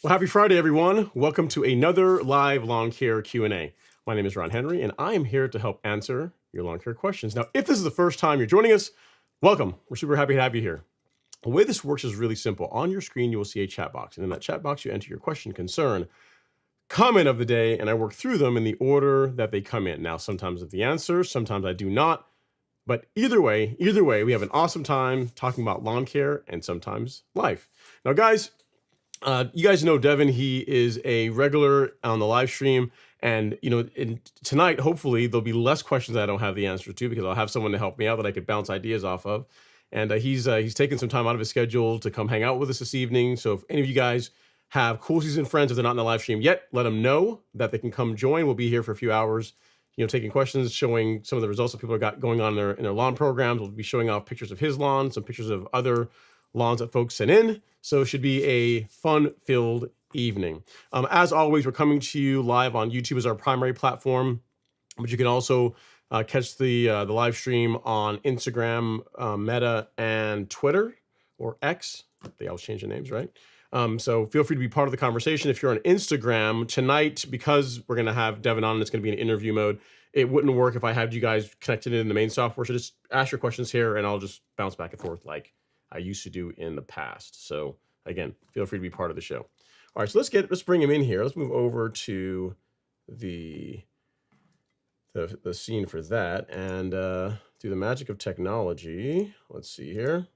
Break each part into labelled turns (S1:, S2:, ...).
S1: Well, happy Friday, everyone. Welcome to another live lawn care Q&A. My name is Ron Henry, and I am here to help answer your lawn care questions. Now, if this is the first time you're joining us, welcome. We're super happy to have you here. The way this works is really simple. On your screen, you will see a chat box, and in that chat box, you enter your question, concern, comment of the day, and I work through them in the order that they come in. Now, sometimes with the answer, sometimes I do not, but either way, we have an awesome time talking about lawn care and sometimes life. Now, guys, you guys know Devin. He is a regular on the live stream, and tonight, hopefully, there'll be less questions that I don't have the answer to because I'll have someone to help me out that I could bounce ideas off of. And he's taken some time out of his schedule to come hang out with us this evening. So if any of you guys have cool season friends, if they're not in the live stream yet, let them know that they can come join. We'll be here for a few hours, taking questions, showing some of the results that people have got going on in their lawn programs. We'll be showing off pictures of his lawn, some pictures of other lawns that folks sent in. So it should be a fun-filled evening. As always, we're coming to you live on YouTube as our primary platform, but you can also catch the live stream on Instagram, Meta, and Twitter, or X. They always change the names, right? So feel free to be part of the conversation. If you're on Instagram tonight, because we're going to have Devin on and it's going to be in interview mode, it wouldn't work if I had you guys connected in the main software. So just ask your questions here and I'll just bounce back and forth like I used to do in the past. So again, feel free to be part of the show. All right, so let's bring him in here. Let's move over to the scene for that and through the magic of technology. Let's see here.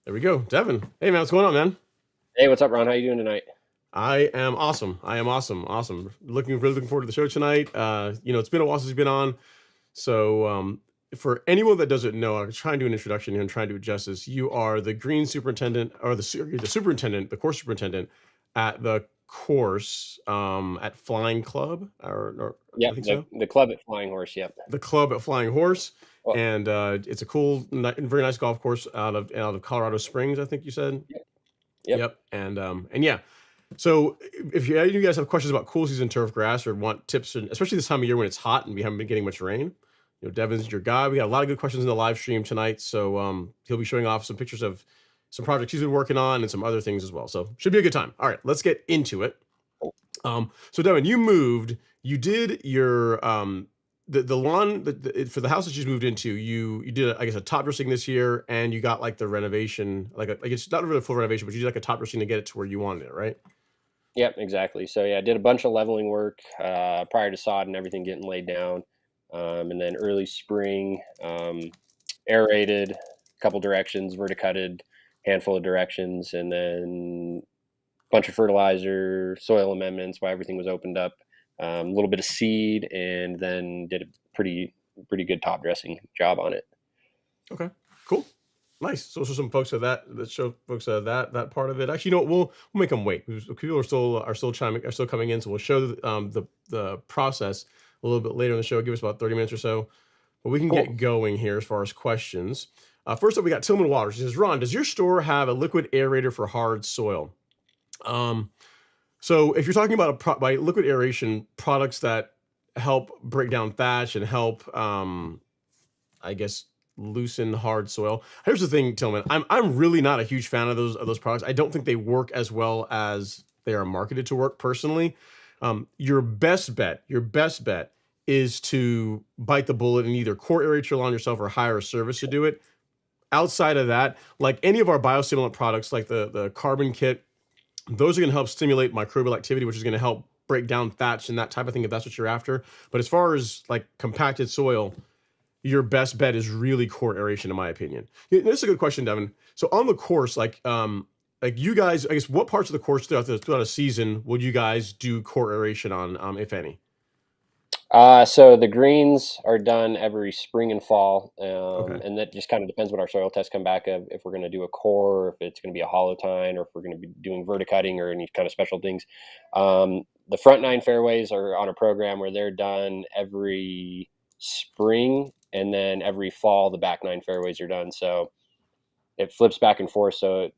S1: There we go. Devin. Hey man, what's going on, man?
S2: Hey, what's up, Ron? How you doing tonight?
S1: I am awesome. Awesome. Really looking forward to the show tonight. It's been a while since you've been on. So for anyone that doesn't know, I'll try and do an introduction here and try and do it justice. You are the green superintendent, or the superintendent, the course superintendent at the course at Flying Club,
S2: yeah, the club at Flying Horse. Yep,
S1: the club at Flying Horse, and it's a cool, very nice golf course out of Colorado Springs, I think you said. Yep. And yeah. So if you guys have questions about cool season turf grass or want tips, and especially this time of year when it's hot and we haven't been getting much rain, Devin's your guy. We got a lot of good questions in the live stream tonight. So he'll be showing off some pictures of some projects he's been working on and some other things as well. So should be a good time. All right, let's get into it. So Devin, you did your the lawn for the house that you moved into, you did I guess a top dressing this year, and you got like the renovation, like it's not really a full renovation, but you did like a top dressing to get it to where you wanted it, right?
S2: Yep, exactly. So yeah, I did a bunch of leveling work prior to sod and everything getting laid down, and then early spring, aerated a couple directions, verticutted handful of directions, and then a bunch of fertilizer, soil amendments while everything was opened up, a little bit of seed, and then did a pretty good top dressing job on it.
S1: Okay, cool. Nice. So some folks of that show folks that part of it. Actually, you know what? We'll make them wait. People are still coming in, so we'll show the process a little bit later in the show. Give us about 30 minutes or so, but we can get going here as far as questions. First up, we got Tillman Waters. He says, Ron, does your store have a liquid aerator for hard soil? So if you're talking about by liquid aeration, products that help break down thatch and help, I guess, loosen hard soil. Here's the thing, Tillman. I'm really not a huge fan of those products. I don't think they work as well as they are marketed to work personally. Your best bet is to bite the bullet and either core aerate your lawn yourself or hire a service to do it. Outside of that, like any of our biostimulant products, like the carbon kit, those are going to help stimulate microbial activity, which is going to help break down thatch and that type of thing if that's what you're after. But as far as like compacted soil, your best bet is really core aeration, in my opinion. This is a good question, Devin. So on the course, like you guys, I guess, what parts of the course throughout a season would you guys do core aeration on, if any?
S2: So the greens are done every spring and fall, and that just kind of depends what our soil tests come back of, if we're going to do a core, if it's going to be a hollow tine, or if we're going to be doing verticutting or any kind of special things. The front 9 fairways are on a program where they're done every spring, and then every fall the back 9 fairways are done. So it flips back and forth. So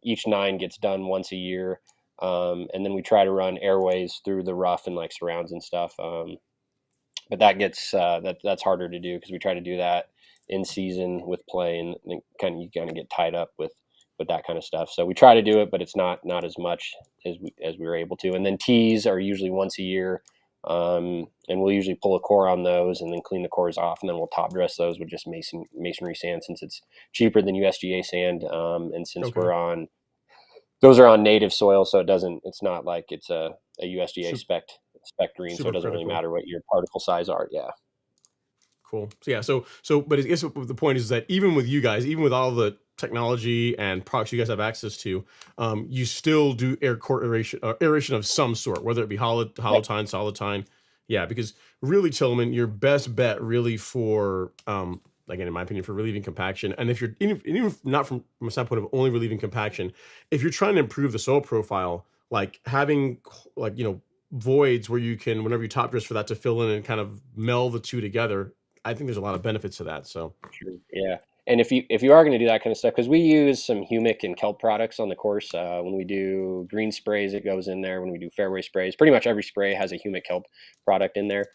S2: each 9 gets done once a year. And then we try to run airways through the rough and like surrounds and stuff. But that gets that's harder to do because we try to do that in season with play, and you kind of get tied up with that kind of stuff. So we try to do it, but it's not as much as we were able to. And then tees are usually once a year. And we'll usually pull a core on those and then clean the cores off, and then we'll top dress those with just masonry sand, since it's cheaper than USDA sand. And since those are on native soil, so it's not like it's a USDA spec green, so it doesn't really matter what your particle size are. Yeah.
S1: Cool. So yeah, but I guess the point is that even with you guys, even with all the technology and products you guys have access to, you still do core aeration of some sort, whether it be hollow tine, solid tine. Yeah, because really, Tillman, your best bet really for, again, in my opinion, for relieving compaction, and if you're even not from a standpoint of only relieving compaction, if you're trying to improve the soil profile, like having voids where you can, whenever you top dress, for that to fill in and kind of meld the two together, I think there's a lot of benefits to that. So
S2: yeah. And if you are going to do that kind of stuff, because we use some humic and kelp products on the course, when we do green sprays, it goes in there. When we do fairway sprays, pretty much every spray has a humic kelp product in there.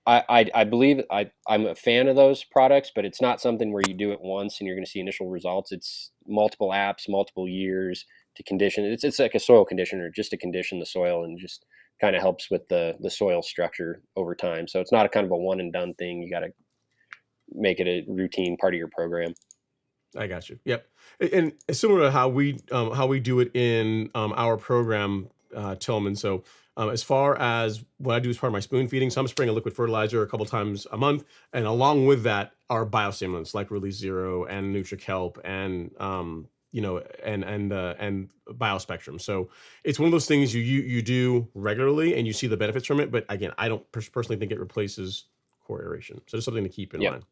S2: I believe I'm a fan of those products, but it's not something where you do it once and you're going to see initial results. It's multiple apps, multiple years to condition. It's like a soil conditioner, just to condition the soil, and just kind of helps with the soil structure over time. So it's not a kind of a one and done thing. You got to make it a routine part of your program.
S1: I got you. Yep. And it's similar to how we do it in our program, Tillman. So as far as what I do as part of my spoon feeding, so I'm spraying a liquid fertilizer a couple times a month, and along with that are biostimulants like Release Zero and NutriKelp and and Biospectrum. So it's one of those things you do regularly and you see the benefits from it. But again, I don't personally think it replaces core aeration. So just something to keep in mind.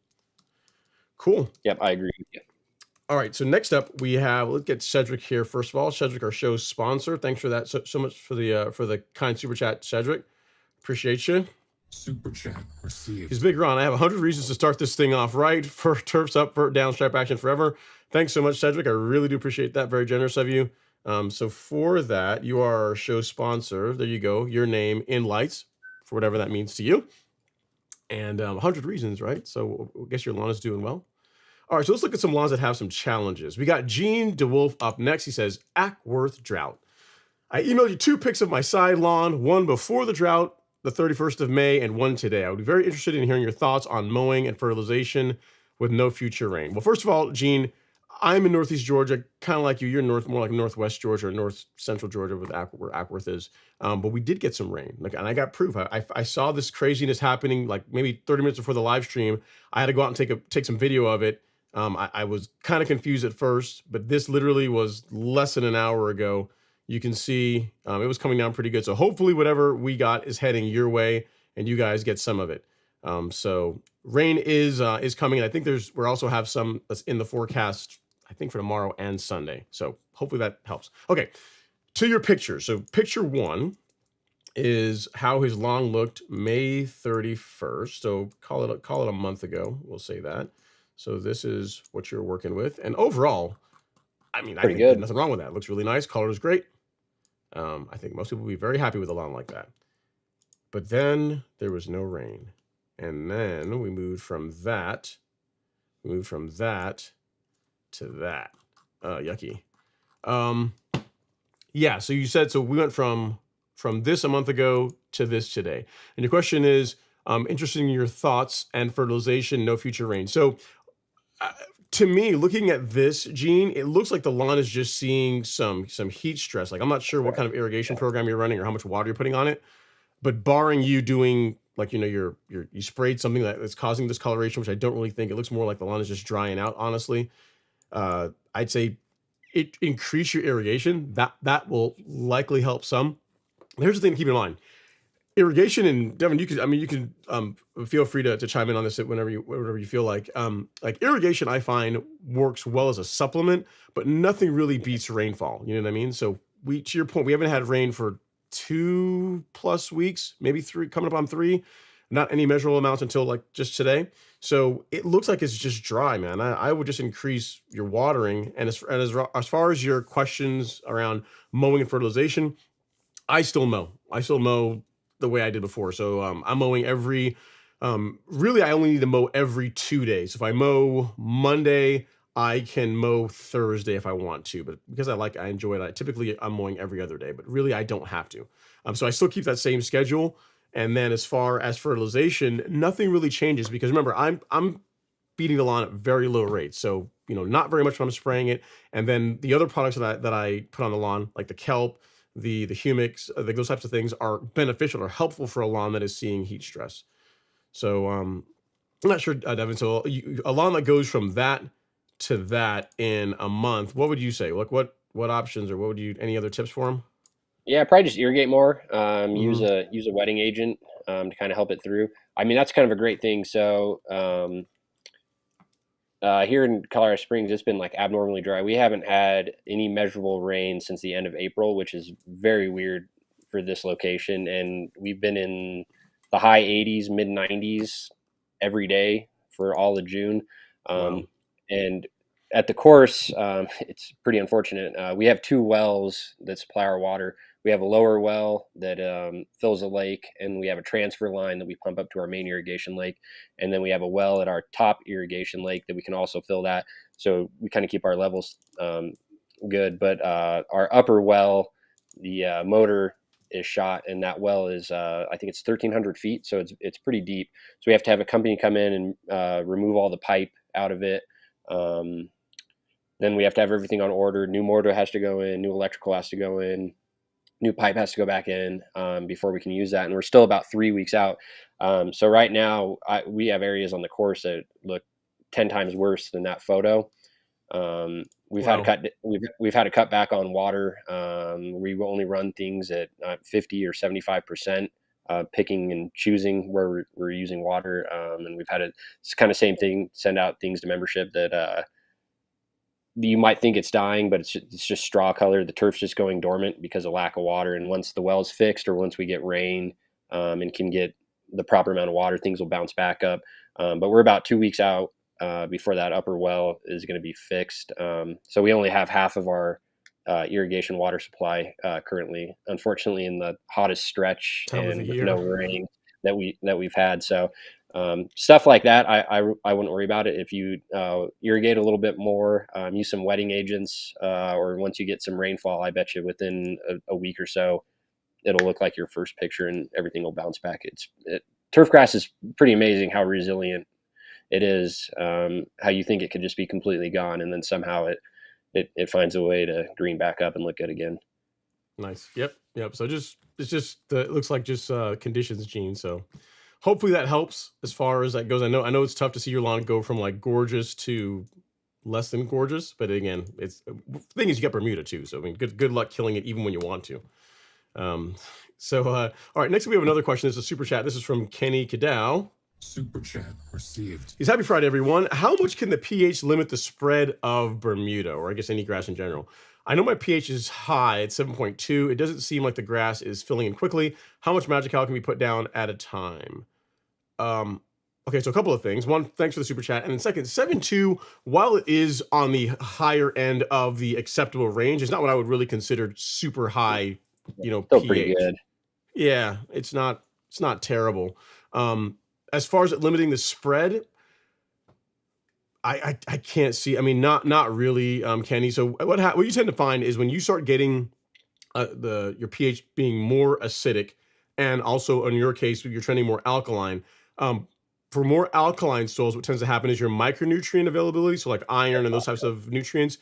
S1: Cool.
S2: Yep, I agree. Yep.
S1: All right, so next up we have, let's get Cedric here first of all. Cedric, our show's sponsor. Thanks for that so much for the kind super chat, Cedric. Appreciate you.
S3: Super chat received.
S1: He's big Ron. I have 100 reasons to start this thing off right. For turfs up, vert down, stripe action forever. Thanks so much, Cedric. I really do appreciate that. Very generous of you. So for that, you are our show sponsor. There you go. Your name in lights, for whatever that means to you. And 100 reasons, right? So I guess your lawn is doing well. All right, so let's look at some lawns that have some challenges. We got Gene DeWolf up next. He says, Ackworth drought. I emailed you 2 pics of my side lawn, one before the drought the 31st of May and one today. I would be very interested in hearing your thoughts on mowing and fertilization with no future rain. Well, first of all, Gene, I'm in Northeast Georgia, kind of like you. You're more like Northwest Georgia or North Central Georgia with where Ackworth is. But we did get some rain, and I got proof. I saw this craziness happening like maybe 30 minutes before the live stream. I had to go out and take some video of it. I was kind of confused at first, but this literally was less than an hour ago. You can see it was coming down pretty good. So hopefully whatever we got is heading your way and you guys get some of it. So rain is coming. And I think we also have some that's in the forecast, I think for tomorrow and Sunday. So hopefully that helps. Okay, to your picture. So picture 1 is how his lawn looked May 31st. So call it a month ago. We'll say that. So this is what you're working with. And overall, I mean, I think there's nothing wrong with that. It looks really nice. Color is great. I think most people will be very happy with a lawn like that. But then there was no rain. And then we moved from that to that. Yucky. Yeah, so you said, so we went from this a month ago to this today. And your question is, interested in your thoughts and fertilization, no future rain. So to me, looking at this, Gene, it looks like the lawn is just seeing some heat stress. Like, I'm not sure what kind of irrigation program you're running or how much water you're putting on it, but barring you doing like, you sprayed something that's causing this coloration, which I don't really think. It looks more like the lawn is just drying out, honestly. I'd say increase your irrigation. That will likely help some. Here's the thing to keep in mind. Irrigation, and Devin, you can feel free to chime in on this whenever you feel like. Like irrigation, I find works well as a supplement, but nothing really beats rainfall. You know what I mean? So to your point, we haven't had rain for 2+ weeks, maybe 3, coming up on 3. Not any measurable amounts until like just today. So it looks like it's just dry, man. I would just increase your watering. And as far as your questions around mowing and fertilization, I still mow the way I did before. So I'm mowing really I only need to mow every 2 days. If I mow Monday, I can mow Thursday if I want to, but because I enjoy it, typically I'm mowing every other day, but really I don't have to. So I still keep that same schedule. And then as far as fertilization, nothing really changes because remember, I'm feeding the lawn at very low rates. So, not very much when I'm spraying it. And then the other products that I put on the lawn, like the kelp, the humics, those types of things are beneficial or helpful for a lawn that is seeing heat stress. So I'm not sure, Devin. So a lawn that goes from that to that in a month, what would you say? Like what options or any other tips for them?
S2: Yeah, probably just irrigate more. Use a wetting agent to kind of help it through. I mean, that's kind of a great thing. So here in Colorado Springs, it's been like abnormally dry. We haven't had any measurable rain since the end of April, which is very weird for this location. And we've been in the high 80s, mid 90s every day for all of June.
S1: Wow.
S2: And at the course, it's pretty unfortunate. We have 2 wells that supply our water. We have a lower well that fills a lake, and we have a transfer line that we pump up to our main irrigation lake. And then we have a well at our top irrigation lake that we can also fill that. So we kind of keep our levels good. But our upper well, the motor is shot, and that well is, I think it's 1,300 feet. So it's pretty deep. So we have to have a company come in and remove all the pipe out of it. Then we have to have everything on order. New motor has to go in, new electrical has to go in, new pipe has to go back in before we can use that. And we're still about 3 weeks out. So right now we have areas on the course that look 10 times worse than that photo. We've had to cut back on water. We only run things at 50 or 75%, picking and choosing where we're using water. And we've had it's kind of same thing, send out things to membership that you might think it's dying, but it's just straw color. The turf's just going dormant because of lack of water. And once the well's fixed, or once we get rain and can get the proper amount of water, things will bounce back up. But we're about 2 weeks out before that upper well is going to be fixed. So we only have half of our irrigation water supply currently, unfortunately, in the hottest stretch and with no rain that we've had. So stuff like that, I wouldn't worry about it. If you irrigate a little bit more, use some wetting agents, or once you get some rainfall, I bet you within a week or so, it'll look like your first picture and everything will bounce back. Turf grass is pretty amazing how resilient it is. How you think it could just be completely gone, and then somehow it finds a way to green back up and look good again.
S1: Nice. Yep. So it looks like just conditions gene. So hopefully that helps as far as that goes. I know it's tough to see your lawn go from like gorgeous to less than gorgeous, but again, it's the thing is you got Bermuda too. So I mean, good luck killing it even when you want to. All right, next we have another question. This is a super chat. This is from Kenny Cadow.
S3: Super chat received.
S1: He's happy Friday, everyone. How much can the pH limit the spread of Bermuda, or I guess any grass in general? I know my pH is high at 7.2. It doesn't seem like the grass is filling in quickly. How much Magical can be put down at a time? Okay, so a couple of things. One, thanks for the super chat. And then second, 7.2, while it is on the higher end of the acceptable range, is not what I would really consider super high,
S2: Still
S1: pH.
S2: pretty good.
S1: Yeah, it's not terrible. As far as it limiting the spread, I can't see. I mean, not really, Kenny. So what you tend to find is when you start getting your pH being more acidic, and also in your case, you're trending more alkaline. For more alkaline soils, what tends to happen is your micronutrient availability, so like iron and those types of nutrients,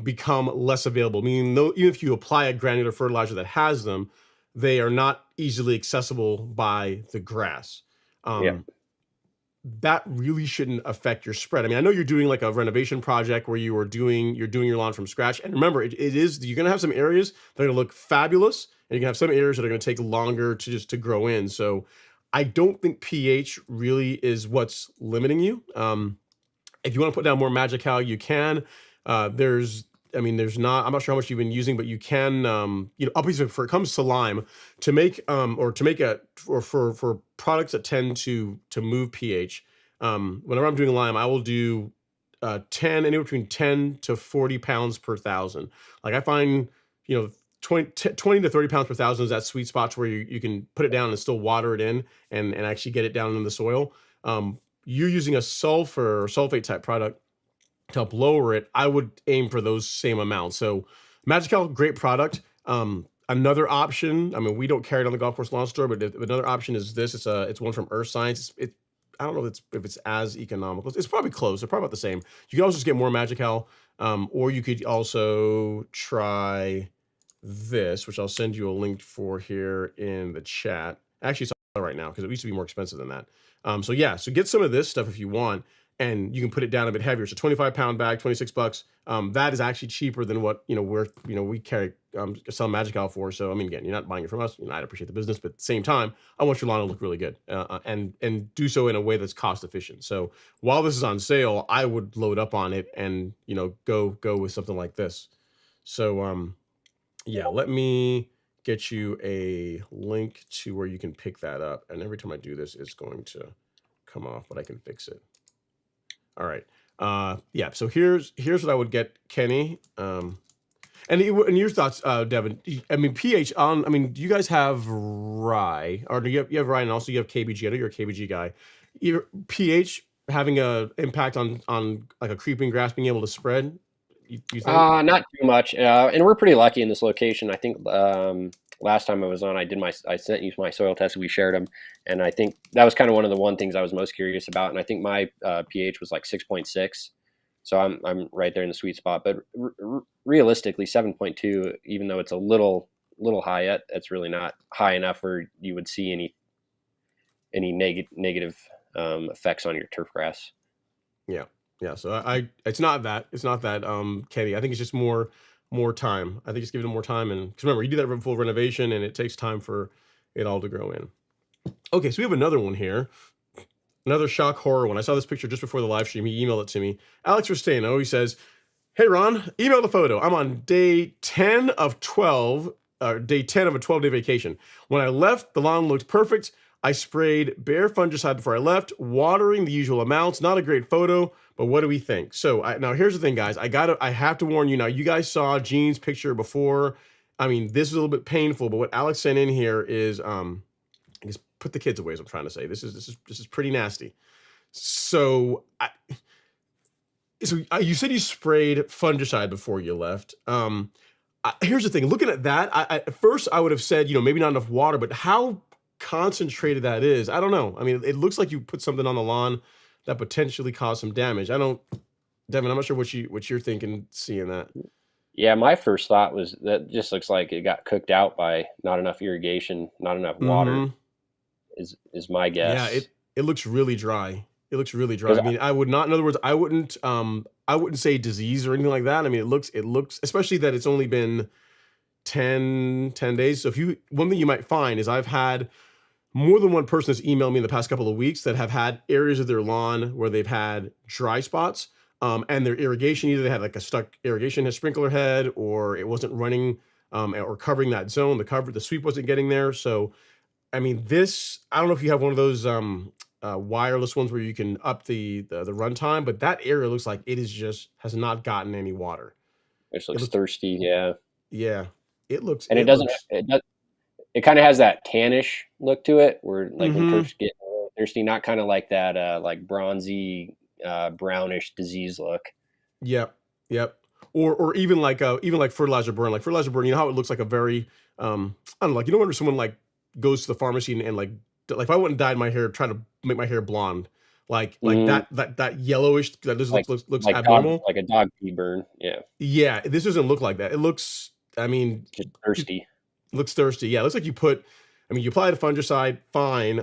S1: become less available. Meaning, even if you apply a granular fertilizer that has them, they are not easily accessible by the grass. That really shouldn't affect your spread. I mean, I know you're doing like a renovation project where you're doing your lawn from scratch. And remember, you're going to have some areas that are going to look fabulous, and you're going to have some areas that are going to take longer to grow in. So I don't think pH really is what's limiting you. If you want to put down more Magical, you can. There's not, I'm not sure how much you've been using, but you can, obviously for it comes to lime, to make for products that tend to move pH. Whenever I'm doing lime, I will do anywhere between 10 to 40 pounds per thousand. Like I find, 20 to 30 pounds per thousand is that sweet spot where you can put it down and still water it in and actually get it down in the soil. You're using a sulfur or sulfate type product to help lower it. I would aim for those same amounts. So Magical, great product. Another option, I mean, we don't carry it on the golf course lawn store, but another option is this. It's one from Earth Science. I don't know if it's as economical. It's probably close. They're probably about the same. You can also just get more Magical, or you could also try this, which I'll send you a link for here in the chat. Actually, it's on right now because it used to be more expensive than that. So get some of this stuff if you want, and you can put it down a bit heavier. So 25-pound bag, $26. That is actually cheaper than what we carry sell Magical for. So I mean, again, you're not buying it from us. I'd appreciate the business, but at the same time, I want your lawn to look really good, and do so in a way that's cost efficient. So while this is on sale, I would load up on it and go with something like this. So let me get you a link to where you can pick that up. And every time I do this, it's going to come off, but I can fix it. All right. So here's what I would get, Kenny. And your thoughts, Devin. I mean, pH on. I mean, do you guys have rye, or do you have rye, and also you have KBG? I know you're a KBG guy. Your pH having a impact on like a creeping grass being able to spread. You think?
S2: Not too much, and we're pretty lucky in this location. I think last time I was on, I sent you my soil tests. We shared them, and I think that was kind of one of the things I was most curious about. And I think my pH was like 6.6, so I'm right there in the sweet spot. But realistically, 7.2, even though it's a little high yet, it's really not high enough where you would see any negative effects on your turf grass.
S1: Yeah, so it's not that, Kenny. I think it's just more time. I think it's giving it more time, and because remember, you do that full renovation, and it takes time for it all to grow in. Okay, so we have another one here, another shock horror one. I saw this picture just before the live stream. He emailed it to me. Alex Rustano, he says, "Hey Ron, email the photo. I'm on day 10 of 12, day 10 of a 12-day vacation. When I left, the lawn looked perfect. I sprayed bare fungicide before I left, watering the usual amounts. Not a great photo, but what do we think?" So now here's the thing, guys. I have to warn you now. You guys saw Gene's picture before. I mean, this is a little bit painful, but what Alex sent in here is, I guess put the kids away. Is what I'm trying to say. This is pretty nasty. So you said you sprayed fungicide before you left. Here's the thing. Looking at that, at first I would have said, maybe not enough water, but how concentrated that is, I don't know. I mean, it looks like you put something on the lawn that potentially caused some damage. Devin, I'm not sure what you're thinking seeing that.
S2: Yeah, my first thought was that just looks like it got cooked out by not enough irrigation, not enough water.
S1: Mm-hmm.
S2: Is my
S1: Yeah,
S2: guess.
S1: it looks really dry. It looks really dry.
S2: 'Cause
S1: I mean, I would not. In other words, I wouldn't say disease or anything like that. I mean, it looks, especially that it's only been 10 days. So one thing you might find is I've had more than one person has emailed me in the past couple of weeks that have had areas of their lawn where they've had dry spots, and their irrigation, either they had like a stuck irrigation sprinkler head, or it wasn't running, or covering that zone. The sweep wasn't getting there. So, I mean, I don't know if you have one of those wireless ones where you can up the runtime, but that area looks like it has not gotten any water.
S2: it just
S1: It
S2: looks
S1: looks,
S2: thirsty. Yeah,
S1: yeah,
S2: and
S1: it looks.
S2: it kind of has that tannish look to it, where like when
S1: Mm-hmm.
S2: turfs get thirsty, not kind of like that like bronzy, brownish disease look.
S1: Yep, yep. Or even like fertilizer burn. Like fertilizer burn, you know how it looks like a very I don't know, like when someone like goes to the pharmacy and like if I went and dyed my hair, trying to make my hair blonde, like
S2: Mm,
S1: that yellowish that just
S2: like
S1: looks abnormal.
S2: like a dog pee burn. Yeah,
S1: Yeah, this doesn't look like that. It looks, I mean,
S2: just
S1: just
S2: thirsty.
S1: looks thirsty. Yeah, it looks like you applied a fungicide, fine.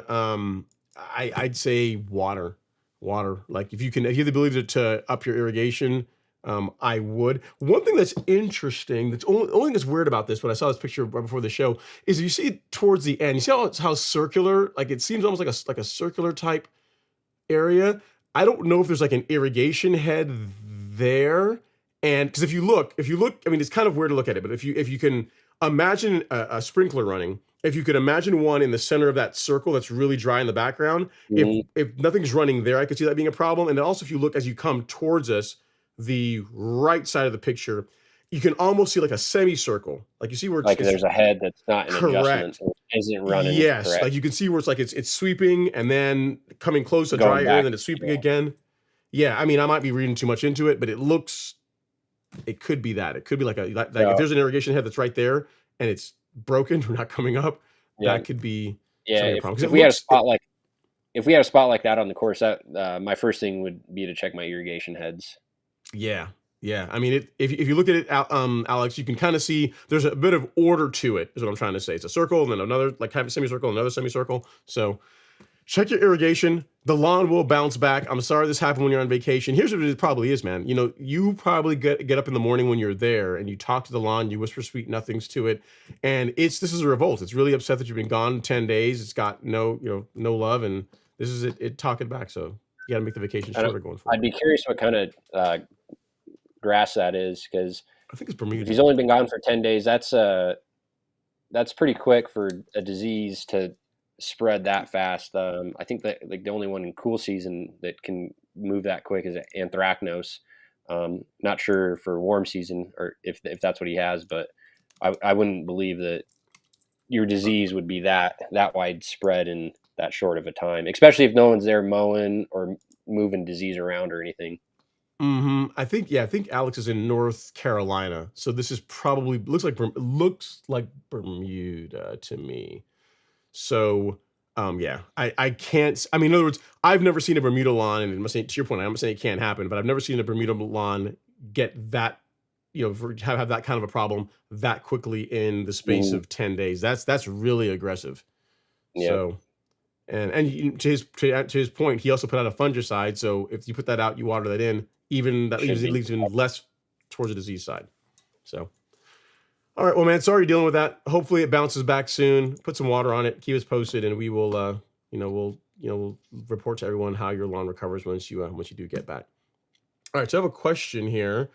S1: I'd say water. Like if you have the ability to up your irrigation, I would. One thing that's interesting, that's only thing that's weird about this, but I saw this picture right before the show, is if you see it towards the end, you see how circular, like it seems almost like a circular type area. I don't know if there's like an irrigation head there. And because if you look, I mean, it's kind of weird to look at it, but if you can imagine a sprinkler running, if you could imagine one in the center of that circle that's really dry in the background,
S2: Mm,
S1: if nothing's running there, I could see that being a problem. And then also, if you look as you come towards us, the right side of the picture, you can almost see like a semicircle, like you see where
S2: like
S1: it's
S2: there's a head that's not in adjustment,
S1: correct.
S2: so it isn't running
S1: Yes,
S2: correct,
S1: like you can see where it's sweeping and then coming close to dry
S2: going
S1: area, and
S2: back.
S1: then it's sweeping
S2: Yeah,
S1: again. Yeah, I mean, I might be reading too much into it, but it could be that. It could be like if
S2: so
S1: there's an irrigation head that's right there and it's broken or not coming up,
S2: yeah,
S1: that could be
S2: yeah.
S1: something a problem.
S2: If
S1: Because
S2: we had a spot like if we had a spot like that on the course, that my first thing would be to check my irrigation heads.
S1: yeah, yeah. I mean, if you look at it, Alex, you can kind of see there's a bit of order to it. Is what I'm trying to say. It's a circle and then another like kind of semicircle, another semicircle. So check your irrigation. The lawn will bounce back. I'm sorry this happened when you're on vacation. Here's what it probably is, man. You probably get up in the morning when you're there and you talk to the lawn, you whisper sweet nothings to it, and this is a revolt. It's really upset that you've been gone 10 days. It's got no love, and this is it talking back. So you got to make the vacation
S2: I don't,
S1: shorter going
S2: I'd
S1: forward.
S2: be curious what kind of grass that is, because
S1: I think it's
S2: if
S1: Bermuda.
S2: he's only been gone for 10 days, that's pretty quick for a disease to spread that fast. I think that like the only one in cool season that can move that quick is anthracnose. Not sure for warm season or if that's what he has, but I wouldn't believe that your disease would be that widespread in that short of a time, especially if no one's there mowing or moving disease around or anything.
S1: I think Alex is in North Carolina, so this is probably looks like Bermuda to me. So, yeah, I can't. I mean, in other words, I've never seen a Bermuda lawn, and I'm not saying, to your point, I'm not saying it can't happen, but I've never seen a Bermuda lawn get that, have that kind of a problem that quickly in the space
S2: Mm,
S1: of 10 days. That's really aggressive.
S2: yeah,
S1: So, to his point, he also put out a fungicide. So if you put that out, you water that in, even that
S2: should
S1: leaves it
S2: be.
S1: leaves even less towards the disease side. So. All right, well, man, sorry you're dealing with that. Hopefully, it bounces back soon. Put some water on it. Keep us posted, and we will, we'll report to everyone how your lawn recovers once you do get back. All right, so I have a question here,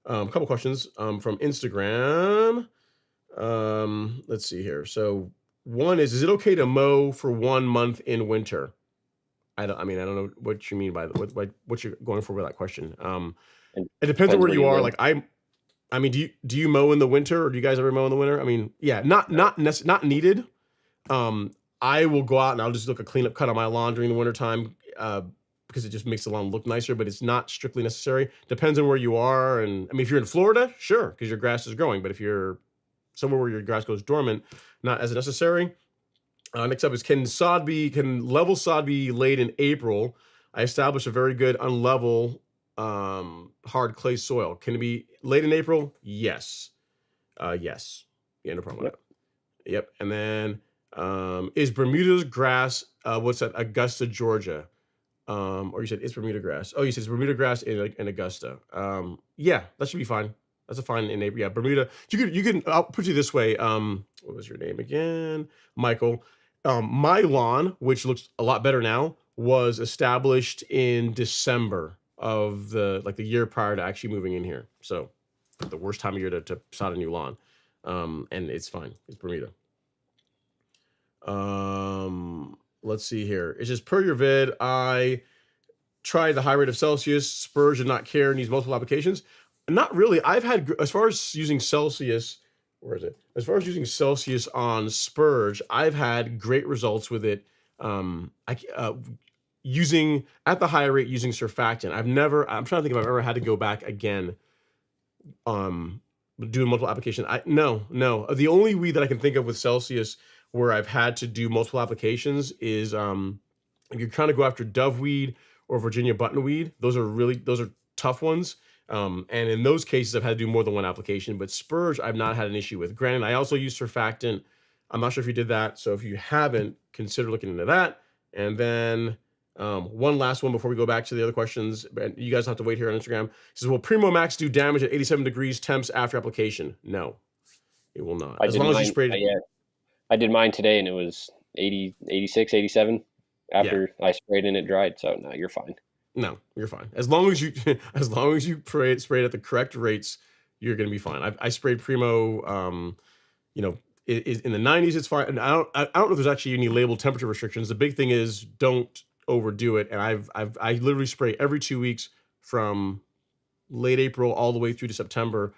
S1: a couple questions from Instagram. Let's see here. So one is it okay to mow for 1 month in winter? I don't know what you mean by what you're going for with that question.
S2: And
S1: It depends on
S2: depends
S1: where
S2: where
S1: you
S2: you
S1: are.
S2: live.
S1: Like I mean, do you mow in the winter, or do you guys ever mow in the winter? I mean, yeah, not needed. Um, I will go out and I'll just look a cleanup cut on my lawn during the wintertime, because it just makes the lawn look nicer, but it's not strictly necessary. Depends on where you are. And I mean, if you're in Florida, sure, because your grass is growing. But if you're somewhere where your grass goes dormant, not as necessary. Next up is can level sod be laid in April? I established a very good unlevel hard clay soil. Can it be laid in April? Yes. Yes. Yeah, no problem with that. Yep. And then is Bermuda's grass, what's that? Augusta, Georgia. Or you said it's Bermuda grass. Oh, you said it's Bermuda grass in Augusta. Yeah, that should be fine. That's a fine in April. Yeah, Bermuda. You can. I'll put you this way. What was your name again? Michael. My lawn, which looks a lot better now, was established in December of the year prior to actually moving in here. So the worst time of year to sod a new lawn. And it's fine. It's Bermuda. Let's see here. It's just per your vid. I tried the high rate of Celsius. Spurge did not care. Needs multiple applications. Not really. I've had, as far as using Celsius, where is it? As far as using Celsius on Spurge, I've had great results with it. Using at the high rate using surfactant. I'm trying to think if I've ever had to go back again. Doing multiple applications. No. The only weed that I can think of with Celsius where I've had to do multiple applications is if you're trying to go after doveweed or Virginia buttonweed. Those are tough ones. And in those cases, I've had to do more than one application. But Spurge, I've not had an issue with. Granted, I also use surfactant. I'm not sure if you did that. So if you haven't, consider looking into that. And then one last one before we go back to the other questions. And you guys have to wait here on Instagram. It says, will Primo Max do damage at 87 degrees temps after application? No, it will not. As long as you sprayed it.
S2: I did mine today and it was 80, 86, 87 after I sprayed and it dried. So no, you're fine.
S1: No, you're fine. As long as you spray it at the correct rates, you're going to be fine. I sprayed Primo, in the 90s, it's fine. And I don't know if there's actually any labeled temperature restrictions. The big thing is don't overdo it. And I literally spray every 2 weeks from late April all the way through to September.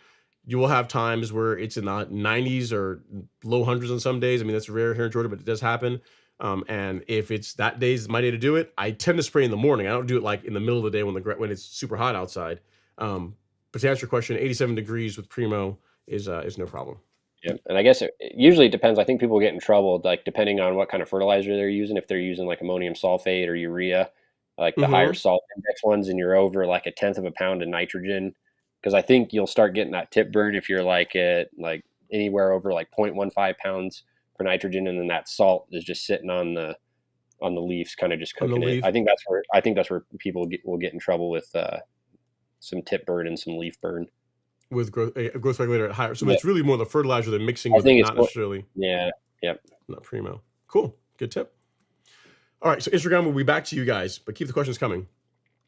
S1: You will have times where it's in the 90s or low hundreds on some days. I mean, that's rare here in Georgia, but it does happen. And if it's that day's my day to do it, I tend to spray in the morning. I don't do it like in the middle of the day when it's super hot outside. But to answer your question, 87 degrees with Primo is no problem.
S2: Yeah, and I guess it usually depends. I think people get in trouble, like depending on what kind of fertilizer they're using. If they're using like ammonium sulfate or urea, like the higher salt index ones, and you're over like 1/10 of a pound of nitrogen, because I think you'll start getting that tip burn if you're like at like anywhere over like 0.15 pounds per nitrogen, and then that salt is just sitting on the leaves, kind of just cooking it. I think that's where people will get in trouble with some tip burn and some leaf burn.
S1: With growth regulator at higher. So it's really more the fertilizer than mixing with it, not necessarily.
S2: Yeah. Yep.
S1: Not Primo. Cool. Good tip. All right. So Instagram will be back to you guys, but keep the questions coming.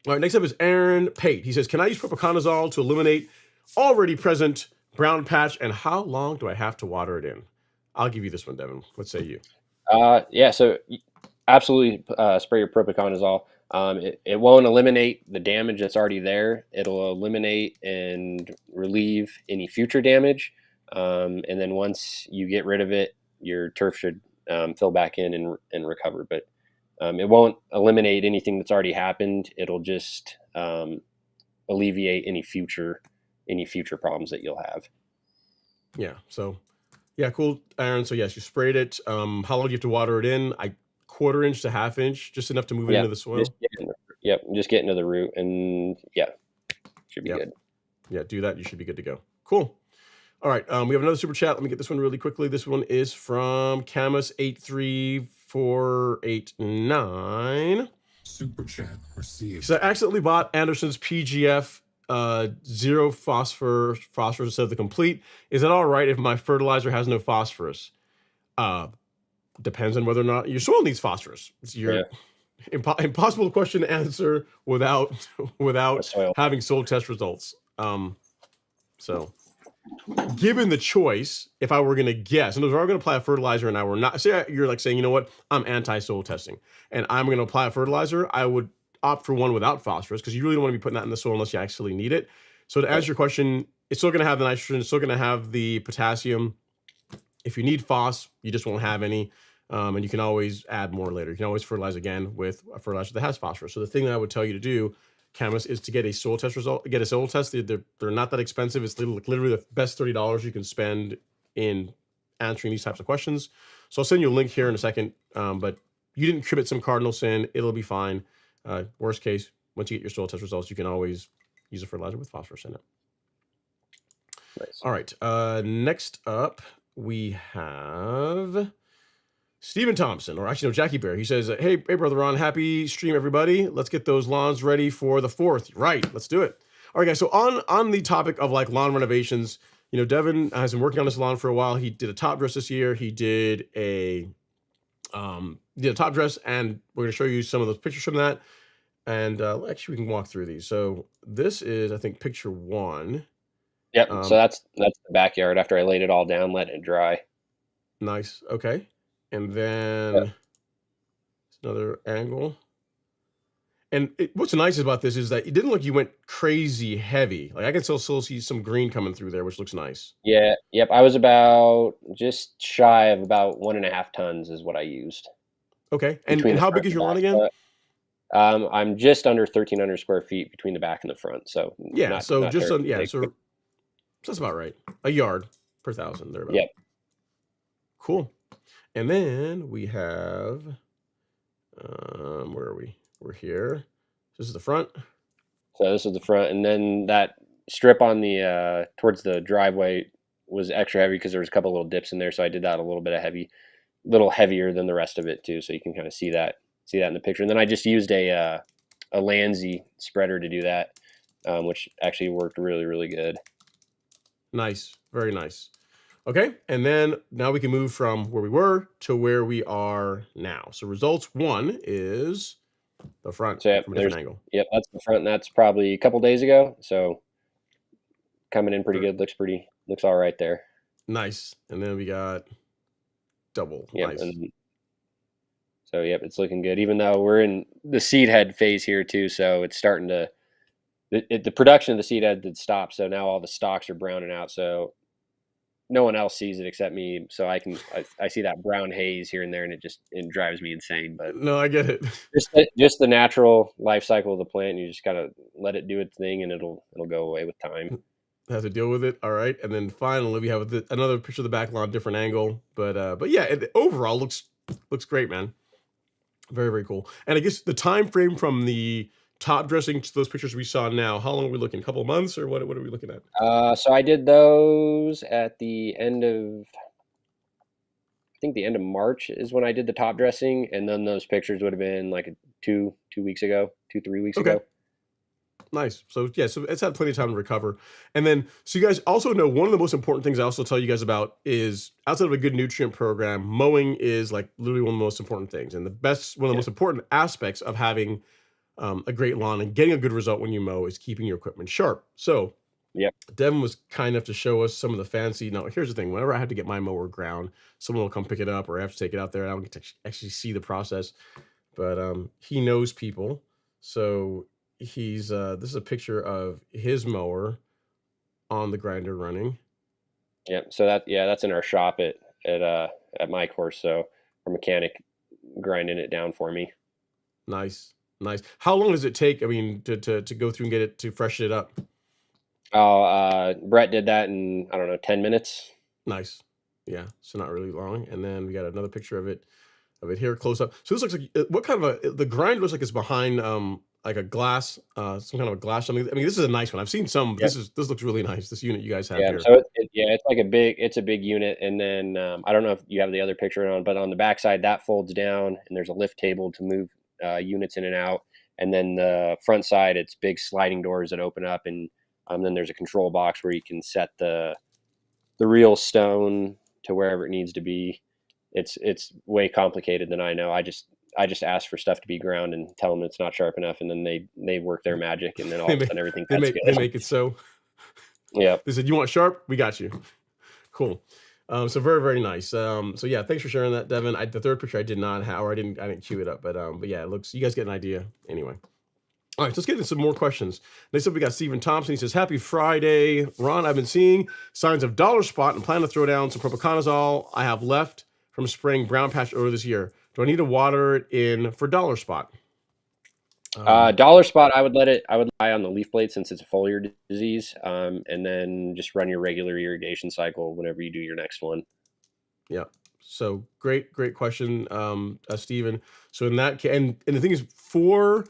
S1: All right. Next up is Aaron Pate. He says, can I use propiconazole to eliminate already present brown patch, and how long do I have to water it in? I'll give you this one, Devin. What say you?
S2: Yeah. So absolutely spray your propiconazole. It won't eliminate the damage that's already there. It'll eliminate and relieve any future damage. And then once you get rid of it, your turf should fill back in and recover. But it won't eliminate anything that's already happened. It'll just alleviate any future problems that you'll have.
S1: Yeah. So, yeah, cool, Aaron. So yes, you sprayed it. How long do you have to water it in? 1/4 inch to 1/2 inch, just enough to move it into the soil.
S2: Just get into the root, and should be good.
S1: Yeah, do that. You should be good to go. Cool. All right, we have another super chat. Let me get this one really quickly. This one is from Camus83489.
S3: Super chat received.
S1: So I accidentally bought Anderson's PGF 0 phosphorus instead of the complete. Is that all right if my fertilizer has no phosphorus? Depends on whether or not your soil needs phosphorus. It's your impossible question to answer without having soil test results. So given the choice, if I were going to guess, and if I were going to apply a fertilizer and I were not, say you're like saying, you know what, I'm anti-soil testing and I'm going to apply a fertilizer, I would opt for one without phosphorus because you really don't want to be putting that in the soil unless you actually need it. So to answer your question, it's still going to have the nitrogen, it's still going to have the potassium. If you need phos, you just won't have any. And you can always add more later. You can always fertilize again with a fertilizer that has phosphorus. So the thing that I would tell you to do, chemists, is to get a soil test result. Get a soil test. They're not that expensive. It's literally the best $30 you can spend in answering these types of questions. So I'll send you a link here in a second. But you didn't commit some cardinal sin. It'll be fine. Worst case, once you get your soil test results, you can always use a fertilizer with phosphorus in it.
S2: Nice.
S1: All right. Next up, we have Stephen Thompson, or actually no, Jackie Bear. He says, hey, brother Ron, happy stream, everybody. Let's get those lawns ready for the 4th. Right, let's do it. All right, guys. So on the topic of like lawn renovations, Devin has been working on this lawn for a while. He did a top dress this year. He did a top dress, and we're going to show you some of those pictures from that. And actually, we can walk through these. So this is, I think, picture 1.
S2: Yep. So that's the backyard after I laid it all down, let it dry.
S1: Nice. Okay. And then another angle. And what's nice about this is that it didn't look you went crazy heavy. Like I can still see some green coming through there, which looks nice.
S2: Yeah. Yep. I was about just shy of about 1.5 tons is what I used.
S1: Okay. And how big is your lawn again?
S2: I'm just under 1,300 square feet between the back and the front. So
S1: yeah. So that's about right. A yard per 1,000. There.
S2: Yep.
S1: Cool. And then we have, where are we? We're here. This is the front.
S2: So this is the front, and then that strip on the towards the driveway was extra heavy because there was a couple little dips in there. So I did that a little heavier than the rest of it too. So you can kind of see that in the picture. And then I just used a Landsy spreader to do that, which actually worked really, really good.
S1: Nice, very nice. Okay, and then now we can move from where we were to where we are now. So results 1 is the front from a different angle.
S2: Yep, that's the front, and that's probably a couple days ago. So coming in pretty good. Looks all right there.
S1: Nice. And then we got double.
S2: Yep,
S1: nice.
S2: So yep, it's looking good. Even though we're in the seed head phase here too, so it's starting to the production of the seed head did stop. So now all the stalks are browning out. So no one else sees it except me, so I see that brown haze here and there, and it drives me insane. But
S1: no, I get it.
S2: Just the natural life cycle of the plant. You just gotta let it do its thing, and it'll go away with time.
S1: Have to deal with it. All right, and then finally we have another picture of the back lawn, different angle, but yeah, it overall looks great, man. Very, very cool. And I guess the time frame from the top dressing to those pictures we saw now, how long are we looking? A couple of months, or what are we looking at?
S2: So I did those at the end of, I think the end of March is when I did the top dressing, and then those pictures would have been like 3 weeks ago.
S1: Nice. So yeah, so it's had plenty of time to recover. And then, so you guys also know one of the most important things I also tell you guys about is, outside of a good nutrient program, mowing is like literally one of the most important things. And one of the most important aspects of having a great lawn and getting a good result when you mow is keeping your equipment sharp. So
S2: yep,
S1: Devin was kind enough to show us some of the fancy. Now, here's the thing. Whenever I have to get my mower ground, someone will come pick it up, or I have to take it out there, and I don't get to actually see the process. But he knows people. So he's this is a picture of his mower on the grinder running.
S2: Yep. So that's in our shop at my course. So our mechanic grinding it down for me.
S1: Nice. How long does it take, I mean, to go through and get it to freshen it up?
S2: Brett did that in, I don't know, 10 minutes.
S1: Nice. Yeah, so not really long. And then we got another picture of it here close up. So this looks like, what kind of the grind looks like it's behind like a glass, some kind of a glass. I mean, this is a nice one. I've seen some. Yep. This looks really nice. This unit you guys have here.
S2: So it's like a big unit. And then I don't know if you have the other picture on, but on the backside that folds down, and there's a lift table to move units in and out. And then the front side, it's big sliding doors that open up, and then there's a control box where you can set the real stone to wherever it needs to be. It's way complicated than I know. I just ask for stuff to be ground and tell them it's not sharp enough, and then they work their magic, and then all of a sudden everything
S1: they make it so.
S2: Yeah.
S1: They said, "You want sharp? We got you." Cool. So very, very nice. So yeah, thanks for sharing that, Devin. The third picture I did not have, or I didn't cue it up, but yeah, it looks, you guys get an idea anyway. All right, so let's get into some more questions. Next up, we got Stephen Thompson. He says, happy Friday. Ron, I've been seeing signs of dollar spot and plan to throw down some propiconazole I have left from spraying brown patch earlier this year. Do I need to water it in for dollar spot?
S2: Dollar spot, I would rely on the leaf blade since it's a foliar disease, and then just run your regular irrigation cycle whenever you do your next one.
S1: Yeah. So great question, Stephen. So in that case, and the thing is, for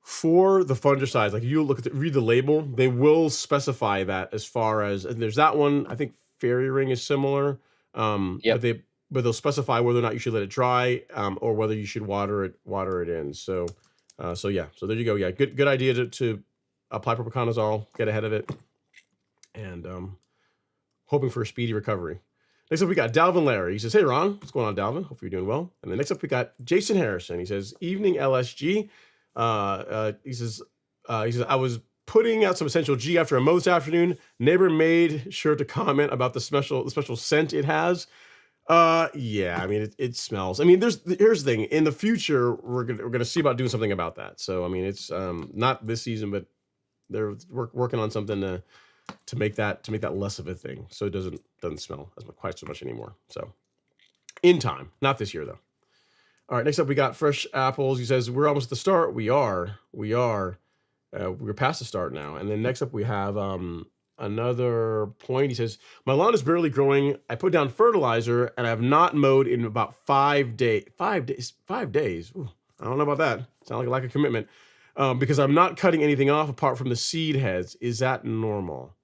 S1: the fungicides, like you read the label, they will specify that as far as, and there's that one. I think Fairy Ring is similar,
S2: Yep.
S1: but they'll specify whether or not you should let it dry, or whether you should water it in. So yeah. So there you go. Yeah, good idea to apply propiconazole, get ahead of it, and hoping for a speedy recovery. Next up, we got Dalvin Larry. He says, "Hey, Ron, what's going on, Dalvin? Hope you're doing well." And then next up, we got Jason Harrison. He says, "Evening, LSG." He says, "I was putting out some Essential G after a mow this afternoon. Neighbor made sure to comment about the special scent it has. Yeah, I mean, it smells. I mean, here's the thing. In the future, we're gonna see about doing something about that. So, I mean, it's not this season, but they're working on something to make that less of a thing, so it doesn't smell quite so much anymore. So, in time, not this year though. All right, next up we got Fresh Apples. He says we're almost at the start. We're past the start now. And then next up we have another point. He says my lawn is barely growing. I put down fertilizer and I have not mowed in about 5 days. 5 days. 5 days. Ooh, I don't know about that. Sounds like a lack of commitment. Because I'm not cutting anything off apart from the seed heads. Is that normal?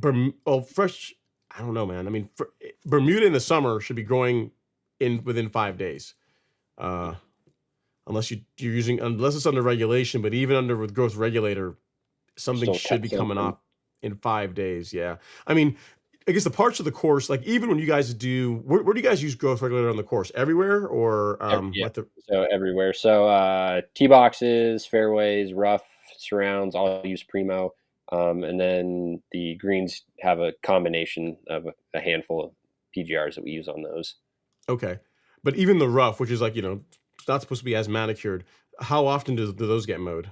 S1: Fresh. I don't know, man. I mean, Bermuda in the summer should be growing within 5 days, unless unless it's under regulation. But even under with growth regulator, something should be coming off in 5 days. Yeah, I mean, I guess the parts of the course, like even when you guys do, where do you guys use growth regulator on the course? Everywhere or
S2: so everywhere. So tee boxes, fairways, rough, surrounds, all use Primo. And then the greens have a combination of a handful of PGRs that we use on those.
S1: Okay. But even the rough, which is like, it's not supposed to be as manicured, how often do those get mowed?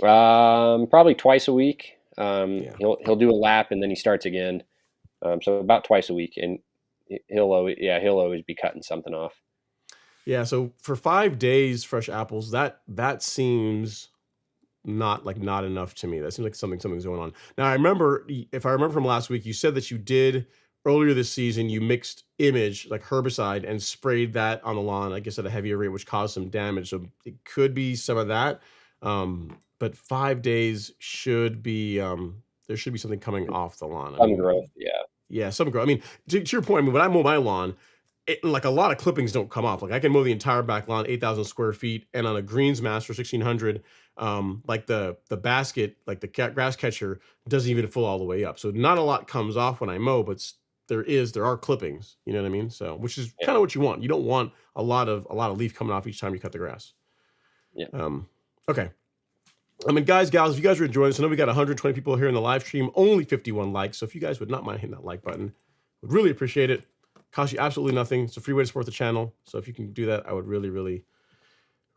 S2: Probably twice a week. He'll do a lap and then he starts again. So about twice a week, and he'll always be cutting something off.
S1: Yeah. So for 5 days, Fresh Apples, that seems not enough to me. That seems like something's going on. Now if I remember from last week, you said that you did earlier this season, you mixed Image like herbicide and sprayed that on the lawn, I guess at a heavier rate, which caused some damage. So it could be some of that. But 5 days should be, there should be something coming off the lawn.
S2: Some growth. Yeah.
S1: Yeah. Some growth. I mean, to your point, I mean, when I mow my lawn, like a lot of clippings don't come off. Like I can mow the entire back lawn, 8,000 square feet, and on a Greens Master 1600, like the basket, like the grass catcher doesn't even fill all the way up. So not a lot comes off when I mow, but there are clippings. You know what I mean? So which is kind of what you want. You don't want a lot of leaf coming off each time you cut the grass.
S2: Yeah.
S1: Okay. I mean, guys, gals, if you guys are enjoying this, I know we got 120 people here in the live stream, only 51 likes. So if you guys would not mind hitting that like button, would really appreciate it. Costs you absolutely nothing. It's a free way to support the channel. So if you can do that, I would really, really,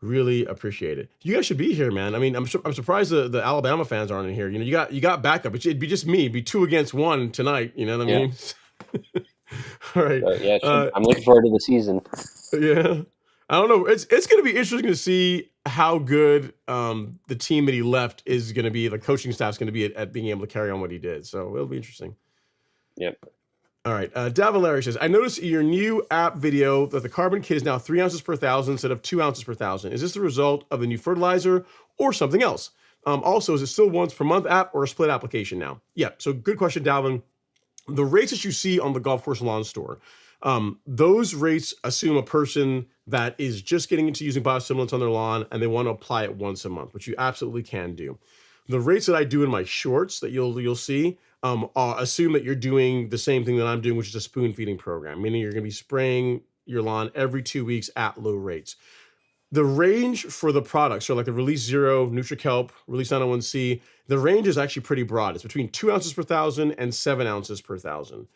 S1: really appreciate it. You guys should be here, man. I mean, I'm surprised the Alabama fans aren't in here. You got backup. It'd be just me. It'd be 2 against 1 tonight. You know what I mean? All right.
S2: I'm looking forward to the season.
S1: Yeah. I don't know. It's going to be interesting to see how good the team that he left is going to be. The coaching staff's going to be at being able to carry on what he did. So it'll be interesting.
S2: Yep.
S1: All right. Davin Larry says, I noticed in your new app video that the carbon kit is now 3 ounces per thousand instead of 2 ounces per thousand. Is this the result of the new fertilizer or something else? Also, is it still once per month app or a split application now? Yeah. So good question, Dalvin. The rates that you see on the Golf Course Lawn Store, those rates assume a person that is just getting into using biostimulants on their lawn and they want to apply it once a month, which you absolutely can do. The rates that I do in my shorts that you'll see assume that you're doing the same thing that I'm doing, which is a spoon feeding program, meaning you're going to be spraying your lawn every 2 weeks at low rates. The range for the products, so like the Release Zero, NutriKelp, Release 901C, the range is actually pretty broad. It's between 2 ounces per thousand and 7 ounces per thousand.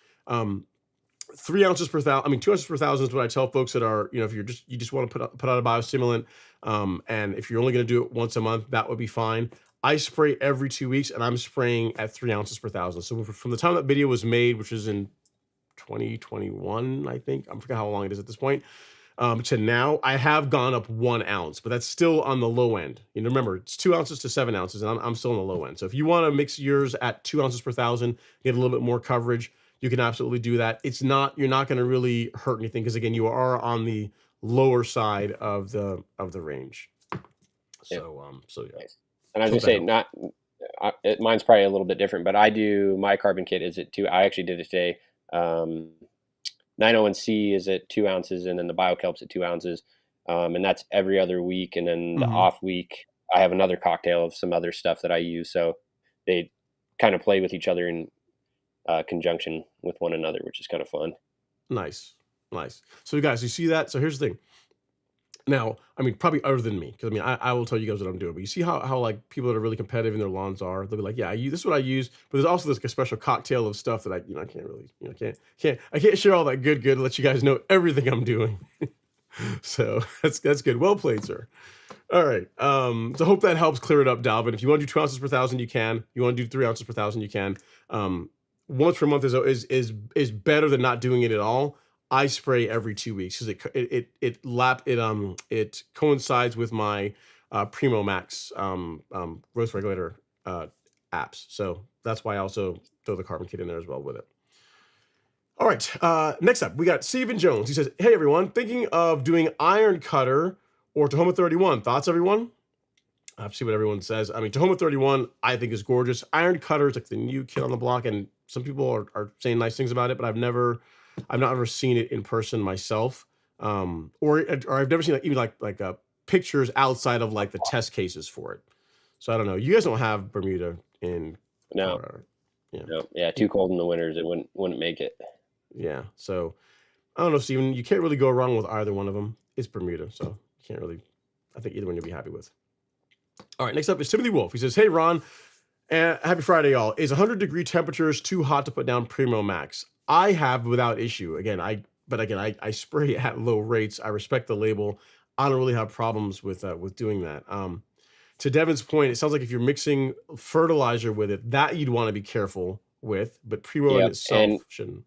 S1: 3 ounces per thousand. I mean, 2 ounces per thousand is what I tell folks that are, if you just want to put out a biostimulant, and if you're only going to do it once a month, that would be fine. I spray every 2 weeks, and I'm spraying at 3 ounces per thousand. So from the time that video was made, which is in 2021, I think. I forget how long it is at this point. To now, I have gone up 1 ounce, but that's still on the low end. Remember, it's 2 ounces to 7 ounces, and I'm still on the low end. So if you want to mix yours at 2 ounces per thousand, get a little bit more coverage, you can absolutely do that. You're not going to really hurt anything because again, you are on the lower side of the range. So yeah.
S2: Nice. And I was gonna say, mine's probably a little bit different, but I do my carbon kit is at 2. I actually did it today. 901C is at 2 ounces, and then the Bio-kelp's at 2 ounces, and that's every other week. And then the off week, I have another cocktail of some other stuff that I use. So they kind of play with each other in conjunction with one another, which is kind of fun.
S1: Nice. So you guys, you see that? So here's the thing. Now, I mean, probably other than me, because I mean, I will tell you guys what I'm doing. But you see how like people that are really competitive in their lawns are. They'll be like, yeah, this is what I use. But there's also this special cocktail of stuff that I can't really, I can't share all that good to let you guys know everything I'm doing. So that's good. Well played, sir. All right. So hope that helps clear it up, Dalvin. If you want to do 2 ounces per thousand, you can. You want to do 3 ounces per thousand, you can. Once per month is better than not doing it at all. I spray every 2 weeks because it coincides with my Primo Max growth regulator apps. So that's why I also throw the carbon kit in there as well with it. All right. Next up, we got Steven Jones. He says, "Hey everyone, thinking of doing iron cutter or Tahoma 31. Thoughts, everyone?" I have to see what everyone says. I mean, Tahoma 31, I think is gorgeous. Iron cutter is like the new kid on the block, and some people are saying nice things about it, but I've not ever seen it in person myself, or I've never seen pictures outside of like the test cases for it. So I don't know. You guys don't have Bermuda in Colorado.
S2: No, yeah, too cold in the winters. It wouldn't make it.
S1: Yeah, so I don't know, Steven. You can't really go wrong with either one of them. It's Bermuda, so you can't really. I think either one you'll be happy with. All right, next up is Timothy Wolf. He says, "Hey Ron, happy Friday, y'all. Is 100-degree temperatures too hot to put down Primo Max? I have without issue. I spray at low rates. I respect the label. I don't really have problems with doing that. To Devin's point, it sounds like if you're mixing fertilizer with it, that you'd want to be careful with, but Primo in itself shouldn't."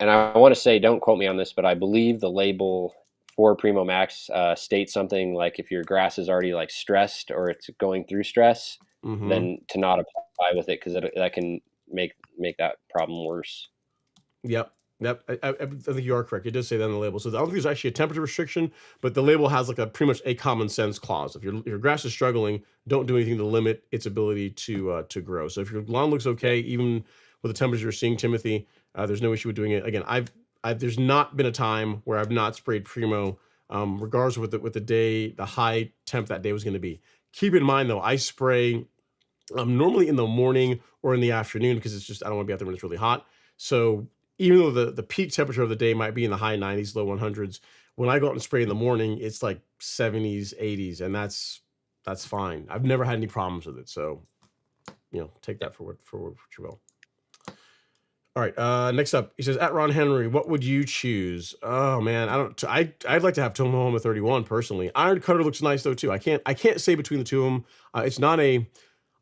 S2: And I want to say, don't quote me on this, but I believe the label for Primo Max states something like if your grass is already like stressed or it's going through stress, then to not apply with it because that can make that problem worse.
S1: Yep. I think you are correct. It does say that on the label. So I don't think there's actually a temperature restriction, but the label has like pretty much a common sense clause. If your grass is struggling, don't do anything to limit its ability to grow. So if your lawn looks okay, even with the temperature you're seeing, Timothy, there's no issue with doing it. Again, there's not been a time where I've not sprayed Primo, regardless of what the high temp that day was going to be. Keep in mind though, I spray normally in the morning or in the afternoon because it's just I don't want to be out there when it's really hot. So even though the peak temperature of the day might be in the high 90s, low 100s, when I go out and spray in the morning, it's like 70s, 80s, and that's fine. I've never had any problems with it. So, take that for what you will. All right. Next up, he says, "At Ron Henry, what would you choose?" Oh man, I'd like to have Tahoma 31 personally. Iron cutter looks nice though too. I can't say between the two of them.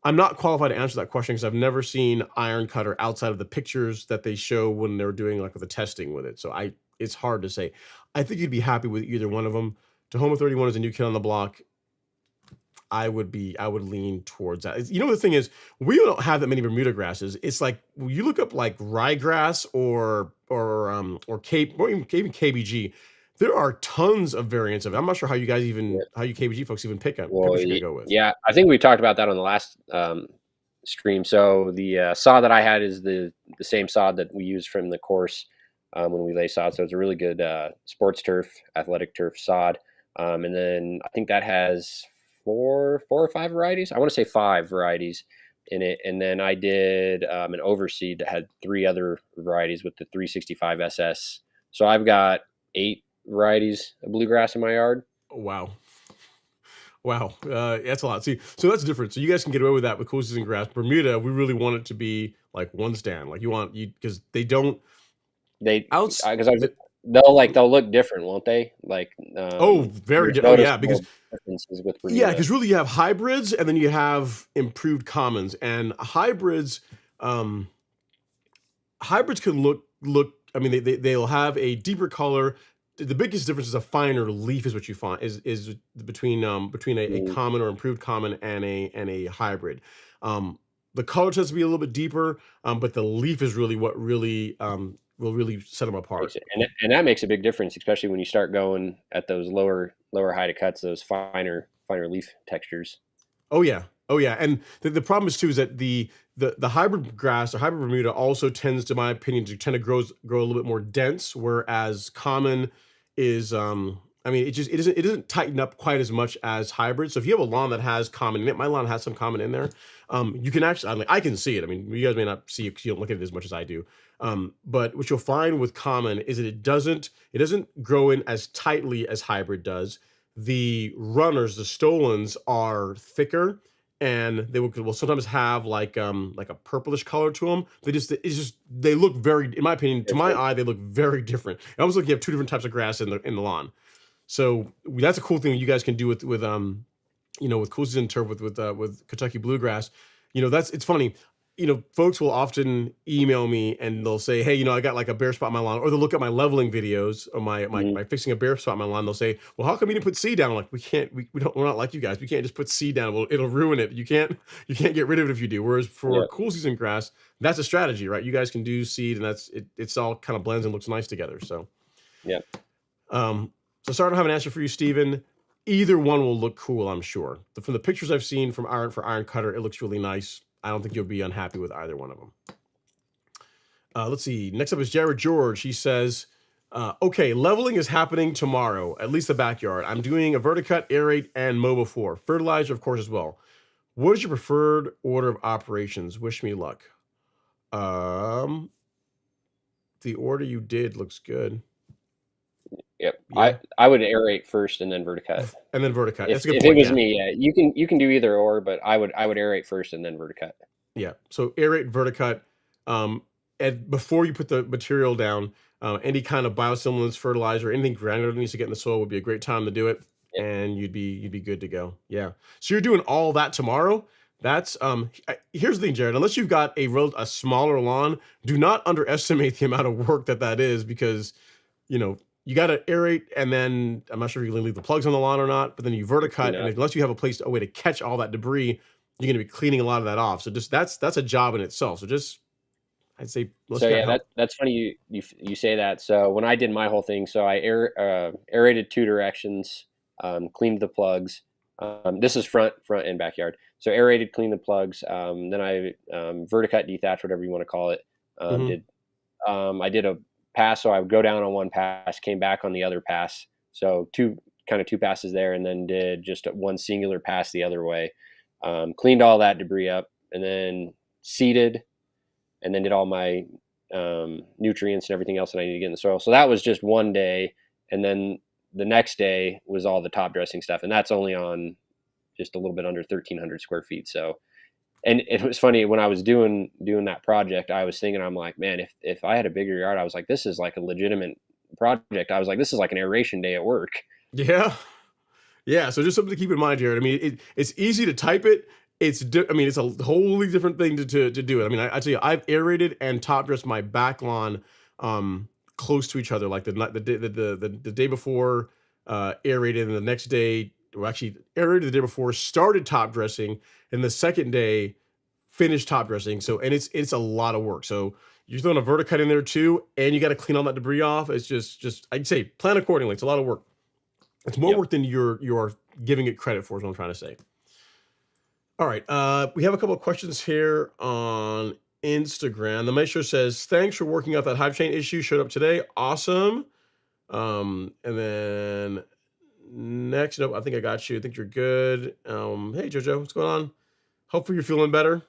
S1: I'm not qualified to answer that question because I've never seen iron cutter outside of the pictures that they show when they're doing like the testing with it. So it's hard to say. I think you'd be happy with either one of them. Tahoma 31 is a new kid on the block. I would lean towards that. The thing is, we don't have that many Bermuda grasses. It's like you look up like ryegrass or even KBG. There are tons of variants of it. I'm not sure how you KBG folks even pick up.
S2: Well, you go with. Yeah, I think we talked about that on the last stream. So the sod that I had is the same sod that we use from the course when we lay sod. So it's a really good sports turf, athletic turf sod. And then I think that has four or five varieties. I want to say 5 varieties in it. And then I did an overseed that had 3 other varieties with the 365 SS. So I've got 8 varieties of bluegrass in my yard.
S1: Wow. That's a lot. See, so that's different. So you guys can get away with that with cool season grass. Bermuda, we really want it to be like one stand. Like because they don't.
S2: They'll look different, won't they? Like
S1: very different. Yeah, because
S2: differences with Bermuda.
S1: Yeah, because really you have hybrids and then you have improved commons, and hybrids can look I mean, they'll have a deeper color. The biggest difference is a finer leaf is what you find is between a
S2: Mm,
S1: common or improved common and a hybrid. The color tends to be a little bit deeper, but the leaf is really what really will really set them apart.
S2: and that makes a big difference, especially when you start going at those lower height of cuts, those finer leaf textures.
S1: Oh yeah, oh yeah, and the problem is too is that the hybrid grass or hybrid Bermuda also tends, to my opinion, to tend to grow a little bit more dense, whereas common is I mean it doesn't tighten up quite as much as hybrid. So if you have a lawn that has common in it, my lawn has some common in there. You can actually, I mean, I can see it. I mean, you guys may not see it because you don't look at it as much as I do. But what you'll find with common is that it doesn't grow in as tightly as hybrid does. The runners, the stolons, are thicker, and they will sometimes have like a purplish color to them. They look very, in my opinion, to my eye, they look very different. It almost like you have two different types of grass in the lawn. So that's a cool thing you guys can do with with cool season turf with Kentucky bluegrass. It's funny. Folks will often email me and they'll say, "Hey, I got like a bare spot in my lawn," or they'll look at my leveling videos or my fixing a bare spot in my lawn. They'll say, "Well, how come you didn't put seed down?" I'm like, we're not like you guys. We can't just put seed down. Well, it'll ruin it. You can't get rid of it if you do. Whereas for cool season grass, that's a strategy, right? You guys can do seed, and it's all kind of blends and looks nice together. So
S2: Yeah.
S1: So sorry I don't have an answer for you, Steven. Either one will look cool, I'm sure. From the pictures I've seen from Iron Cutter, it looks really nice. I don't think you'll be unhappy with either one of them. Let's see. Next up is Jared George. He says, okay, leveling is happening tomorrow, at least the backyard. I'm doing a verticut, aerate, and mow before. Fertilizer, of course, as well. What is your preferred order of operations? Wish me luck. The order you did looks good.
S2: Yep.
S1: Yeah.
S2: I would aerate first and then verticut.
S1: And then verticut. That's a good
S2: If
S1: point.
S2: it was me, yeah. You can do either or, but I would aerate first and then verticut.
S1: Yeah. So aerate, verticut, and before you put the material down, any kind of biostimulants, fertilizer, anything granular that needs to get in the soil would be a great time to do it, and you'd be good to go. Yeah. So you're doing all that tomorrow. That's here's the thing, Jared. Unless you've got a smaller lawn, do not underestimate the amount of work that is, because you got to aerate, and then I'm not sure if you're going to leave the plugs on the lawn or not, but then you verticut, and unless you have a way to catch all that debris, you're going to be cleaning a lot of that off. So just that's a job in itself. So I'd say.
S2: So yeah, that's funny you say that. So when I did my whole thing, so I aerated 2 directions, cleaned the plugs. This is front and backyard. So aerated, cleaned the plugs. Then I verticut, dethatch, whatever you want to call it. I did a pass, so I would go down on one pass, came back on the other pass. So two passes there, and then did just one singular pass the other way. Cleaned all that debris up, and then seeded, and then did all my nutrients and everything else that I need to get in the soil. So that was just one day, and then the next day was all the top dressing stuff, and that's only on just a little bit under 1,300 square feet. So. And it was funny when I was doing that project, I was thinking, I'm like, man, if I had a bigger yard, I was like, this is like a legitimate project. I was like, this is like an aeration day at work.
S1: Yeah. Yeah. So just something to keep in mind, Jared. I mean, it's easy to type it. It's a wholly different thing to do it. I mean, I tell you, I've aerated and top dressed my back lawn close to each other, like the day before aerated, and the next day, or actually aerated the day before, started top dressing, and the second day finished top dressing. So, and it's a lot of work. So you're throwing a verticut in there too, and you got to clean all that debris off. It's just I'd say plan accordingly. It's a lot of work. It's more work than you're giving it credit for, is what I'm trying to say. All right. We have a couple of questions here on Instagram. The Maestro says, thanks for working out that hive chain issue. Showed up today. Awesome. And then next, nope, I think I got you. I think you're good. Hey, Jojo, what's going on? Hopefully you're feeling better.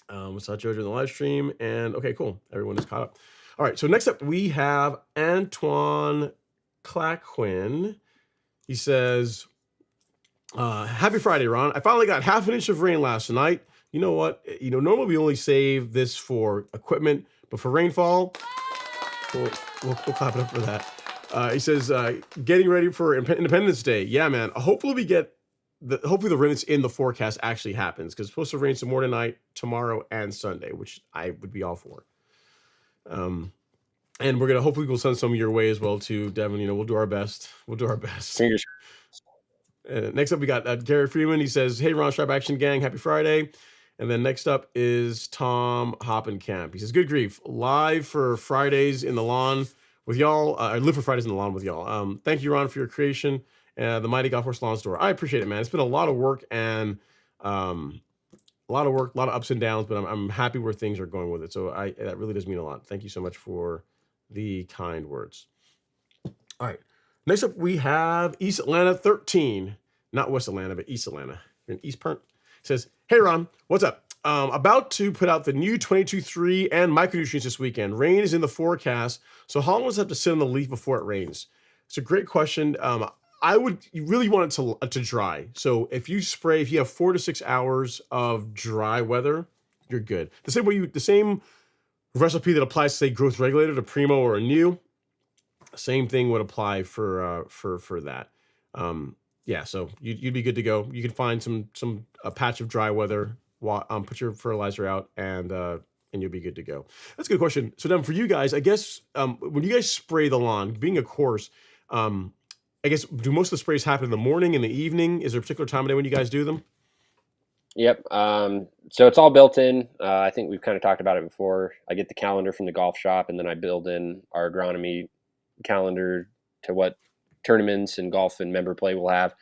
S1: We saw Jojo in the live stream, and okay, cool. Everyone is caught up. All right, so next up we have Antoine Claquin. He says, happy Friday, Ron. I finally got half an inch of rain last night. You know what? Normally we only save this for equipment, but for rainfall, we'll clap it up for that. He says, getting ready for Independence Day. Yeah, man. Hopefully hopefully the rain that's in the forecast actually happens, because it's supposed to rain some more tonight, tomorrow, and Sunday, which I would be all for. And we're gonna hopefully we'll send some your way as well too, Devin. We'll do our best. We'll do our best.
S2: Fingers.
S1: Next up, we got Gary Freeman. He says, "Hey, Ron Sharp Action Gang, happy Friday." And then next up is Tom Hoppenkamp. He says, "Good grief, live for Fridays in the lawn with y'all. I live for Fridays in the lawn with y'all. Thank you, Ron, for your creation, the Mighty Golf Horse Lawn Store. I appreciate it, man. It's been a lot of work and a lot of ups and downs, but I'm happy where things are going with it. So that really does mean a lot. Thank you so much for the kind words." All right. Next up, we have East Atlanta 13. Not West Atlanta, but East Atlanta. You're in East Point. Says, "Hey, Ron, what's up? About to put out the new 22-3 and micronutrients this weekend. Rain is in the forecast, so how long does it have to sit on the leaf before it rains?" It's a great question. You really want it to dry. So if you have 4 to 6 hours of dry weather, you're good. The same recipe that applies to, say, growth regulator to Primo or a new, same thing would apply for that. Yeah, so you'd be good to go. You can find a patch of dry weather, put your fertilizer out, and you'll be good to go. That's a good question. So then for you guys, I guess when you guys spray the lawn, being a course, I guess, do most of the sprays happen in the morning, in the evening? Is there a particular time of day when you guys do them?
S2: Yep. So it's all built in. I think we've kind of talked about it before. I get the calendar from the golf shop, and then I build in our agronomy calendar to what tournaments and golf and member play we'll have.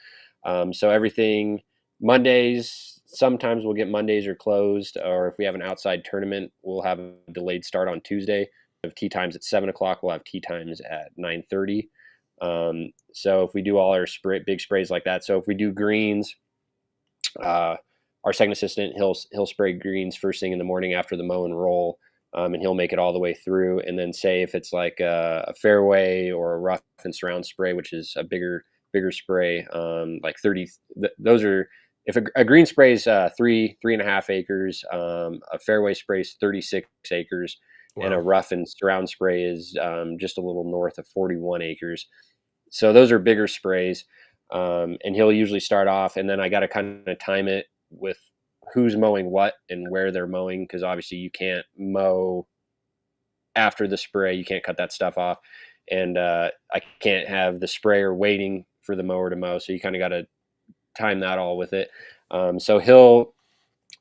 S2: So everything Mondays, sometimes we'll get Mondays are closed, or if we have an outside tournament, we'll have a delayed start on Tuesday. Of tee times at 7:00, we'll have tee times at 9:30. So if we do all our big sprays like that, so if we do greens, our second assistant, he'll spray greens first thing in the morning after the mow and roll, and he'll make it all the way through. And then say if it's like a fairway or a rough and surround spray, which is a bigger spray, like 30. Those are, if a green spray is 3.5 acres, a fairway spray is 36 acres. Wow. And a rough and surround spray is just a little north of 41 acres. So those are bigger sprays. And he'll usually start off, and then I got to kind of time it with who's mowing what and where they're mowing, because obviously you can't mow after the spray. You can't cut that stuff off. And I can't have the sprayer waiting for the mower to mow. So you kind of got to time that all with it. So he'll,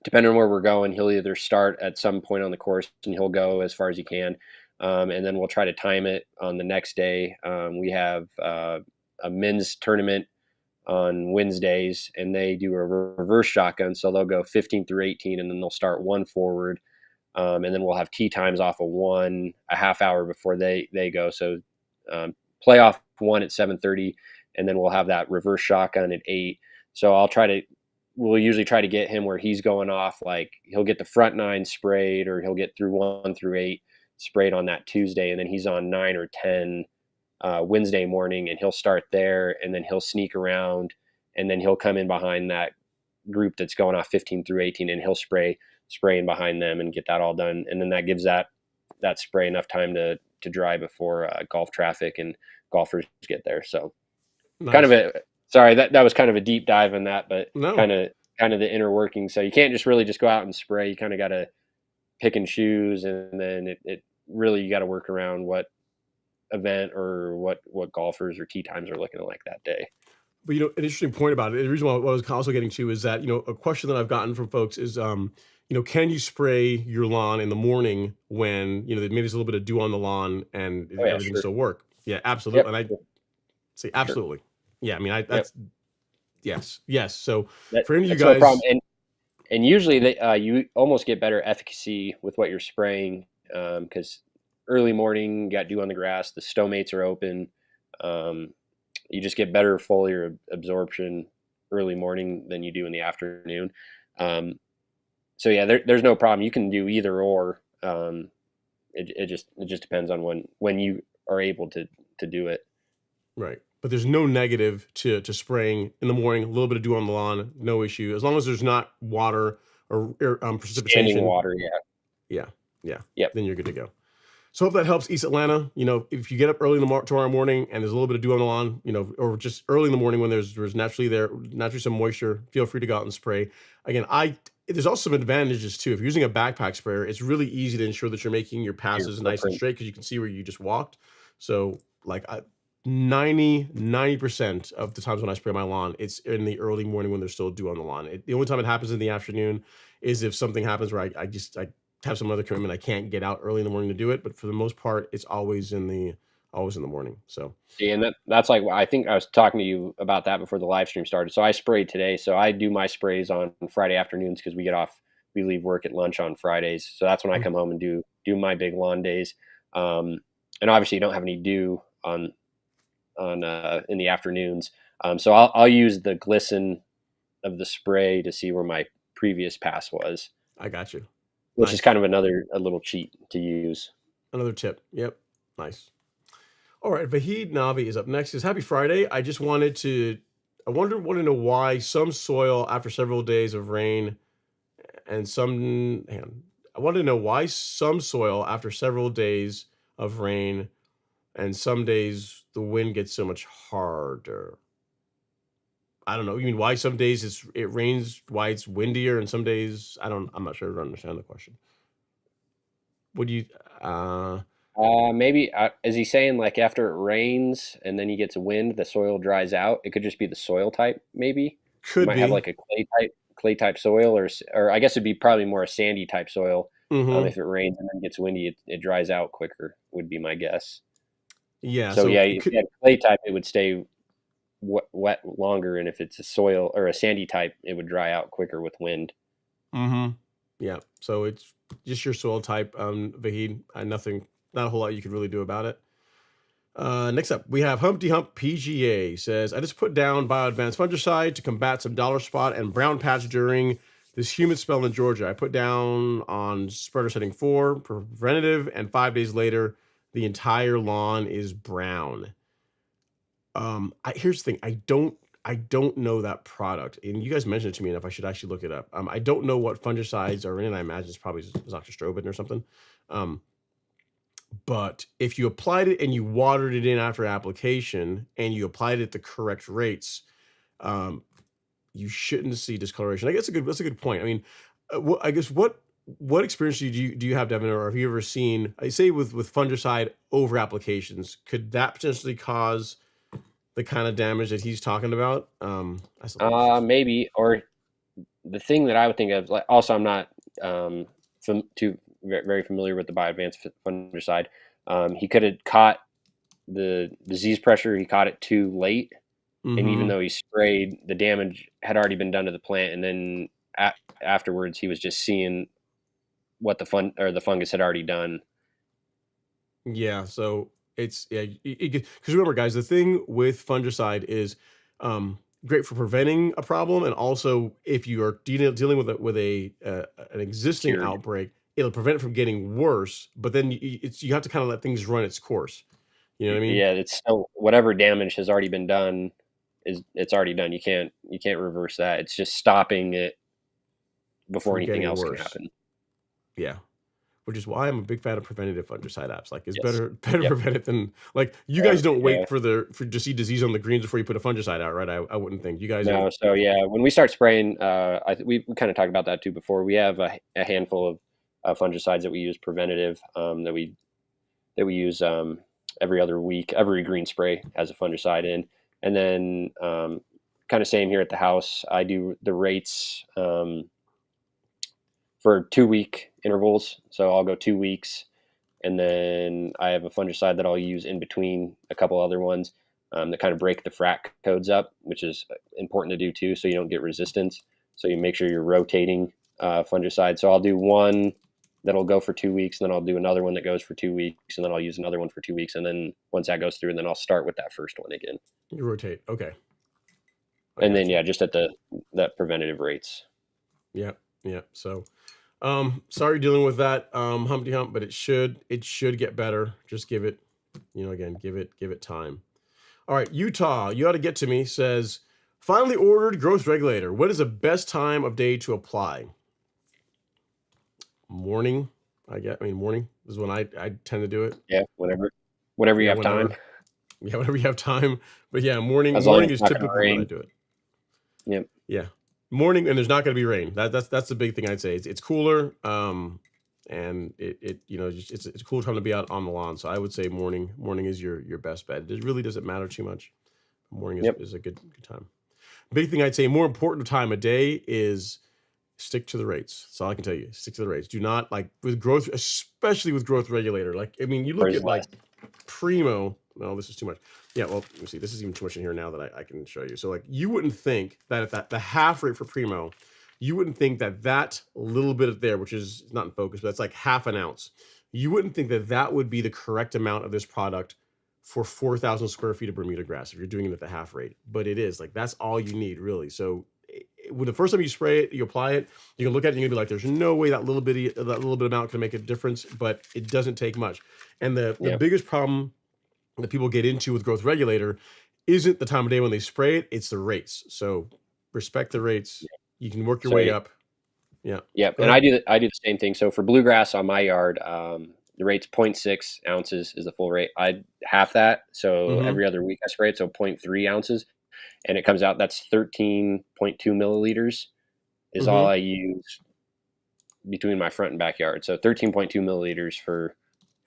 S2: depending on where we're going, he'll either start at some point on the course and he'll go as far as he can. And then we'll try to time it on the next day. We have a men's tournament on Wednesdays, and they do a reverse shotgun. So they'll go 15 through 18, and then they'll start one forward. And then we'll have tee times off of one a half hour before they go. So playoff one at 7:30, and then we'll have that reverse shotgun at 8. So we'll usually try to get him where he's going off. Like he'll get the front 9 sprayed, or he'll get through 1 through 8 sprayed on that Tuesday. And then he's on 9 or 10 Wednesday morning, and he'll start there, and then he'll sneak around, and then he'll come in behind that group that's going off 15 through 18, and he'll spray in behind them and get that all done. And then that gives that spray enough time to dry before golf traffic and golfers get there. So nice. That was kind of a deep dive in that, but no. kind of the inner working. So you can't just really just go out and spray. You kind of got to pick and choose, and then it really, you got to work around what event or what golfers or tee times are looking like that day.
S1: But an interesting point about it, the reason why I was also getting to is that a question that I've gotten from folks is can you spray your lawn in the morning when maybe there's a little bit of dew on the lawn and everything still work? Yeah, absolutely. Yep. And I say absolutely. Sure. Yeah, I mean that's yes. So for any of you guys, no problem.
S2: And usually you almost get better efficacy with what you're spraying, because early morning, got dew on the grass, the stomates are open. You just get better foliar absorption early morning than you do in the afternoon. So yeah, there's no problem. You can do either or. It just depends on when you are able to do it.
S1: Right. But there's no negative to spraying in the morning, a little bit of dew on the lawn, no issue. As long as there's not water or precipitation.
S2: Standing water,
S1: yeah. Yep. Then you're good to go. So hope that helps East Atlanta. If you get up early in the tomorrow morning and there's a little bit of dew on the lawn, or just early in the morning when there's naturally some moisture, feel free to go out and spray. Again, there's also some advantages too. If you're using a backpack sprayer, it's really easy to ensure that you're making your passes nice and straight because you can see where you just walked. So like 90% of the times when I spray my lawn, it's in the early morning when there's still dew on the lawn. The only time it happens in the afternoon is if something happens where I have some other commitment, I can't get out early in the morning to do it. But for the most part, it's always in the morning. So
S2: and that's like, I think I was talking to you about that before the live stream started. So I sprayed today. So I do my sprays on Friday afternoons because we leave work at lunch on Fridays. So that's when I come home and do my big lawn days. And obviously you don't have any dew on in the afternoons. So I'll use the glisten of the spray to see where my previous pass was.
S1: I got you.
S2: Which is kind of a little cheat to use.
S1: Another tip. Yep. Nice. All right. Vahid Navi is up next. Says, happy Friday. I want to know why some soil after several days of rain and I want to know why some soil after several days of rain and some days the wind gets so much harder. I don't know. You mean why some days it rains, why it's windier, and some days I'm not sure I understand the question. What do you
S2: maybe is he saying like after it rains and then he gets wind, the soil dries out? It could just be the soil type, maybe.
S1: Could
S2: have like a clay type soil, or I guess it'd be probably more a sandy type soil. If it rains and then gets windy, it dries out quicker, would be my guess.
S1: Yeah.
S2: So yeah, if you had clay type, it would stay wet longer, and if it's a soil or a sandy type, it would dry out quicker with wind.
S1: Yeah. So it's just your soil type, Vahid. Not a whole lot you could really do about it. Next up, we have Humpty Hump PGA. Says, I just put down Bio-advanced fungicide to combat some dollar spot and brown patch during this humid spell in Georgia. I put down on spreader setting 4 preventative, and 5 days later, the entire lawn is brown. Here's the thing. I don't know that product, and you guys mentioned it to me enough. I should actually look it up. I don't know what fungicides are in it. I imagine it's probably Zoxystrobin or something. But if you applied it and you watered it in after application and you applied it at the correct rates, you shouldn't see discoloration. I guess that's a good point. I mean, I guess what experience do you have, Devin, or have you ever seen? I say with fungicide over applications, could that potentially cause the kind of damage that he's talking about?
S2: Maybe. Or the thing that I would think of, like, also I'm not very familiar with the Bio-advanced fungicide. He could have caught the disease pressure. He caught it too late, and even though he sprayed, the damage had already been done to the plant. And then afterwards, he was just seeing what the fungus had already done.
S1: Yeah. So it's because remember, guys, the thing with fungicide is great for preventing a problem, and also if you are dealing with an existing outbreak, it'll prevent it from getting worse. But then you have to kind of let things run its course. You know what I mean?
S2: Yeah, it's still whatever damage has already been done it's already done. You can't reverse that. It's just stopping it before anything else can happen.
S1: Yeah. Which is why I'm a big fan of preventative fungicide apps. Like, it's better prevent it than, like, you guys don't wait to see disease on the greens before you put a fungicide out, right? I wouldn't think you guys.
S2: No. So yeah, when we start spraying, we kind of talked about that too before. We have a handful of fungicides that we use preventative, that we use every other week. Every green spray has a fungicide in, and then kind of same here at the house. I do the rates for 2-week intervals. So I'll go 2 weeks, and then I have a fungicide that I'll use in between a couple other ones that kind of break the frac codes up, which is important to do too, so you don't get resistance. So you make sure you're rotating fungicide. So I'll do one that'll go for 2 weeks, and then I'll do another one that goes for 2 weeks, and then I'll use another one for 2 weeks, and then once that goes through, and then I'll start with that first one again.
S1: You rotate, okay.
S2: And then just at that preventative rates.
S1: Yeah. So, sorry dealing with that, Humpty Hump, but it should get better. Just give it, give it time. All right, Utah, you ought to get to me, says, finally ordered growth regulator. What is the best time of day to apply? Morning, I mean, morning is when I tend to do it.
S2: Yeah, whenever you
S1: Yeah,
S2: have time,
S1: whenever. Yeah, whenever you have time. But yeah, morning
S2: as long as
S1: morning
S2: it's
S1: is
S2: not going to
S1: typically when I
S2: rain.
S1: do it.
S2: Yep.
S1: Yeah, morning, and there's not going to be rain. That's the big thing I'd say. It's cooler, and it it's a cool time to be out on the lawn. So I would say morning is your best bet. It really doesn't matter too much. Morning
S2: Yep.
S1: is a good time. Big thing I'd say, more important time of day is stick to the rates. That's all I can tell you. Stick to the rates. Do not, like, with growth, especially with growth regulator. Like, I mean, you look
S2: Where's
S1: at like
S2: less?
S1: Primo. No, this is too much. Yeah, well, let me see. This is even too much in here now that I can show you. So, like, you wouldn't think that at the half rate for Primo, you wouldn't think that that little bit of there, which is not in focus, but that's like half an ounce. You wouldn't think that that would be the correct amount of this product for 4,000 square feet of Bermuda grass if you're doing it at the half rate. But it is like, that's all you need, really. So when the first time you spray it, you apply it, you can look at it and you'll be like, there's no way that little bit amount can make a difference, but it doesn't take much. And the
S2: Yep.
S1: biggest problem that people get into with growth regulator isn't the time of day when they spray it, it's the rates. So respect the rates. You can work your
S2: So
S1: way up. Yeah.
S2: Yep,
S1: Go
S2: and
S1: ahead.
S2: I do the same thing. So for bluegrass on my yard, the rate's 0.6 ounces is the full rate. I half that, so
S1: Mm-hmm.
S2: every other week I spray it, so 0.3 ounces, and it comes out that's 13.2 milliliters is all
S1: Mm-hmm.
S2: I use between my front and backyard. So 13.2 milliliters for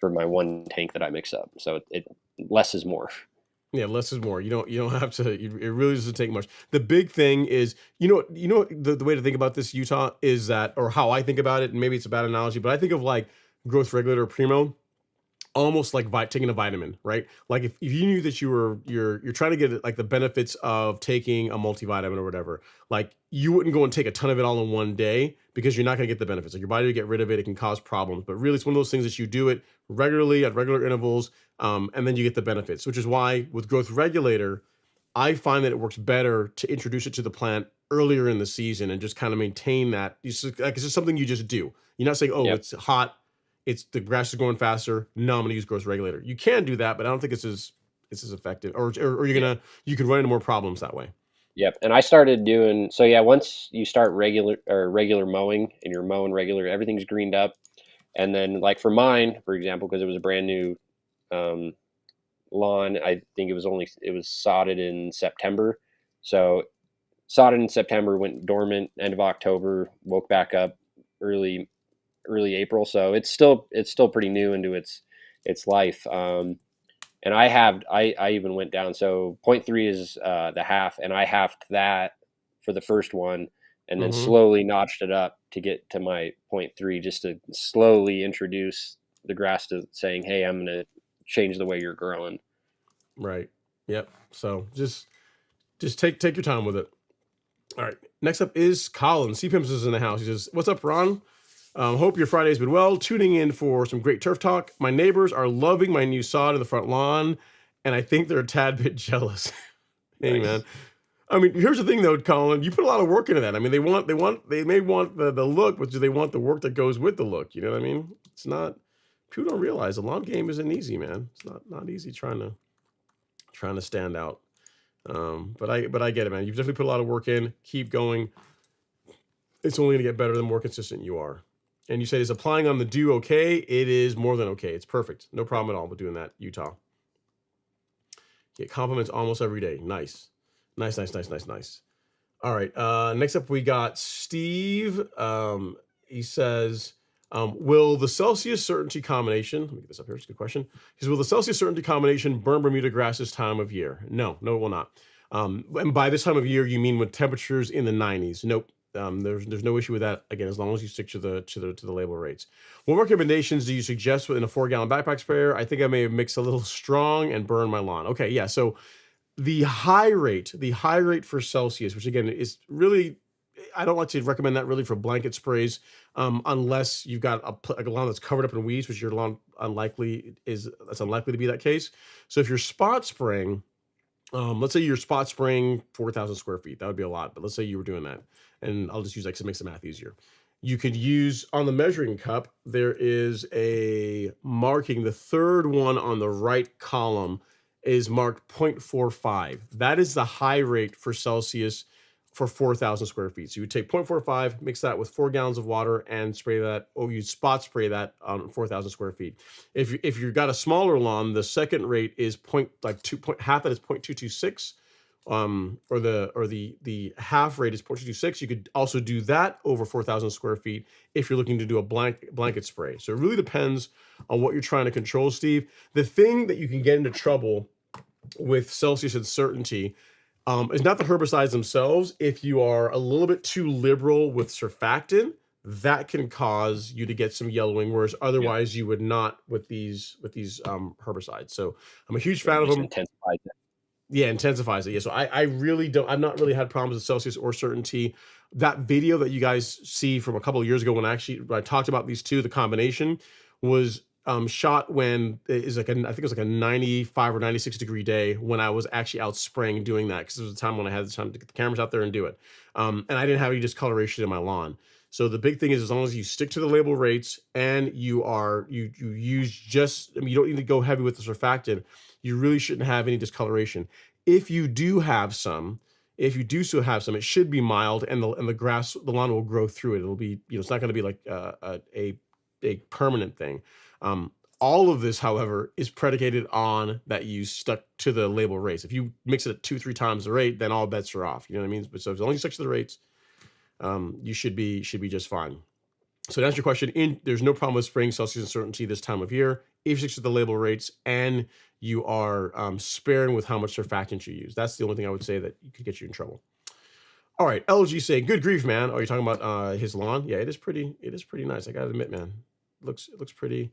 S2: my one tank that I mix up. So it less is more.
S1: Yeah, less is more. You don't have to. It really doesn't take much. The big thing is, the way to think about this, Utah, is that, or how I think about it, and maybe it's a bad analogy, but I think of like growth regulator Primo almost like taking a vitamin, right? Like if you knew that you're trying to get like the benefits of taking a multivitamin or whatever, like you wouldn't go and take a ton of it all in one day because you're not going to get the benefits. Like your body will get rid of it, it can cause problems. But really, it's one of those things that you do it regularly at regular intervals, and then you get the benefits. Which is why with growth regulator, I find that it works better to introduce it to the plant earlier in the season and just kind of maintain that. It's just something you just do. You're not saying, oh,
S2: Yep.
S1: it's hot, it's the grass is growing faster, no, I'm gonna use growth regulator. You can do that, but I don't think it's as effective, or you can run into more problems that way.
S2: Yep. And I started doing so. Yeah, once you start regular mowing and you're mowing regular, everything's greened up. And then, like for mine, for example, because it was a brand new um, lawn, I think it was sodded in September. So sodded in September, went dormant end of October, woke back up early April. So it's still pretty new into its life. And I even went down. So 0.3 is the half, and I halved that for the first one, and then
S1: Mm-hmm.
S2: slowly notched it up to get to my 0.3, just to slowly introduce the grass to saying, "Hey, I'm going to change the way you're growing."
S1: Right. Yep. So just take your time with it. All right. Next up is Colin. C-Pimps is in the house. He says, "What's up, Ron? Hope your Friday's been well. Tuning in for some great turf talk. My neighbors are loving my new sod in the front lawn, and I think they're a tad bit jealous." Hey, man.
S2: Nice.
S1: I mean, here's the thing, though, Colin. You put a lot of work into that. I mean, they may want the look, but do they want the work that goes with the look? You know what I mean? It's not. People don't realize the lawn game isn't easy, man. It's not easy trying to stand out. But I get it, man. You've definitely put a lot of work in. Keep going. It's only going to get better the more consistent you are. And you said, is applying on the dew okay? It is more than okay. It's perfect. No problem at all with doing that, Utah. Get compliments almost every day. Nice. Nice. All right. Next up, we got Steve. He says, will the Celsius certainty combination, let me get this up here, it's a good question. He says, will the Celsius certainty combination burn Bermuda grass this time of year? No, it will not. And by this time of year, you mean with temperatures in the 90s? Nope. There's no issue with that. Again, as long as you stick to the label rates. What recommendations do you suggest within a 4-gallon backpack sprayer? I think I may have mixed a little strong and burned my lawn. Okay, yeah. So the high rate for Celsius, which again is really, I don't like to recommend that really for blanket sprays, unless you've got a lawn that's covered up in weeds, which your lawn that's unlikely to be that case. So if you're spot spraying, let's say you're spot spraying 4,000 square feet, that would be a lot, but let's say you were doing that, and I'll just use that because it makes the math easier. You could use on the measuring cup, there is a marking, the third one on the right column is marked 0.45. That is the high rate for Celsius for 4,000 square feet. So you would take 0.45, mix that with 4 gallons of water, and spray that, or you spot spray that on 4,000 square feet. If you've got a smaller lawn, the second rate is half that is 0.226. Or the half rate is 0.226. You could also do that over 4,000 square feet if you're looking to do a blanket spray. So it really depends on what you're trying to control, Steve. The thing that you can get into trouble with Celsius uncertainty is not the herbicides themselves. If you are a little bit too liberal with surfactant, that can cause you to get some yellowing, whereas otherwise you would not with these herbicides. So I'm a huge fan of them.
S2: Intensifies it.
S1: Yeah, intensifies it. Yeah, so I really don't. I've not really had problems with Celsius or certainty. That video that you guys see from a couple of years ago when I talked about these two, the combination was shot when it is like I think it was like a 95 or 96 degree day when I was actually out spraying doing that, because it was a time when I had the time to get the cameras out there and do it. And I didn't have any discoloration in my lawn. So the big thing is, as long as you stick to the label rates and you use just, I mean, you don't need to go heavy with the surfactant. You really shouldn't have any discoloration. If you do still have some, it should be mild, and the lawn will grow through it. It'll be, it's not going to be like a permanent thing. All of this, however, is predicated on that you stuck to the label rates. If you mix it at 2-3 times the rate, then all bets are off. You know what I mean? But so as long as you stick to the rates, you should be just fine. So to answer your question, there's no problem with spraying Celsius uncertainty this time of year if you stick to the label rates and you are sparing with how much surfactant you use. That's the only thing I would say that could get you in trouble. All right, LG saying, good grief, man. Are you talking about his lawn? Yeah, it is pretty nice. I gotta admit, man. It looks pretty,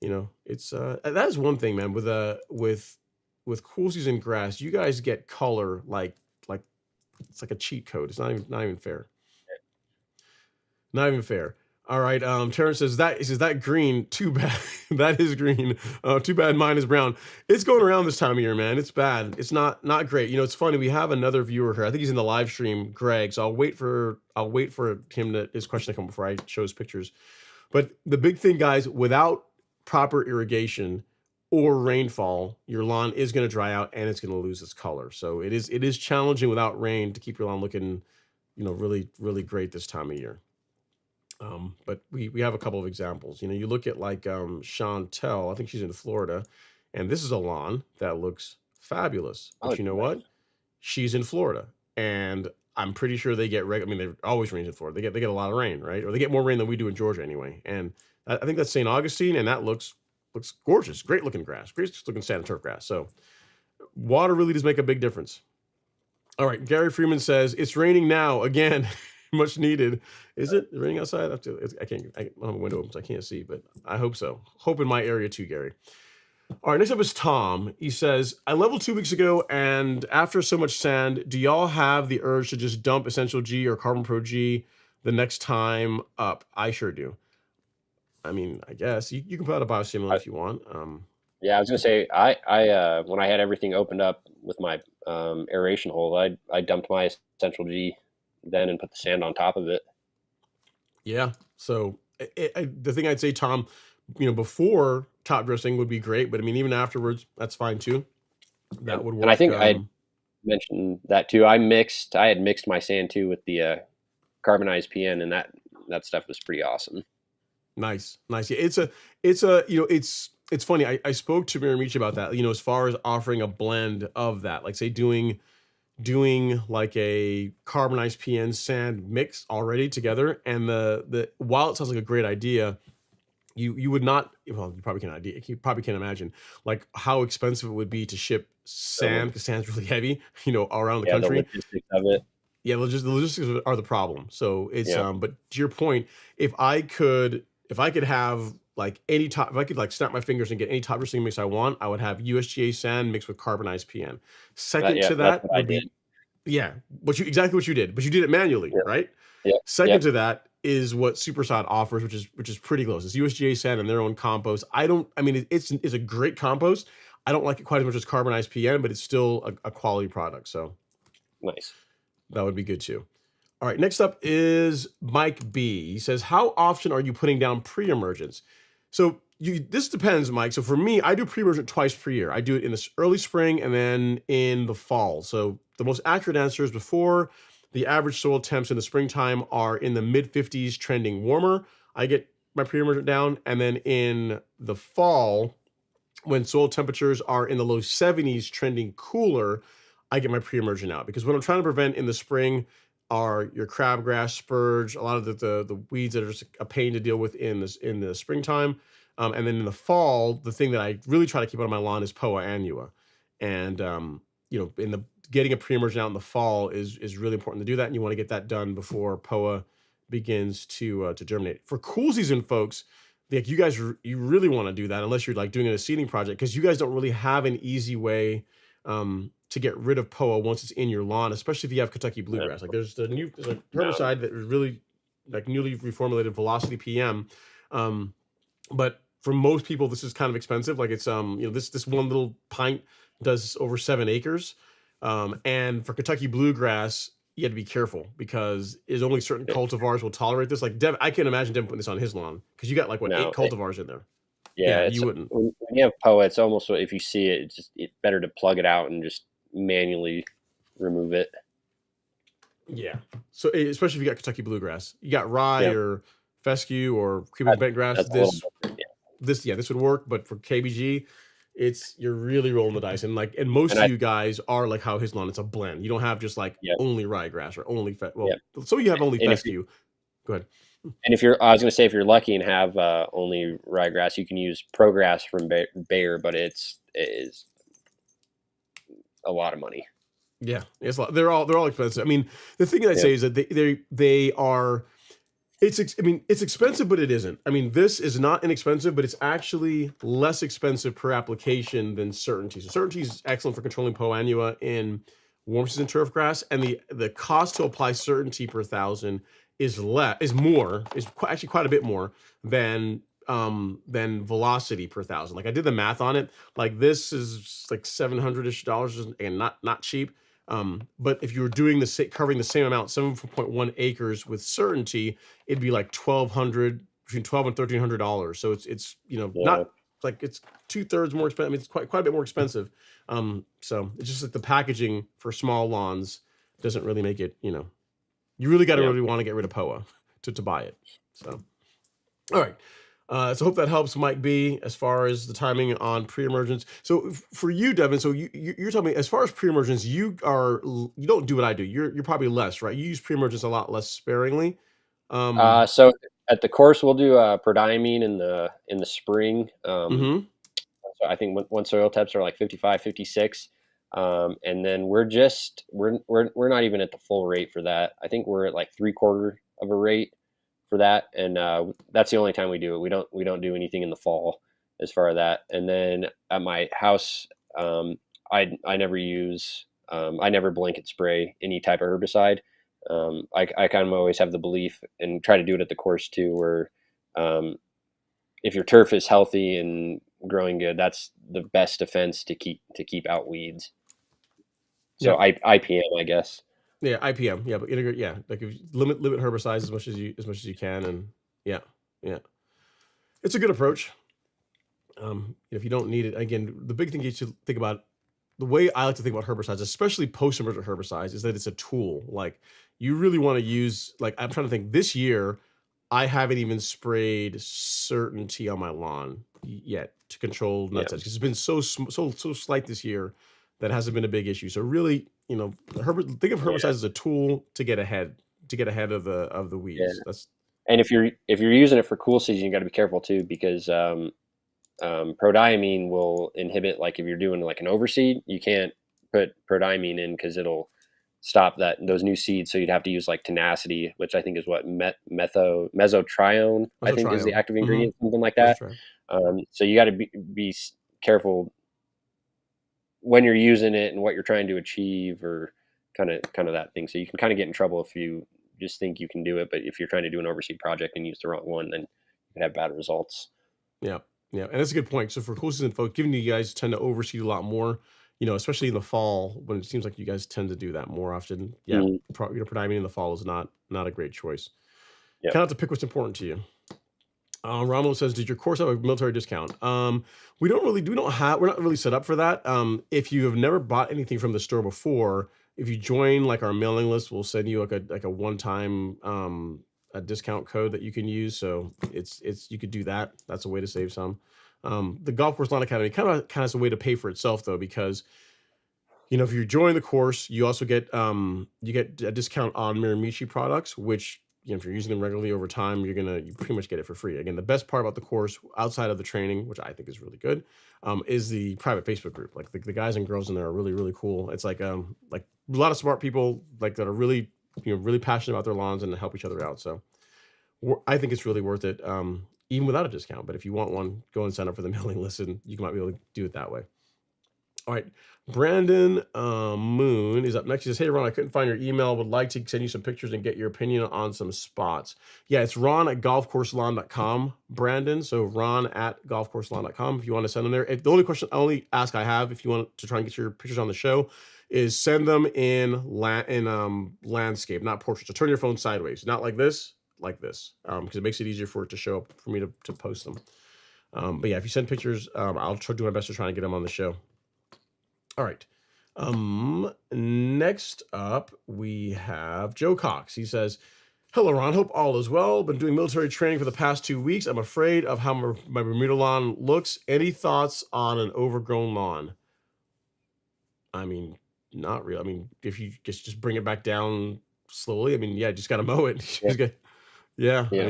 S1: it's that is one thing, man, with cool season grass, you guys get color like it's like a cheat code. It's not even fair. Not even fair. All right. Terrence says that green, too bad. That is green. Too bad mine is brown. It's going around this time of year, man. It's bad. It's not great. It's funny. We have another viewer here. I think he's in the live stream, Greg. So I'll wait for his question to come before I show his pictures. But the big thing, guys, without proper irrigation or rainfall, your lawn is going to dry out and it's going to lose its color. So it is challenging without rain to keep your lawn looking, really, really great this time of year. But we have a couple of examples. You look at like Chantel, I think she's in Florida, and this is a lawn that looks fabulous. But you know what? She's in Florida, and I'm pretty sure they get I mean, they're always rains in Florida. They get a lot of rain, right? Or they get more rain than we do in Georgia anyway. And I think that's St. Augustine, and that looks gorgeous. Great looking grass. Great looking sand and turf grass. So water really does make a big difference. All right, Gary Freeman says it's raining now again. Much needed. Is it raining outside? I don't have a window open, so I can't see, but I hope so. Hope in my area too, Gary. All right, next up is Tom. He says, I leveled 2 weeks ago, and after so much sand, do y'all have the urge to just dump Essential G or Carbon Pro G the next time up? I sure do. I mean, I guess you can put out a Bio-stimulant if you want.
S2: Yeah, I was gonna say, I when I had everything opened up with my aeration hole, I dumped my Essential G then and put the sand on top of it.
S1: Yeah. So the thing I'd say, Tom, before top dressing would be great, but I mean, even afterwards, that's fine too. That would work.
S2: And I think I mentioned that too. I had mixed my sand too with the carbonized PN, and that stuff was pretty awesome.
S1: Nice. Yeah, it's funny. I spoke to Miramichi about that, as far as offering a blend of that, like say doing like a carbonized PN sand mix already together. And the while it sounds like a great idea, you would not, well, you probably can't imagine like how expensive it would be to ship sand, because sand's really heavy, around the country.
S2: The logistics of it.
S1: Yeah, the logistics are the problem. So it's but to your point, if I could have like if I could like snap my fingers and get any top dressing mix I want, I would have USGA sand mixed with carbonized PN. Second to that would be exactly what you did, but you did it manually, right?
S2: Yeah.
S1: Second to that is what Supersod offers, which is pretty close. It's USGA sand and their own compost. It's a great compost. I don't like it quite as much as carbonized PN, but it's still a quality product. So
S2: nice.
S1: That would be good too. All right, next up is Mike B. He says, how often are you putting down pre-emergence? So this depends, Mike. So for me, I do pre-emergent twice per year. I do it in the early spring and then in the fall. So the most accurate answer is before the average soil temps in the springtime are in the mid 50s, trending warmer. I get my pre-emergent down, and then in the fall, when soil temperatures are in the low 70s, trending cooler, I get my pre-emergent out, because what I'm trying to prevent in the spring are your crabgrass, spurge, a lot of the weeds that are just a pain to deal with in the springtime. And then in the fall, the thing that I really try to keep out of my lawn is Poa annua. And in the getting a pre-emergent out in the fall is really important to do that, and you want to get that done before Poa begins to germinate. For cool season folks, like you guys, you really want to do that unless you're like doing a seeding project, because you guys don't really have an easy way to get rid of Poa once it's in your lawn, especially if you have Kentucky bluegrass. Like there's a herbicide that is really like newly reformulated Velocity PM, but for most people this is kind of expensive. Like it's this one little pint does over 7 acres, and for Kentucky bluegrass you have to be careful because there's only certain cultivars will tolerate this. Like Dev, I can't imagine Devin putting this on his lawn because you got like 8 cultivars in there.
S2: Yeah,
S1: you wouldn't.
S2: When you have Poa, it's almost, if you see it, it's better to plug it out and just manually remove it.
S1: Yeah. So especially if you got Kentucky bluegrass, you got rye or fescue or creeping bent grass. This would work, but for KBG, you're really rolling the dice, and most of you guys are like how his lawn. It's a blend. You don't have just like only ryegrass or only so you have only fescue. Go ahead.
S2: And if I was going to say, if you're lucky and have only ryegrass, you can use ProGrass from Bayer, but it is a lot of money.
S1: Yeah, it's a lot. They're all expensive. I mean, the thing that I say is that they are. It's expensive, but it isn't. I mean, this is not inexpensive, but it's actually less expensive per application than Certainty. So Certainty is excellent for controlling Poa annua in warm season turf grass, and the cost to apply Certainty per 1,000 is actually quite a bit more than Velocity per 1,000. Like I did the math on it. Like this is like $700-ish, and not cheap. But if you were doing covering the same amount, 7.1 acres with Certainty, it'd be like between $1,200 and $1,300. So it's not like it's 2/3 more expensive. I mean, it's quite a bit more expensive. So it's just that the packaging for small lawns doesn't really make it. You really got to really want to get rid of Poa to buy it. So, all right. So hope that helps, Mike B, as far as the timing on pre-emergence. So for you, Devin, so you're telling me as far as pre-emergence, you don't do what I do. You're probably less, right? You use pre-emergence a lot less sparingly.
S2: So at the course, we'll do prodiamine in the spring. So I think when soil temps are like 55, 56, and then we're not even at the full rate for that. I think we're at like 3/4 of a rate for that, and that's the only time we do it. We don't do anything in the fall as far as that. And then at my house, I never blanket spray any type of herbicide. I kind of always have the belief, and try to do it at the course too, where if your turf is healthy and growing good, that's the best defense to keep out weeds. So IPM, I guess.
S1: Yeah, IPM. Yeah, but integrate. Yeah, like if you limit herbicides as much as you can, and yeah, it's a good approach. If you don't need it, again, the big thing you should think about, the way I like to think about herbicides, especially post-emergent herbicides, is that it's a tool. Like you really want to use. Like I'm trying to think. This year, I haven't even sprayed Certainty on my lawn yet to control nut sedge, because it's been so slight this year that hasn't been a big issue. So really, think of herbicides as a tool to get ahead of the weeds.
S2: Yeah. And if you're using it for cool season, you got to be careful too, because prodiamine will inhibit, like if you're doing like an overseed, you can't put prodiamine in because it'll stop those new seeds. So you'd have to use like tenacity, which I think is what mesotrione, I think is the active ingredient, something like that. So you got to be careful when you're using it and what you're trying to achieve, or kind of that thing. So you can kind of get in trouble if you just think you can do it, but if you're trying to do an overseed project and use the wrong one, then you can have bad results.
S1: Yeah, and that's a good point. So for cool season folks, given you guys tend to overseed a lot more, especially in the fall, when it seems like you guys tend to do that more often. Yeah, prodiamine in the fall is not a great choice. Kind of have to pick what's important to you. Romulo says, "Did your course have a military discount?" We're not really set up for that. If you have never bought anything from the store before, if you join like our mailing list, we'll send you like a one-time a discount code that you can use. So you could do that. That's a way to save some. The Golf Course Lawn Academy kind of has a way to pay for itself though, because if you join the course, you also get you get a discount on Miramichi products, which if you're using them regularly over time, you pretty much get it for free. Again, the best part about the course, outside of the training, which I think is really good, is the private Facebook group. Like the guys and girls in there are really, really cool. It's like a lot of smart people like that are really really passionate about their lawns and help each other out. So I think it's really worth it, even without a discount. But if you want one, go and sign up for the mailing list, and you might be able to do it that way. All right, Brandon Moon is up next. He says, "Hey Ron, I couldn't find your email. Would like to send you some pictures and get your opinion on some spots." Yeah, it's ron@golfcourselawn.com, Brandon. So ron@golfcourselawn.com if you want to send them there. The only ask I have, if you want to try and get your pictures on the show, is send them in landscape, not portrait. So turn your phone sideways, not like this, because it makes it easier for it to show up for me to post them. But yeah, if you send pictures, I'll try to do my best to try and get them on the show. All right. Next up, we have Joe Cox. He says, "Hello, Ron. Hope all is well. Been doing military training for the past 2 weeks. I'm afraid of how my Bermuda lawn looks. Any thoughts on an overgrown lawn?" I mean, not real. I mean, if you just bring it back down slowly, I mean, yeah, just got to mow it.
S2: Yeah.
S1: I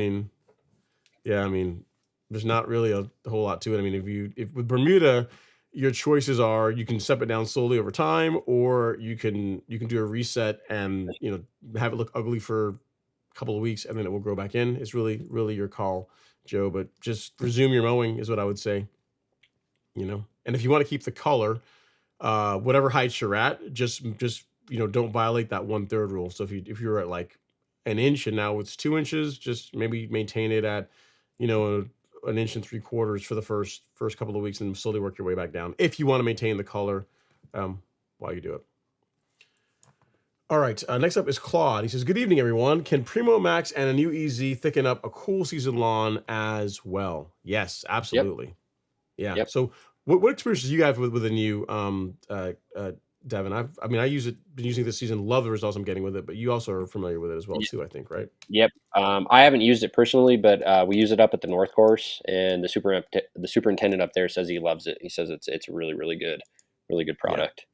S1: mean, there's not really a whole lot to it. I mean, if with Bermuda, your choices are you can step it down slowly over time, or you can do a reset and have it look ugly for a couple of weeks and then it will grow back in. It's really, really your call, Joe. But just resume your mowing is what I would say. And if you want to keep the color, whatever height you're at, just don't violate that 1/3 rule. So if you're at like an inch and now it's 2 inches, just maybe maintain it at an inch and 3/4 for the first couple of weeks, and slowly work your way back down if you want to maintain the color while you do it. All right, next up is Claude. He says, "Good evening, everyone. Can Primo Max and a new EZ thicken up a cool season lawn as well?" Yes, absolutely. Yeah.
S2: Yep.
S1: So what experiences do you have with the new Devin? I use it, been using it this season, love the results I'm getting with it, but you also are familiar with it as well too, I think, right?
S2: Yep. I haven't used it personally, but we use it up at the North Course, and the superintendent up there says he loves it. He says it's really, really good product.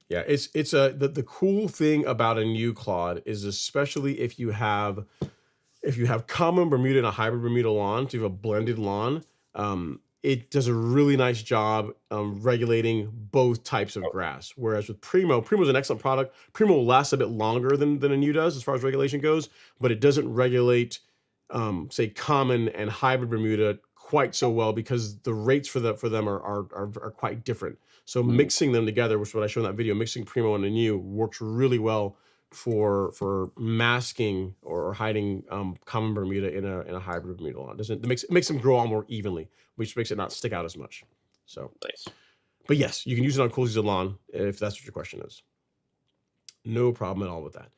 S1: Yeah, it's the cool thing about a new Claude is, especially if you have common Bermuda and a hybrid Bermuda lawn, so you have a blended lawn, it does a really nice job regulating both types of grass. Whereas with Primo's an excellent product. Primo will last a bit longer than a new does as far as regulation goes, but it doesn't regulate, say, common and hybrid Bermuda quite so well, because the rates for them are quite different. So mixing them together, which is what I showed in that video, mixing Primo and a new works really well for masking or hiding common Bermuda in a hybrid Bermuda lawn. It makes them grow on more evenly, which makes it not stick out as much. So
S2: Nice.
S1: But yes, you can use it on cool season lawn if that's what your question is. No problem at all with that.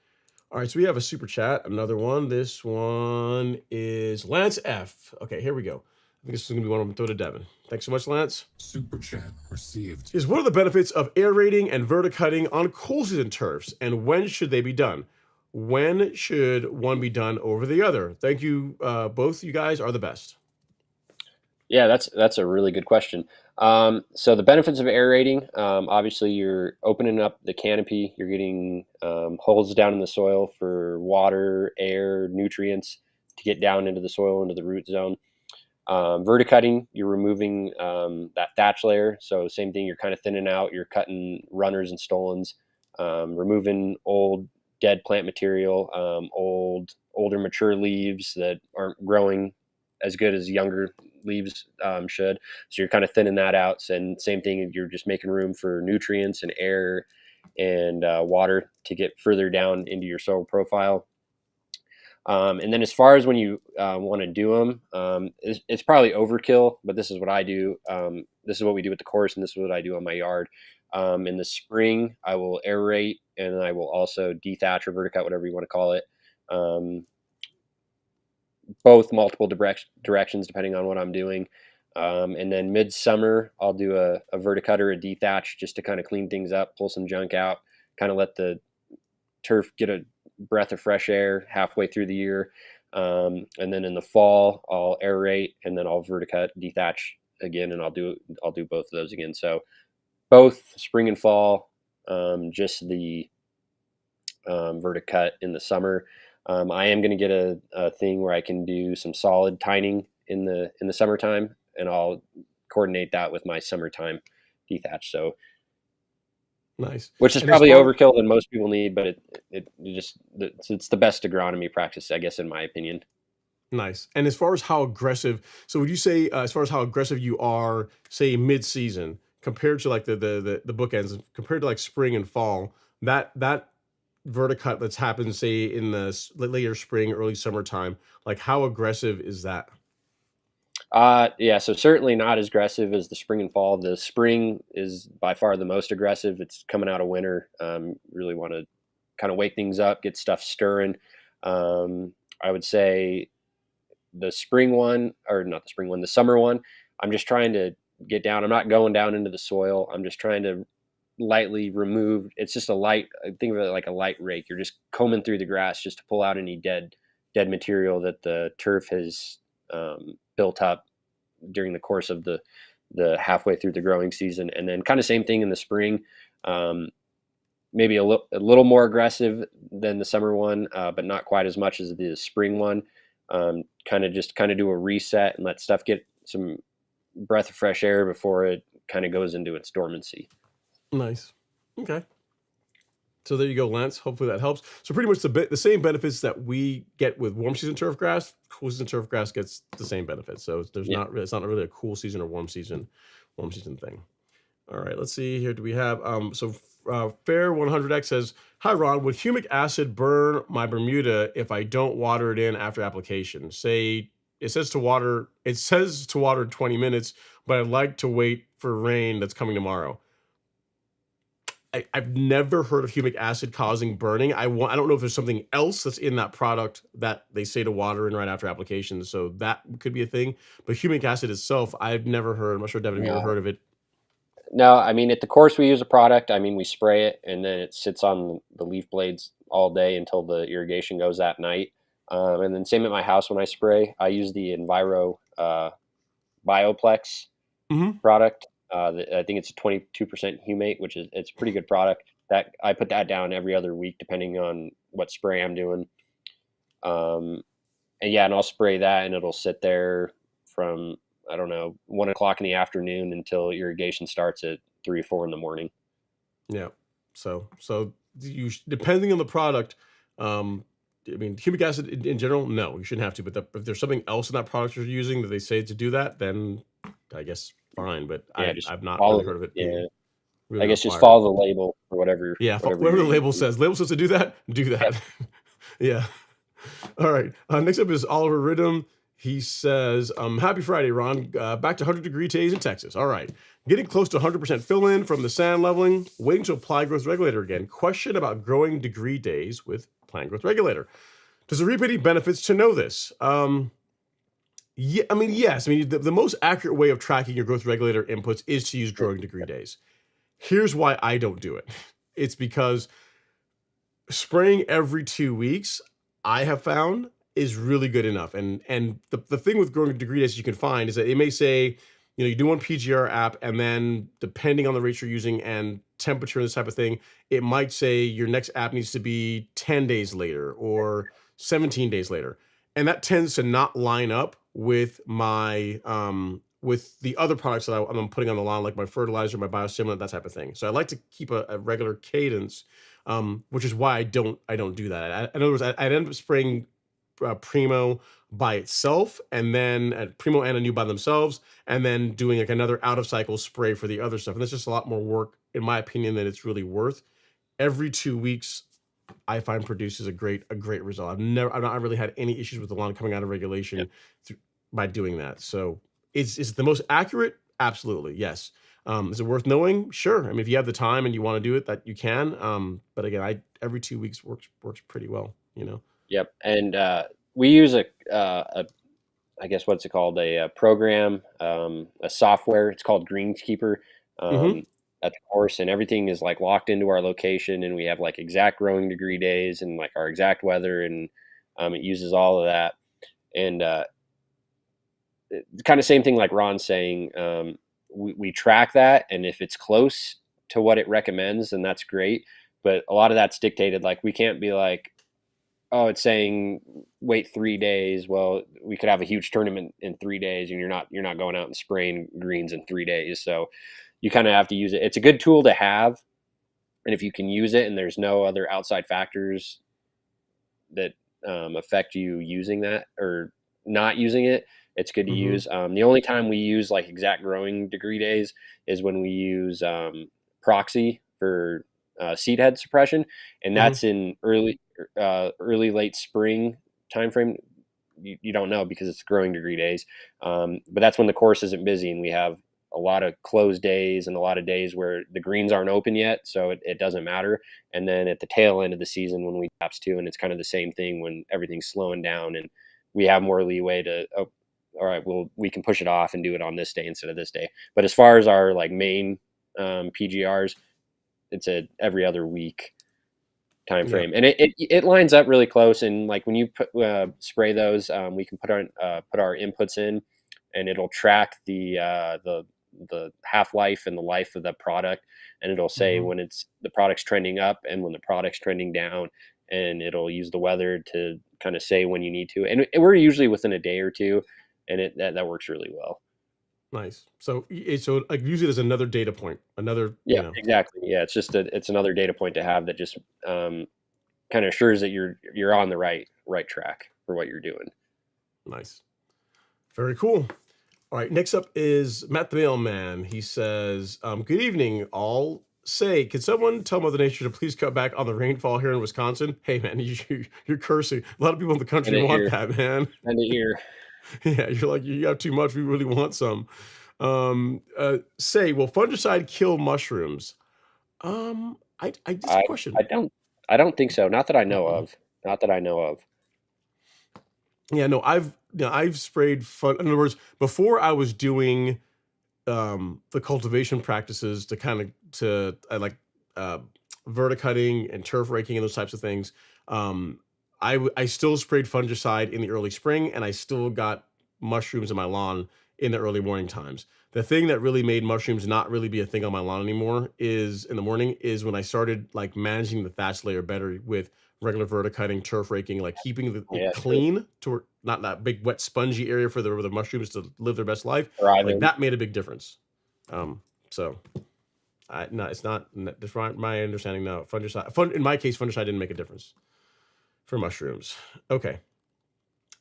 S1: All right, so we have a super chat, another one. This one is Lance F. Okay, here we go. I think this is going to be one I'm going to throw to Devin. Thanks so much, Lance.
S3: Super chat received.
S1: What are the benefits of aerating and verticutting on cool season turfs, and when should they be done? When should one be done over the other? Thank you. Both you guys are the best.
S2: Yeah, that's a really good question. So the benefits of aerating, obviously you're opening up the canopy, you're getting holes down in the soil for water, air, nutrients to get down into the soil, into the root zone. Verticutting, you're removing that thatch layer. So same thing, you're kind of thinning out, you're cutting runners and stolons, removing old dead plant material, older mature leaves that aren't growing as good as younger leaves should. So you're kind of thinning that out. And same thing, you're just making room for nutrients and air and water to get further down into your soil profile. And then as far as when you want to do them, it's probably overkill, but this is what I do. This is what we do at the course, and this is what I do on my yard. In the spring, I will aerate, and I will also dethatch or verticut, whatever you want to call it. Both multiple directions, depending on what I'm doing. And then midsummer, I'll do a verticut or a dethatch just to kind of clean things up, pull some junk out, kind of let the turf get a breath of fresh air halfway through the year. And then in the fall, I'll aerate, and then I'll verticut, dethatch again, and I'll do both of those again. So both spring and fall, just the verticut in the summer. I am going to get a thing where I can do some solid tining in the summertime, and I'll coordinate that with my summertime dethatch. So
S1: Nice.
S2: which is
S1: And as
S2: probably
S1: far
S2: overkill than most people need, but it's the best agronomy practice, I guess, in my opinion.
S1: Nice. And as far as how aggressive, so would you say, as far as how aggressive you are, say mid-season, compared to like the bookends, compared to like spring and fall, that verticut that's happened, say in the later spring, early summertime, like how aggressive is that?
S2: Yeah, so certainly not as aggressive as the spring and fall. The spring is by far the most aggressive. It's coming out of winter. Really want to kind of wake things up, get stuff stirring. I would say the spring one, or not the spring one, the summer one, I'm just trying to get down. I'm not going down into the soil. I'm just trying to lightly remove. It's just a light, think of it like a light rake. You're just combing through the grass just to pull out any dead material that the turf has built up during the course of the halfway through the growing season. And then kind of same thing in the spring. Maybe a little more aggressive than the summer one, but not quite as much as the spring one. Kind of do a reset and let stuff get some breath of fresh air before it kind of goes into its dormancy.
S1: Nice. Okay. So there you go, Lance. Hopefully that helps. So pretty much the same benefits that we get with warm season turf grass, cool season turf grass gets the same benefits. So there's
S2: Yeah.
S1: it's not really a cool season or warm season thing. All right, let's see here. Do we have Fair 100X says, "Hi Ron, would humic acid burn my Bermuda if I don't water it in after application? Say it says to water in 20 minutes, but I'd like to wait for rain that's coming tomorrow." I've never heard of humic acid causing burning. I don't know if there's something else that's in that product that they say to water in right after application. So that could be a thing. But humic acid itself, I've never heard. I'm not sure, Devin, have you ever
S2: No,
S1: heard of it?
S2: no. I mean, at the course we use a product. I mean, we spray it and then it sits on the leaf blades all day until the irrigation goes at night. And then same at my house when I spray. I use the Enviro Bioplex
S1: Mm-hmm.
S2: product. I think it's a 22% humate, which is it's a pretty good product. That I put that down every other week, depending on what spray I'm doing. Um, and yeah, and I'll spray that, and it'll sit there from I don't know 1 o'clock in the afternoon until irrigation starts at 3 or 4 in the morning.
S1: Yeah. So you depending on the product, I mean, humic acid in general, no, you shouldn't have to. But if there's something else in that product you're using that they say to do that, then I guess fine. But
S2: Yeah, just
S1: I've not really
S2: follow.
S1: heard of it
S2: Yeah,
S1: being really
S2: I guess just
S1: required.
S2: follow the label or
S1: Yeah,
S2: whatever
S1: whatever
S2: you're
S1: the label
S2: using.
S1: says. Label says to do that, do
S2: Yep.
S1: that. Yeah. All right. Next up is Oliver Ridham. He says, "Happy Friday, Ron. Back to 100-degree days in Texas. All right. Getting close to 100% fill in from the sand leveling. Waiting to apply growth regulator again. Question about growing degree days with plant growth regulator. Does the repeating benefits to know this?" Yeah, I mean, yes. I mean, the most accurate way of tracking your growth regulator inputs is to use growing degree days. Here's why I don't do it. It's because spraying every 2 weeks, I have found, is really good enough. And the thing with growing degree days you can find is that it may say, you do one PGR app, and then depending on the rates you're using and temperature and this type of thing, it might say your next app needs to be 10 days later or 17 days later. And that tends to not line up with my with the other products that I'm putting on the line, like my fertilizer, my biostimulant, that type of thing. So I like to keep a regular cadence, which is why I don't do that. In other words, I'd end up spraying Primo by itself, and then Primo and Anew by themselves, and then doing like another out of cycle spray for the other stuff. And that's just a lot more work, in my opinion, than it's really worth. Every 2 weeks, I find produces a great result. I've not really had any issues with the lawn coming out of regulation by doing that. So is it the most accurate? Absolutely, yes. Is it worth knowing? Sure. I mean, if you have the time and you want to do it, that you can. But again, every 2 weeks works pretty well.
S2: Yep. And we use I guess what's it called? A program, a software. It's called Greenskeeper.
S1: Mm-hmm.
S2: at the course, and everything is like locked into our location, and we have like exact growing degree days and like our exact weather, and it uses all of that. And kind of same thing like Ron's saying, we track that, and if it's close to what it recommends, then that's great. But a lot of that's dictated, like we can't be like, oh, it's saying wait 3 days. Well, we could have a huge tournament in 3 days, and you're not going out and spraying greens in 3 days. So you kind of have to use it. It's a good tool to have, and if you can use it, and there's no other outside factors that affect you using that or not using it, it's good to use. The only time we use like exact growing degree days is when we use proxy for seed head suppression, and that's in early late spring timeframe. You don't know because it's growing degree days, but that's when the course isn't busy and we have a lot of closed days and a lot of days where the greens aren't open yet, so it doesn't matter. And then at the tail end of the season when we taps too, and it's kind of the same thing when everything's slowing down and we have more leeway to, oh, all right, well, we can push it off and do it on this day instead of this day. But as far as our like main PGRs, it's a every other week time frame, and it lines up really close. And like when you spray those, we can put our inputs in, and it'll track the half-life and the life of the product, and it'll say when the product's trending up and when the product's trending down, and it'll use the weather to kind of say when you need to, and we're usually within a day or two, and that works really well.
S1: Nice. So like use it as another data point, another
S2: exactly. It's another data point to have that just kind of assures that you're on the right track for what you're doing.
S1: Nice. Very cool. All right, next up is Matt the Mailman. He says, good evening, all. Say, can someone tell Mother Nature to please cut back on the rainfall here in Wisconsin? Hey, man, you're cursing. A lot of people in the country want that, man.
S2: And to hear.
S1: Yeah, you're like, you have too much. We really want some. Say, will fungicide kill mushrooms? Question.
S2: I don't think so. Not that I know of. Not that I know of.
S1: Yeah, no, I've sprayed in other words, before I was doing the cultivation practices to kind of like verticutting and turf raking and those types of things. I still sprayed fungicide in the early spring, and I still got mushrooms in my lawn in the early morning times. The thing that really made mushrooms not really be a thing on my lawn anymore is in the morning is when I started like managing the thatch layer better with regular verticutting, turf raking, like keeping it clean to not that big wet spongy area for the mushrooms to live their best life. Like that made a big difference. So no, it's not my understanding. No, fungicide. In my case, fungicide didn't make a difference for mushrooms. Okay.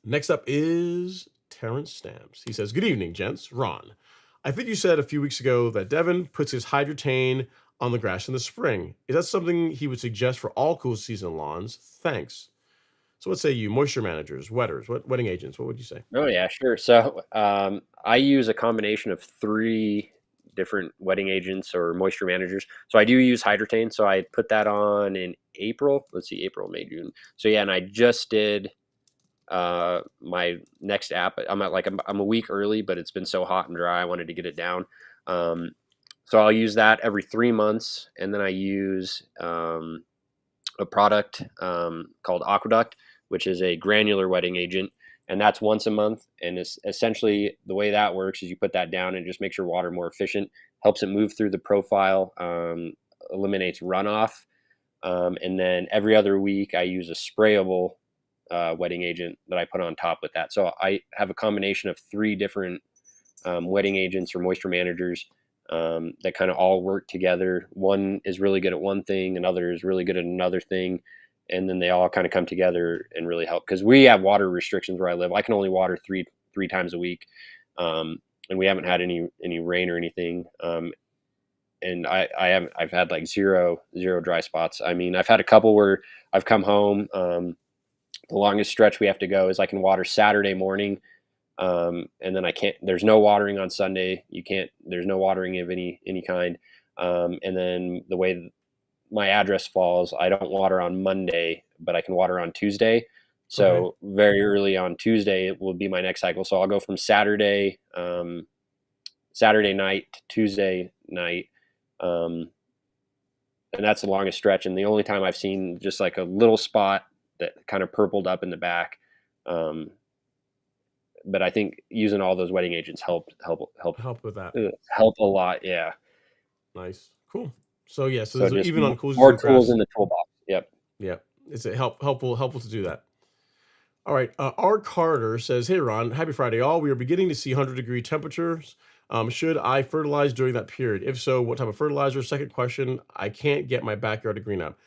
S1: Next up is Terrence Stamps. He says, good evening, gents. Ron, I think you said a few weeks ago that Devin puts his hydrotane on the grass in the spring. Is that something he would suggest for all cool season lawns? Thanks. So what say you, moisture managers, wetters, wetting agents? What would you say?
S2: Oh yeah, sure. So I use a combination of 3 different wetting agents or moisture managers. So I do use hydrotane. So I put that on in April. Let's see, April, May, June. So yeah, and I just did my next app. I'm a week early, but it's been so hot and dry, I wanted to get it down. So I'll use that every 3 months, and then I use a product called Aqueduct, which is a granular wetting agent, and that's once a month. And it's essentially the way that works is you put that down and just makes your water more efficient, helps it move through the profile, eliminates runoff, and then every other week I use a sprayable wetting agent that I put on top with that. So I have a combination of 3 different wetting agents or moisture managers that kind of all work together. One is really good at one thing, another is really good at another thing, and then they all kind of come together and really help. Because we have water restrictions where I live. I can only water three times a week, and we haven't had any rain or anything. And I've had like zero dry spots. I mean, I've had a couple where I've come home. The longest stretch we have to go is I can water Saturday morning. And then there's no watering on Sunday. There's no watering of any kind. And then the way my address falls, I don't water on Monday, but I can water on Tuesday. So very early on Tuesday, it will be my next cycle. So I'll go from Saturday night to Tuesday night. And that's the longest stretch. And the only time I've seen just like a little spot that kind of purpled up in the back. But I think using all those wetting agents help
S1: with that.
S2: Help a lot. Yeah.
S1: Nice. Cool. So yeah, so
S2: So
S1: there's
S2: just
S1: even on cool
S2: more
S1: season
S2: tools
S1: grass.
S2: in the toolbox. Yep.
S1: Yeah, it's helpful to do that. All right. R. Carter says, "Hey Ron, happy Friday, all. We are beginning to see 100-degree temperatures. Should I fertilize during that period? If so, what type of fertilizer? Second question: I can't get my backyard to green up.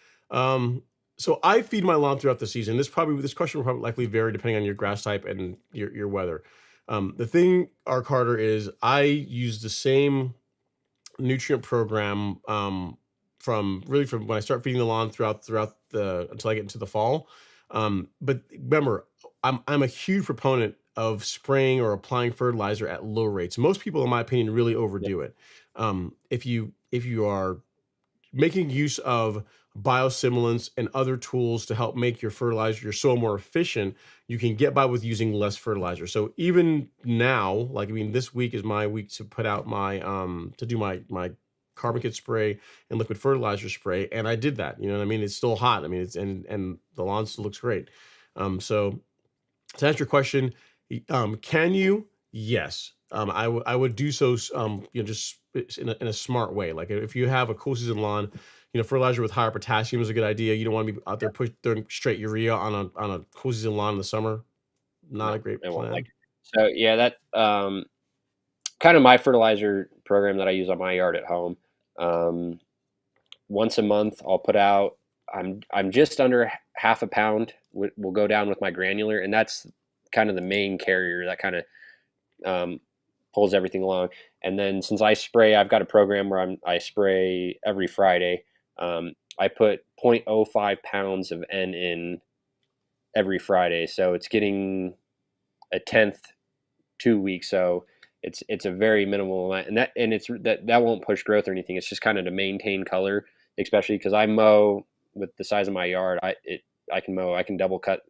S1: So I feed my lawn throughout the season. This question will probably likely vary depending on your grass type and your weather. The thing, R. Carter, is I use the same nutrient program from when I start feeding the lawn throughout the until I get into the fall. But remember, I'm a huge proponent of spraying or applying fertilizer at low rates. Most people, in my opinion, really overdo it. If you are making use of biostimulants and other tools to help make your fertilizer, your soil more efficient, you can get by with using less fertilizer. So even now, like, I mean, this week is my week to put out my to do my carbon kit spray and liquid fertilizer spray, and I did that. You know what I mean? It's still hot. I mean, it's and the lawn still looks great. So to answer your question, can you? Yes. I would do so. Just in a smart way. Like if you have a cool season lawn, fertilizer with higher potassium is a good idea. You don't want to be out there throwing straight urea on a cool season lawn in the summer. Not a great
S2: I won't
S1: plan.
S2: like it. So yeah, that kind of my fertilizer program that I use on my yard at home. Once a month, I'll put out. I'm just under half a pound. Will go down with my granular, and that's kind of the main carrier that kind of pulls everything along. And then since I spray, I've got a program where I spray every Friday. I put 0.05 pounds of N in every Friday, so it's getting a tenth 2 weeks. So it's a very minimal amount, and it's that won't push growth or anything. It's just kind of to maintain color, especially because I mow with the size of my yard. I can double cut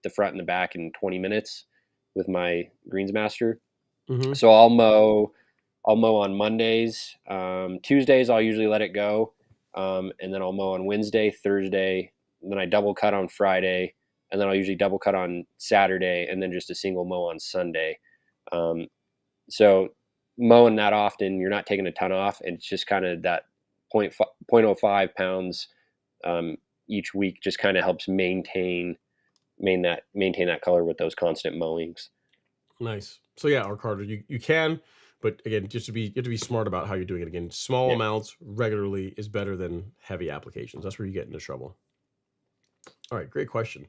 S2: the front and the back in 20 minutes with my Greensmaster.
S1: Mm-hmm.
S2: So I'll mow on Mondays. Tuesdays I'll usually let it go, and then I'll mow on Wednesday, Thursday, and then I double cut on Friday, and then I'll usually double cut on Saturday, and then just a single mow on Sunday. So mowing that often, you're not taking a ton off, and it's just kind of that 0.05 pounds each week just kind of helps maintain that color with those constant mowings.
S1: Nice. So yeah, R. Carter, you can, but again, you have to be smart about how you're doing it. Again, small amounts regularly is better than heavy applications. That's where you get into trouble. All right, great question.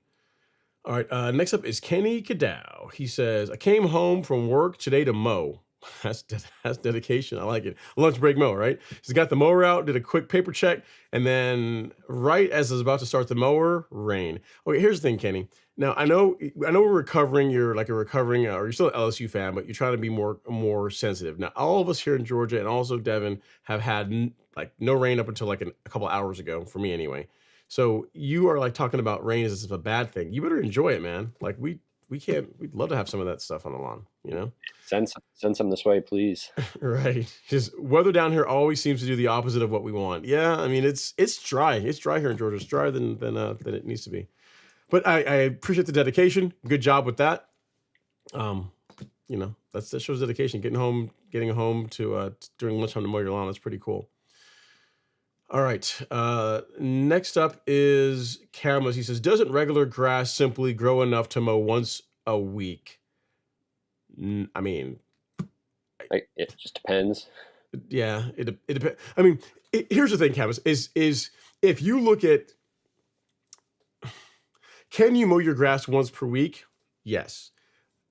S1: All right, next up is Kenny Cadow. He says, I came home from work today to mow. That's dedication. I like it. Lunch break mow, right? He's got the mower out, did a quick paper check, and then right as I was about to start the mower, rain. Okay, here's the thing, Kenny. Now I know we're recovering. You're like or you're still an LSU fan, but you're trying to be more sensitive. Now, all of us here in Georgia and also Devin have had no rain up until a couple hours ago, for me anyway. So you are talking about rain as if it's a bad thing. You better enjoy it, man. We'd love to have some of that stuff on the lawn,
S2: Send some this way, please.
S1: Right. Just weather down here always seems to do the opposite of what we want. Yeah, I mean it's dry. It's dry here in Georgia. It's drier than it needs to be. But I appreciate the dedication. Good job with that. That shows dedication. Getting home to during lunchtime to mow your lawn. That's pretty cool. All right. Next up is Camus. He says, doesn't regular grass simply grow enough to mow once a week? I mean,
S2: it just depends.
S1: Yeah, it depends. I mean, here's the thing, Camus, is if you look at, can you mow your grass once per week? Yes.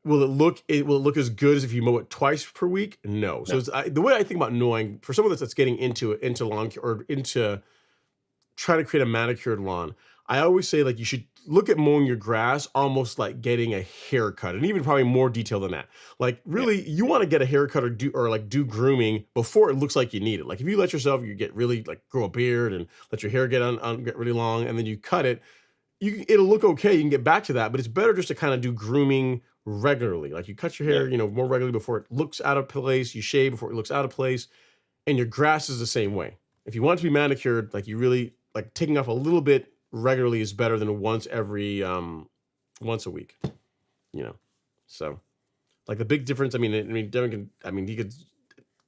S1: Will it look as good as if you mow it twice per week? No. So the way I think about mowing, for someone that's getting into lawn or into trying to create a manicured lawn, I always say you should look at mowing your grass almost like getting a haircut, and even probably more detail than that. Really, you want to get a haircut or do grooming before it looks like you need it. If you let yourself, you get really grow a beard and let your hair get really long, and then you cut it, it'll look okay. You can get back to that, but it's better just to kind of do grooming regularly. You cut your hair, more regularly before it looks out of place. You shave before it looks out of place. And your grass is the same way. If you want it to be manicured, like you really like taking off a little bit regularly is better than once a week. So like the big difference. I mean, Devin can. I mean, he could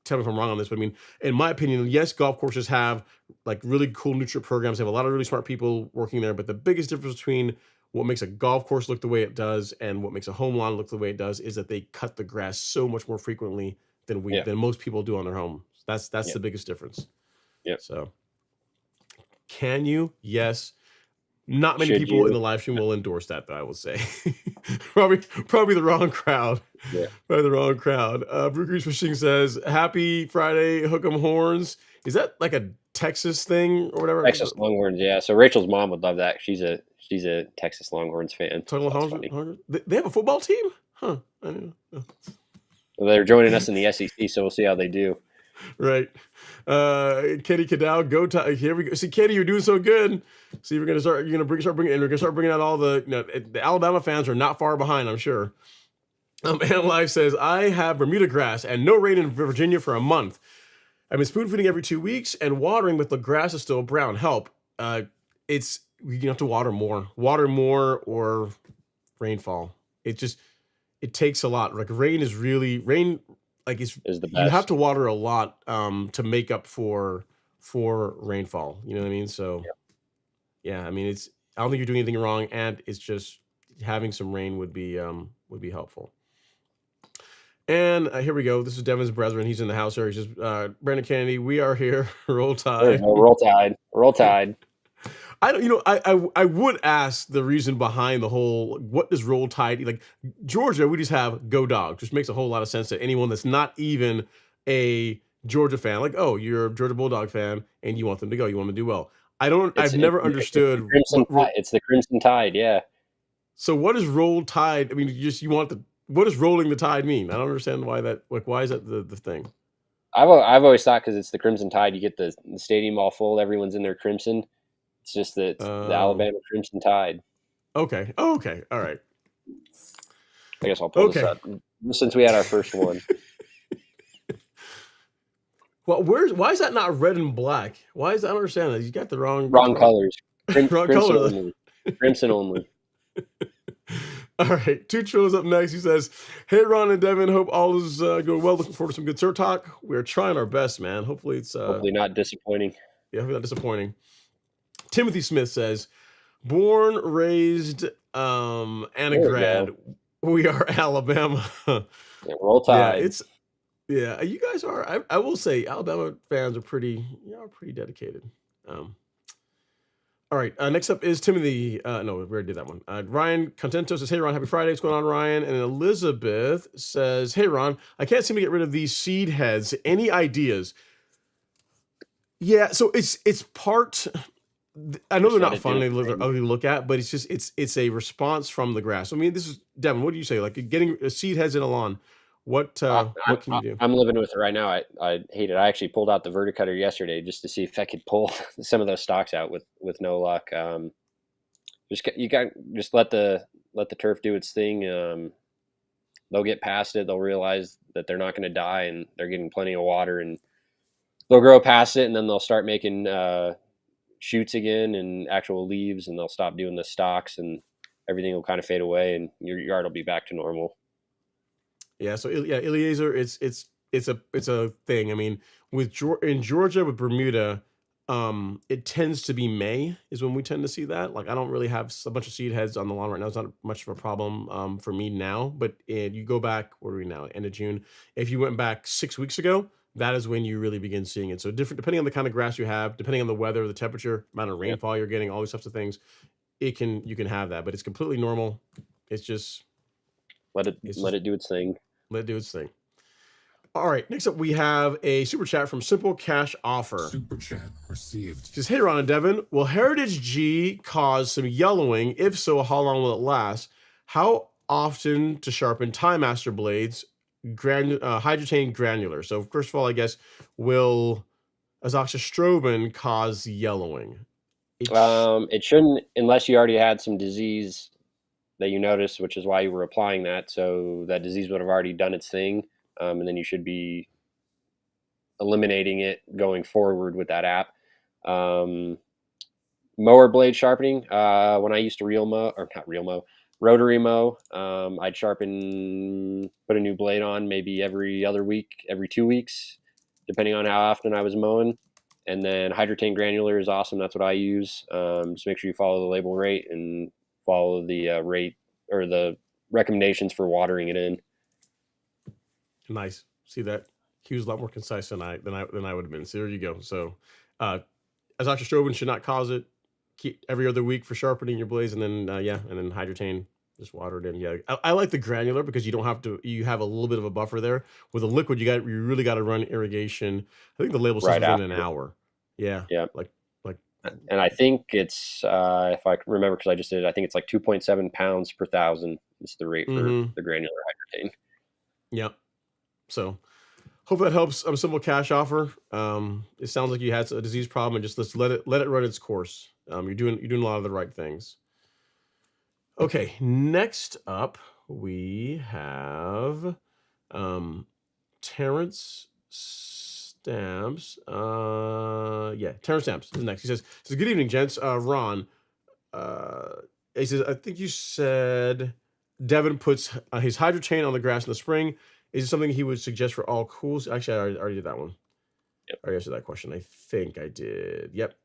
S1: tell me if I'm wrong on this, but I mean, in my opinion, yes, golf courses have like really cool nutrient programs. They have a lot of really smart people working there. But the biggest difference between what makes a golf course look the way it does and what makes a home lawn look the way it does is that they cut the grass so much more frequently than most people do on their home. That's the biggest difference.
S2: Yeah.
S1: So, can you? Yes. Not many people in the live stream will endorse that, though. I will say, probably the wrong crowd.
S2: Yeah.
S1: Probably the wrong crowd. Brookery's Fishing says, "Happy Friday, hook 'em horns." Is that like a Texas thing or whatever?
S2: Texas Longhorns, yeah. So Rachel's mom would love that. She's a Texas Longhorns fan.
S1: They have a football team, huh? I don't know.
S2: Well, they're joining us in the SEC, so we'll see how they do.
S1: Right. Kenny Cadell, go to here we go. See, Kenny, you're doing so good. See, we're gonna start. You're gonna start bringing out all the. The Alabama fans are not far behind, I'm sure. And Life says, I have Bermuda grass and no rain in Virginia for a month. I've been spoon feeding every 2 weeks and watering, but the grass is still brown. Help. It's you have to water more or rainfall. It takes a lot. Like rain. Like is the best. You have to water a lot to make up for rainfall. You know what I mean? So yeah, I mean I don't think you're doing anything wrong, and it's just having some rain would be helpful. And here we go. This is Devin's brethren. He's in the house here. He says, Brandon Kennedy, we are here. Roll Tide.
S2: Roll Tide. Roll Tide.
S1: I would ask the reason behind the whole, what does Roll Tide, like Georgia, we just have Go Dogs, which makes a whole lot of sense to anyone that's not even a Georgia fan. Like, oh, you're a Georgia Bulldog fan and you want them to go. You want them to do well. I've never understood.
S2: It's the Crimson Tide, yeah.
S1: So what is Roll Tide? I mean, what does rolling the tide mean? I don't understand why that, like, why is that the thing?
S2: I've always thought because it's the Crimson Tide, you get the stadium all full, everyone's in their crimson. It's just that the Alabama Crimson Tide.
S1: Okay. Oh, okay. All right.
S2: I guess I'll pull this up since we had our first one.
S1: Well, why is that not red and black? Why is I don't understand that? You got the wrong
S2: colors.
S1: Wrong color.
S2: Only. Crimson only.
S1: All right, Two Trills up next. He says, "Hey, Ron and Devin, hope all is going well. Looking forward to some good Sir Talk. We're trying our best, man. Hopefully it's
S2: hopefully not disappointing.
S1: Yeah, hopefully not disappointing." Timothy Smith says, "Born, raised, and a grad. We are Alabama."
S2: Roll Tide.
S1: You guys are. I will say, Alabama fans are pretty dedicated. All right, next up is Timothy. No, we already did that one. Ryan Contento says, "Hey, Ron, happy Friday. What's going on, Ryan?" And Elizabeth says, "Hey, Ron, I can't seem to get rid of these seed heads. Any ideas?" Yeah, so it's part. I know they're not fun. They're ugly to look at, but it's a response from the grass. I mean, this is Devin. What do you say? Like getting seed heads in a lawn. What can you do?
S2: I'm living with it right now. I hate it. I actually pulled out the verticutter yesterday just to see if I could pull some of those stalks out with no luck. Just let the turf do its thing. They'll get past it. They'll realize that they're not going to die and they're getting plenty of water, and they'll grow past it, and then they'll start making shoots again and actual leaves, and they'll stop doing the stalks, and everything will kind of fade away, and your yard will be back to normal.
S1: Yeah, so Eliezer, it's a thing. I mean, in Georgia with Bermuda, it tends to be May is when we tend to see that. Like I don't really have a bunch of seed heads on the lawn right now. It's not much of a problem for me now. But you go back, what are we now? End of June. If you went back 6 weeks ago, that is when you really begin seeing it. So different depending on the kind of grass you have, depending on the weather, the temperature, amount of rainfall you're getting, all these types of things, you can have that. But it's completely normal. It's just
S2: let it do its thing.
S1: Let it do its thing. All right. Next up, we have a super chat from Simple Cash Offer.
S3: Super chat received.
S1: He says, "Hey, Ron and Devin, will Heritage G cause some yellowing? If so, how long will it last? How often to sharpen Time Master blades? Hydrotain granular." So first of all, I guess, will azoxystrobin cause yellowing?
S2: It shouldn't, unless you already had some disease that you noticed, which is why you were applying that. So that disease would have already done its thing, and then you should be eliminating it going forward with that app. Mower blade sharpening. When I used to rotary mow, I'd sharpen, put a new blade on maybe every other week, every 2 weeks, depending on how often I was mowing. And then Hydrotain granular is awesome. That's what I use. Just make sure you follow the label rate and follow the rate or the recommendations for watering it in.
S1: Nice. See that? He was a lot more concise than I would have been. So there you go. So, as Strobin should not cause it. Keep every other week for sharpening your blades, and then and then Hydrotain, just water it in. Yeah, I like the granular because you don't have to. You have a little bit of a buffer there. With a liquid, you really got to run irrigation. I think the label says within an hour. Yeah.
S2: Yeah.
S1: Like.
S2: And I think it's if I remember because I just did it, I think it's like 2.7 pounds per thousand is the rate for the granular Hydrotain.
S1: Yeah. So. Hope that helps. Simple cash offer. It sounds like you had a disease problem, and just let's let it run its course. You're doing a lot of the right things. Okay, next up we have Terrence Stamps. Terrence Stamps is next. He says, "Good evening, gents. Ron. He says, I think you said Devin puts his Hydrotain on the grass in the spring. Is it something he would suggest for all cools?" Actually, I already did that one.
S2: Yep.
S1: I already answered that question. I think I did. Yep,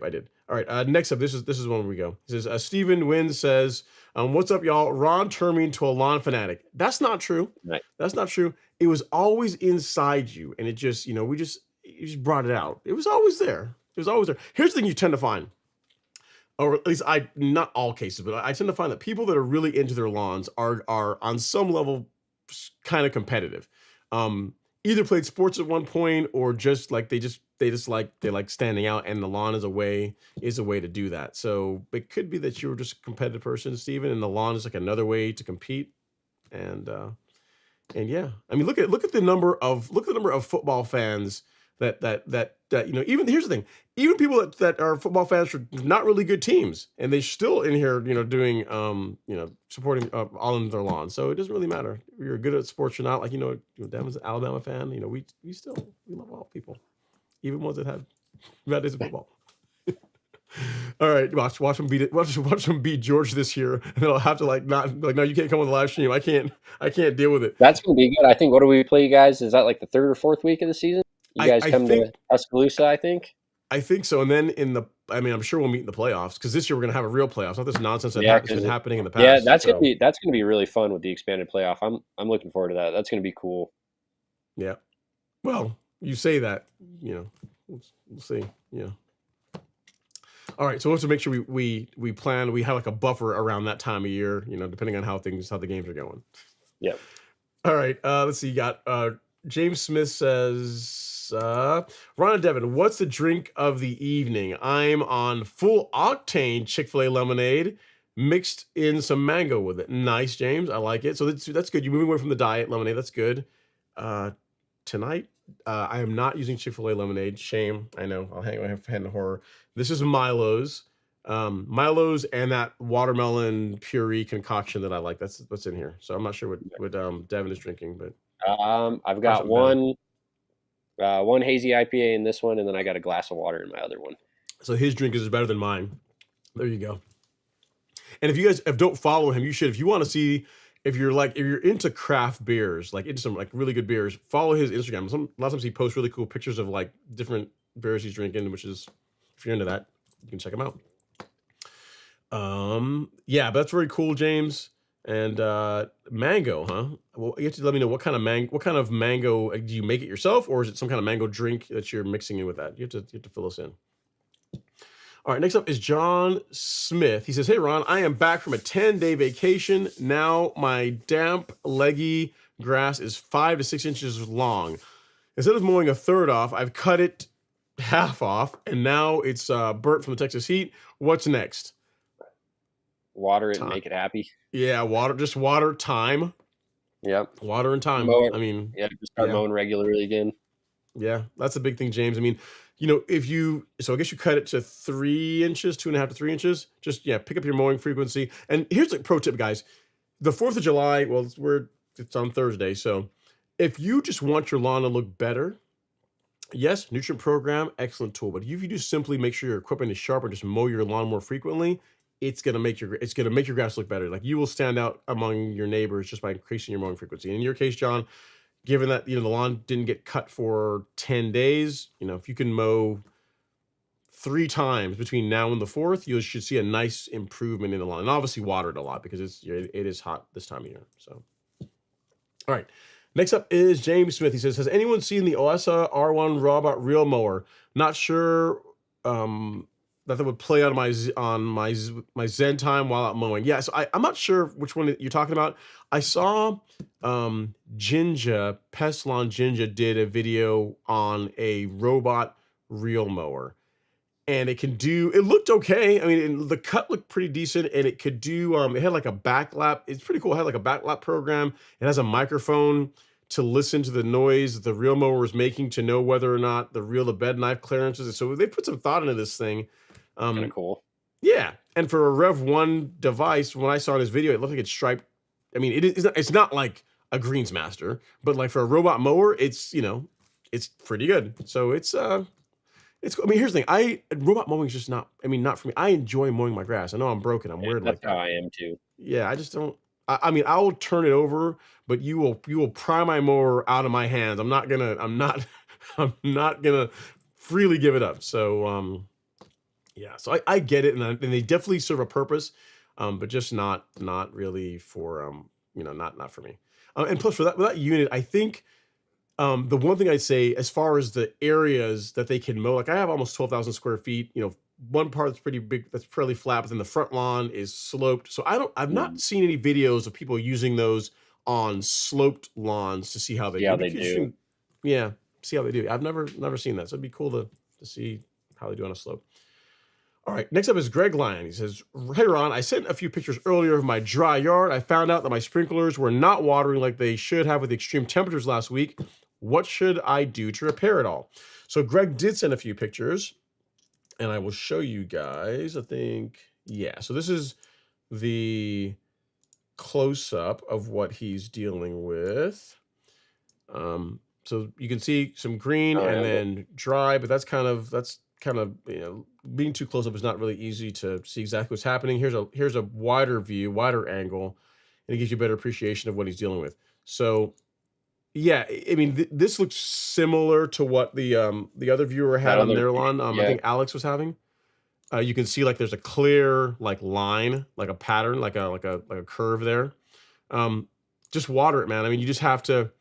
S1: I did. All right. Next up, this is one where we go. He says, Stephen Wynn says, "What's up, y'all? Ron turned me into a lawn fanatic." That's not true.
S2: Right.
S1: That's not true. It was always inside you, and it just, you just brought it out. It was always there. Here's the thing you tend to find, or at least not all cases, but I tend to find that people that are really into their lawns are on some level kind of competitive. Either played sports at one point, or just like they like standing out, and the lawn is a way to do that. So it could be that you were just a competitive person, Steven, and the lawn is like another way to compete. And yeah, I mean, look at the number of football fans that even here's the thing, even people that are football fans for not really good teams, and they're still in here, doing supporting all in their lawn. So it doesn't really matter if you're good at sports or not. Like, Devin's an Alabama fan. We love all people, even ones that have bad days of football. All right, watch them beat it. Watch them beat George this year, and they'll have to no, you can't come on the live stream. I can't deal with it.
S2: That's gonna be good. I think. What do we play, you guys? Is that like the third or fourth week of the season? You guys come to Tuscaloosa, I think.
S1: I think so. And then I'm sure we'll meet in the playoffs, because this year we're gonna have a real playoffs, not this nonsense that's been happening in the past.
S2: Yeah, that's gonna be really fun with the expanded playoff. I'm looking forward to that. That's gonna be cool.
S1: Yeah. Well, you say that, we'll see. Yeah. All right, so we have to make sure we plan. We have like a buffer around that time of year, depending on how the games are going.
S2: Yeah.
S1: All right. Let's see. You got James Smith says, Ron and Devin, what's the drink of the evening? I'm on full octane Chick-fil-A lemonade, mixed in some mango with it. Nice, James. I like it. So that's good. You're moving away from the diet lemonade. That's good. Tonight, I am not using Chick-fil-A lemonade. Shame. I know. I'll hang my head in horror. This is Milo's. Milo's and that watermelon puree concoction that I like. That's what's in here. So I'm not sure what Devin is drinking, but
S2: I've got one hazy IPA in this one, and then I got a glass of water in my other one.
S1: So his drink is better than mine. There you go. And if you guys don't follow him, you should. If you want to see, if you're into craft beers, like into some really good beers, follow his Instagram. A lot of times he posts really cool pictures of different beers he's drinking, which is, if you're into that, you can check him out. Yeah, but that's very cool, James. And mango, huh? Well, you have to let me know what kind of mango. Do you make it yourself, or is it some kind of mango drink that you're mixing in with that? You have to fill us in. All right, next up is John Smith. He says, "Hey, Ron, I am back from a 10-day vacation. Now my damp, leggy grass is 5 to 6 inches long. Instead of mowing a third off, I've cut it half off, and now it's burnt from the Texas heat. What's next?"
S2: Water it and make it happy.
S1: Yeah, water, time.
S2: Yep.
S1: Water and time.
S2: Just start mowing regularly again.
S1: Yeah, that's a big thing, James. I mean, so I guess you cut it to 3 inches, 2.5 to 3 inches. Just, pick up your mowing frequency. And here's a pro tip, guys. The 4th of July, well, it's on Thursday. So If you just want your lawn to look better, yes, nutrient program, excellent tool. But if you just simply make sure your equipment is sharp and just mow your lawn more frequently, it's gonna make your grass look better. Like you will stand out among your neighbors just by increasing your mowing frequency. In your case, John, given that the lawn didn't get cut for 10 days, if you can mow 3 times between now and the 4th, you should see a nice improvement in the lawn. And obviously water it a lot because it is hot this time of year. So, all right. Next up is James Smith. He says, has anyone seen the OSA R1 robot reel mower? Not sure that would play on my Zen time while out mowing. Yeah, so I'm not sure which one you're talking about. I saw Jinja, Pestlon Jinja did a video on a robot reel mower. And it looked okay. I mean, the cut looked pretty decent, and it could do, it had like a backlap. It's pretty cool. It had like a backlap program. It has a microphone to listen to the noise that the reel mower is making to know whether or not the reel to bed knife clearances. So they put some thought into this thing.
S2: Kind of cool.
S1: Yeah. And for a Rev 1 device, when I saw this video, it looked like it's striped. I mean, it's not like a Greensmaster, but like for a robot mower, it's pretty good. So it's I mean, here's the thing. Robot mowing is just not for me. I enjoy mowing my grass. I know I'm broken. I'm weird like
S2: That's how
S1: that.
S2: I am too.
S1: Yeah, I just don't. I mean, I will turn it over, but you will pry my mower out of my hands. I'm not gonna freely give it up. So yeah. So I get it, and they definitely serve a purpose, but just not really for not for me. And plus, for that unit, I think. The one thing I'd say, as far as the areas that they can mow, like I have almost 12,000 square feet. One part that's pretty big, that's fairly flat, but then the front lawn is sloped. So I've not seen any videos of people using those on sloped lawns to see how they do.
S2: They do.
S1: Yeah, see how they do. I've never seen that, so it'd be cool to see how they do on a slope. All right, next up is Greg Lyon. He says, hey, Ron, I sent a few pictures earlier of my dry yard. I found out that my sprinklers were not watering like they should have with the extreme temperatures last week. What should I do to repair it all? So Greg did send a few pictures, and I will show you guys, I think. Yeah, so this is the close-up of what he's dealing with. So you can see some green and then dry, but that's kind of being too close up is not really easy to see exactly what's happening. Here's a wider view, wider angle, and it gives you a better appreciation of what he's dealing with. So yeah, I mean, this looks similar to what the other viewer had on their lawn. I think Alex was having. You can see like there's a clear like line, like a pattern, like a curve there. Just water it, man. I mean, you just have to.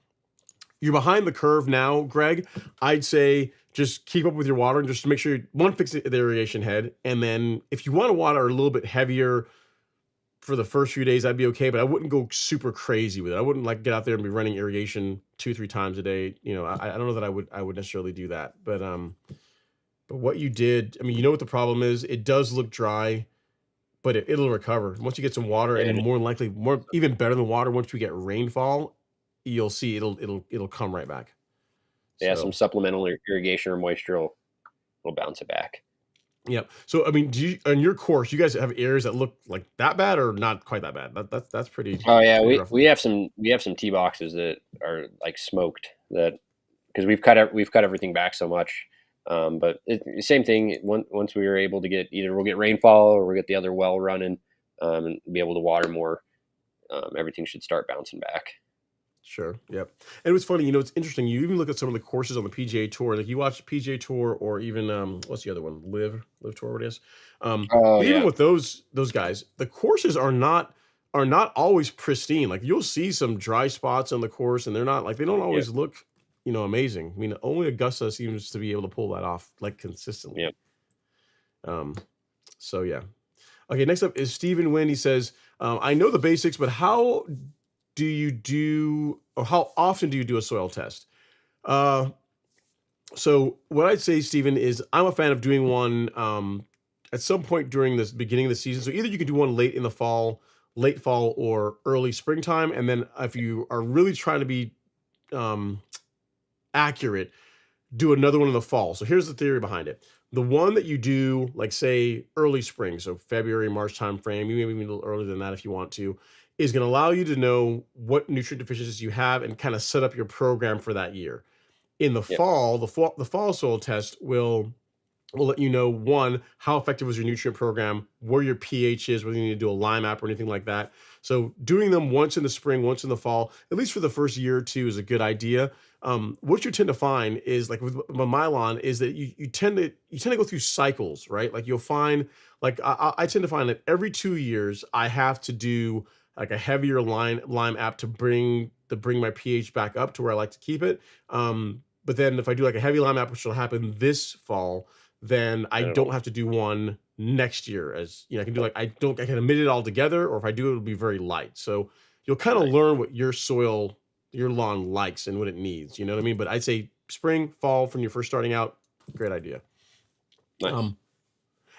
S1: You're behind the curve now, Greg. I'd say just keep up with your water and just make sure fix the irrigation head, and then if you want to water a little bit heavier for the first few days, that'd be okay. But I wouldn't go super crazy with it. I wouldn't like get out there and be running irrigation 2-3 times a day. I don't know that I would necessarily do that. But what you did, I mean, you know what the problem is. It does look dry, but it'll recover once you get some water, and more likely, even better than water. Once we get rainfall, you'll see it'll come right back.
S2: Yeah, some supplemental irrigation or moisture will bounce it back.
S1: Yep. So I mean, on your course, you guys have areas that look like that bad or not quite that bad? That's pretty.
S2: Oh yeah,
S1: pretty
S2: we have some tee boxes that are like smoked, that because we've cut everything back so much. But same thing. Once we were able to get, either we'll get rainfall or we'll get the other well running, and be able to water more, everything should start bouncing back.
S1: Sure. Yep. And it was funny, it's interesting. You even look at some of the courses on the PGA Tour. Like you watch PGA Tour or even what's the other one? Live Tour, what it is. Even with those guys, the courses are not always pristine. Like you'll see some dry spots on the course, and they're not like, they don't always look, amazing. I mean, only Augusta seems to be able to pull that off like consistently.
S2: Yeah.
S1: So yeah. Okay, next up is Stephen Wynn. He says, I know the basics, but how often do you do a soil test? So what I'd say, Stephen, is I'm a fan of doing one at some point during this beginning of the season. So either you can do one late fall, or early springtime. And then if you are really trying to be accurate, do another one in the fall. So here's the theory behind it. The one that you do, like say early spring, so February, March time frame, you maybe even a little earlier than that if you want to, is going to allow you to know what nutrient deficiencies you have and kind of set up your program for that year. In the
S2: Yep.
S1: fall, the fall soil test will let you know, one, how effective was your nutrient program, where your pH is, whether you need to do a lime app or anything like that. So doing them once in the spring, once in the fall, at least for the first year or two, is a good idea. What you tend to find is, like with my lawn, is that you tend to go through cycles, right? Like you'll find, like I tend to find that every 2 years I have to do like a heavier lime app to bring my pH back up to where I like to keep it. But then if I do like a heavy lime app, which will happen this fall, then I don't have to do one next year. As you know, I can do, like, I can omit it all together, or if I do, it'll be very light. So you'll kind of learn what your soil, your lawn likes and what it needs. You know what I mean? But I'd say spring, fall, when you're first starting out, great idea.
S2: Nice.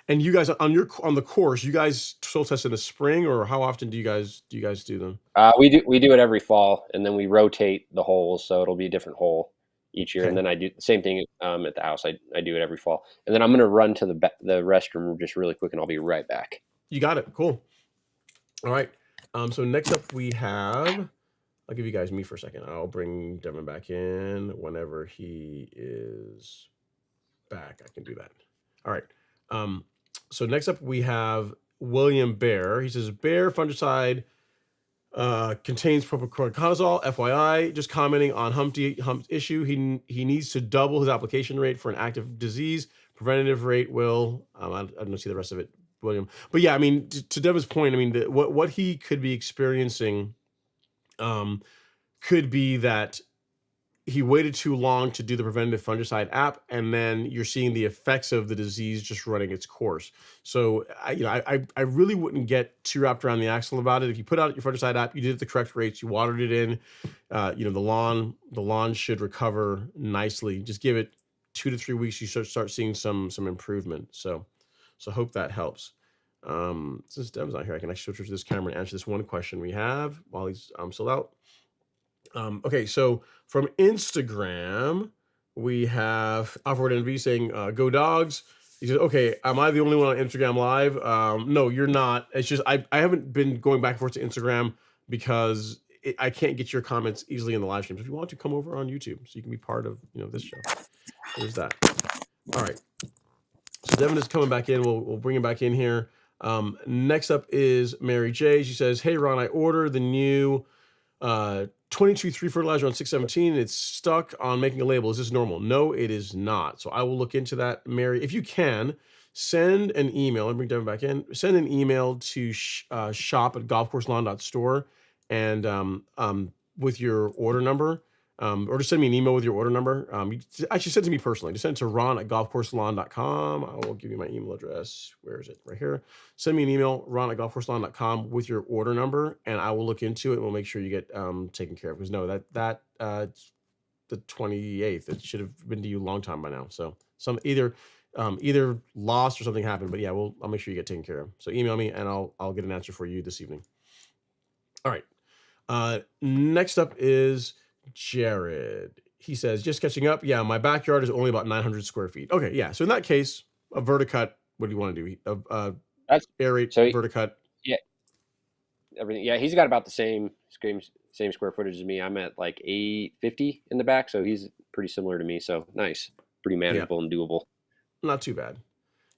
S1: And you guys on the course, you guys soil test in the spring, or how often do you guys do them?
S2: We do it every fall, and then we rotate the holes, so it'll be a different hole each year.
S1: Okay.
S2: And then I do the same thing at the house. I do it every fall, and then I'm going to run to the restroom just really quick, and I'll be right back.
S1: You got it. Cool. All right. So next up we have, I'll give you guys me for a second. I'll bring Devin back in whenever he is back. I can do that. All right. So next up we have William Bear. He says Bear fungicide contains propiconazole. FYI, just commenting on Hump issue. He needs to double his application rate for an active disease. Preventative rate will. I don't see the rest of it, William. But yeah, I mean, to Devin's point, I mean, what he could be experiencing, could be that he waited too long to do the preventative fungicide app, and then you're seeing the effects of the disease just running its course. So I really wouldn't get too wrapped around the axle about it. If you put out your fungicide app, you did it the correct rates, you watered it in, the lawn should recover nicely. Just give it 2 to 3 weeks, you start seeing some improvement. So hope that helps. Since Devin's not here, I can actually switch to this camera and answer this one question we have while he's still out. Okay, so from Instagram, we have Alfred NV saying, go dogs. He says, okay, am I the only one on Instagram Live? No, you're not. It's just I haven't been going back and forth to Instagram because I can't get your comments easily in the live streams. If you want to, come over on YouTube so you can be part of this show. There's that. All right. So Devin is coming back in. We'll bring him back in here. Next up is Mary J. She says, hey, Ron, I ordered the new 22-3 fertilizer on 617. It's stuck on making a label. Is this normal? No, it is not. So I will look into that, Mary. If you can, send an email. Let me bring Devin back in. Send an email to shop@golfcourselawn.store and with your order number. Or just send me an email with your order number. You actually send it to me personally. Just send it to ron@golfcourselawn.com. I will give you my email address. Where is it? Right here. Send me an email, ron@golfcourselawn.com, with your order number, and I will look into it and we'll make sure you get taken care of. Because no, that it's the 28th. It should have been to you a long time by now. So either lost or something happened. But yeah, I'll make sure you get taken care of. So email me and I'll get an answer for you this evening. All right. Next up is Jared. He says, just catching up. Yeah, my backyard is only about 900 square feet. Okay, yeah. So in that case, a verticut, what do you want to do? Aerate, so verticut.
S2: Yeah, everything. Yeah, he's got about the same square footage as me. I'm at like 850 in the back, so he's pretty similar to me. So nice, pretty manageable and doable.
S1: Not too bad.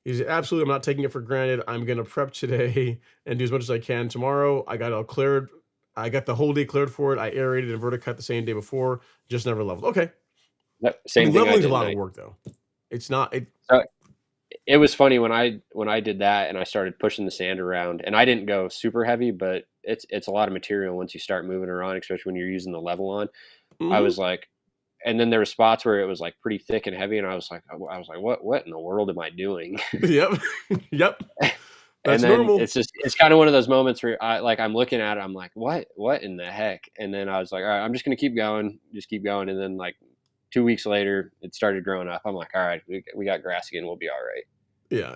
S1: He's absolutely. I'm not taking it for granted. I'm gonna prep today and do as much as I can tomorrow. I got it all cleared. I got the whole day cleared for it. I aerated and verticut the same day before. Just never leveled. Okay.
S2: Yep, same thing.
S1: Leveling's a lot of work though. It's not.
S2: It was funny when I did that and I started pushing the sand around, and I didn't go super heavy, but it's a lot of material once you start moving around, especially when you're using the level on. Mm-hmm. I was like, and then there were spots where it was like pretty thick and heavy, and I was like, what in the world am I doing?
S1: Yep. That's
S2: and then
S1: normal.
S2: It's kind of one of those moments where I'm looking at it, I'm like, what in the heck? And then I was like, all right, I'm just going to keep going. And then like 2 weeks later, it started growing up. I'm like, all right, we got grass again. We'll be all right.
S1: Yeah,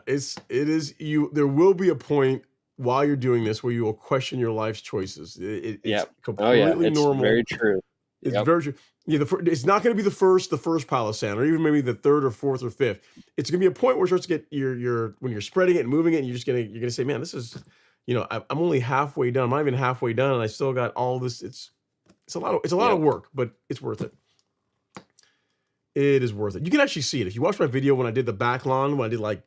S1: there will be a point while you're doing this where you will question your life's choices. It's completely
S2: it's
S1: normal.
S2: Very true.
S1: It's very true. Yeah, it's not going to be the first pile of sand, or even maybe the third or fourth or fifth. It's going to be a point where it starts to get when you're spreading it and moving it, and you're gonna say, man, this is, you know, I'm only halfway done. I'm not even halfway done, and I still got all this. It's a lot
S2: Yep.
S1: of work, but it's worth it. It is worth it. You can actually see it if you watch my video when I did the back lawn. When I did like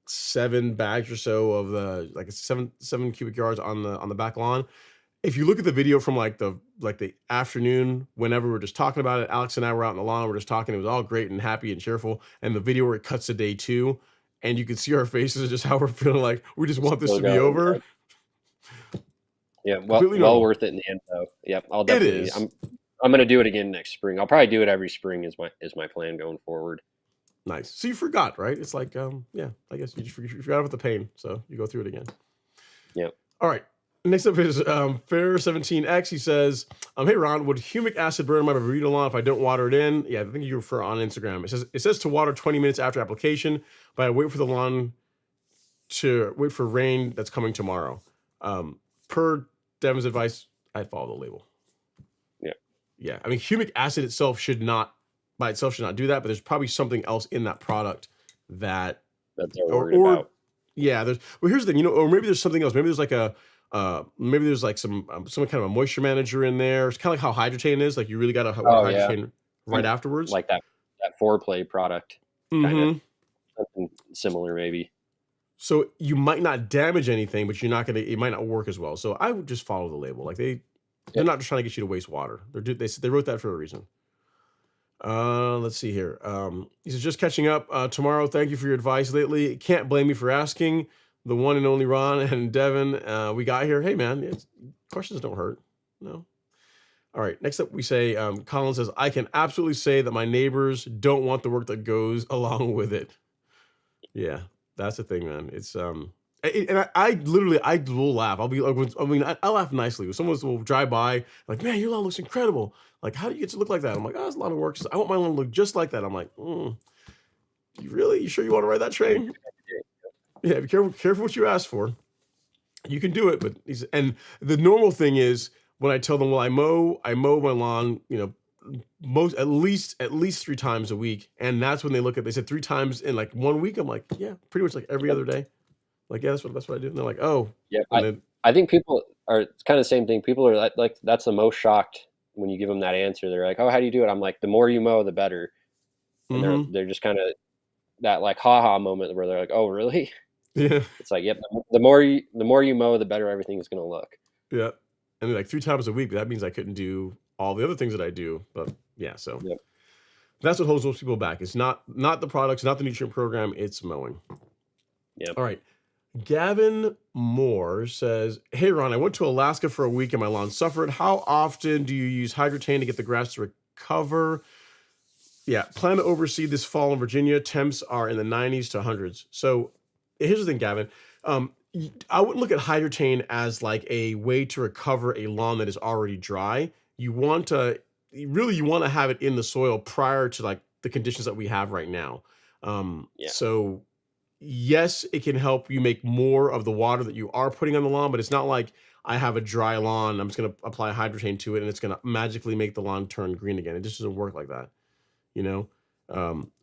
S1: 7 bags or so of the like 7 cubic yards on the back lawn. If you look at the video from like the afternoon, whenever we're just talking about it, Alex and I were out in the lawn. We're just talking. It was all great and happy and cheerful. And the video where it cuts to day 2, and you can see our faces, just how we're feeling like we just want this
S2: Still
S1: to be
S2: going,
S1: over.
S2: Yeah, well,
S1: Completely
S2: well
S1: normal.
S2: worth it in the end, though. Yep, I'll
S1: It
S2: definitely.
S1: is.
S2: I'm going to do it again next spring. I'll probably do it every spring. Is my plan going forward.
S1: Nice. So you forgot, right? It's like, yeah, I guess you just forgot about the pain. So you go through it again.
S2: Yep.
S1: All right. Next up is Fair17X. He says, hey, Ron, would humic acid burn my burrito lawn if I don't water it in? Yeah, I think you refer on Instagram. It says to water 20 minutes after application, but I wait for the lawn to wait for rain that's coming tomorrow. Per Devin's advice, I'd follow the label.
S2: Yeah.
S1: Yeah. I mean, humic acid itself should not do that, but there's probably something else in that product that
S2: they're worried about.
S1: Yeah, here's the thing, you know, or maybe there's something else. Maybe there's like maybe there's like some kind of a moisture manager in there. It's kind of like how Hydrotain is. Like you really got to Hydrotain right afterwards.
S2: Like that foreplay product. Kind of something similar, maybe.
S1: So you might not damage anything, but it might not work as well. So I would just follow the label. Like they're not just trying to get you to waste water. They wrote that for a reason. Let's see here. He says, just catching up tomorrow. Thank you for your advice lately. Can't blame me for asking. The one and only Ron and Devin, we got here. Hey, man, questions don't hurt. No. All right. Next up, we say, Colin says, I can absolutely say that my neighbors don't want the work that goes along with it. Yeah, that's the thing, man. It's, and I will laugh. I'll be like, I laugh nicely. When someone will drive by, like, man, your lawn looks incredible. Like, how do you get to look like that? I'm like, oh, it's a lot of work. I want my lawn to look just like that. I'm like, you sure you want to ride that train? Yeah, be careful what you ask for. You can do it, but and the normal thing is when I tell them, well, I mow my lawn, you know, at least 3 times a week, and that's when they said 3 times in like 1 week. I'm like, yeah, pretty much like every other day. Like, yeah, that's what I do. And they're like, oh,
S2: yeah. I think people are, it's kind of the same thing. People are like that's the most shocked when you give them that answer. They're like, oh, how do you do it? I'm like, the more you mow, the better. And they're just kind of that like ha moment where they're like, oh, really?
S1: Yeah.
S2: It's like, yep. The more you mow, the better everything is going to look.
S1: Yeah. And like 3 times a week, but that means I couldn't do all the other things that I do. But yeah, so that's what holds most people back. It's not the products, not the nutrient program. It's mowing.
S2: Yeah.
S1: All right. Gavin Moore says, hey, Ron, I went to Alaska for a week and my lawn suffered. How often do you use Hydrotain to get the grass to recover? Yeah, plan to overseed this fall in Virginia. Temps are in the 90s to 100s. So here's the thing, Gavin. I wouldn't look at Hydrotain as like a way to recover a lawn that is already dry. You want to have it in the soil prior to like the conditions that we have right now. So yes, it can help you make more of the water that you are putting on the lawn, but it's not like I have a dry lawn, I'm just going to apply Hydrotain to it and it's going to magically make the lawn turn green again. It just doesn't work like that. You know,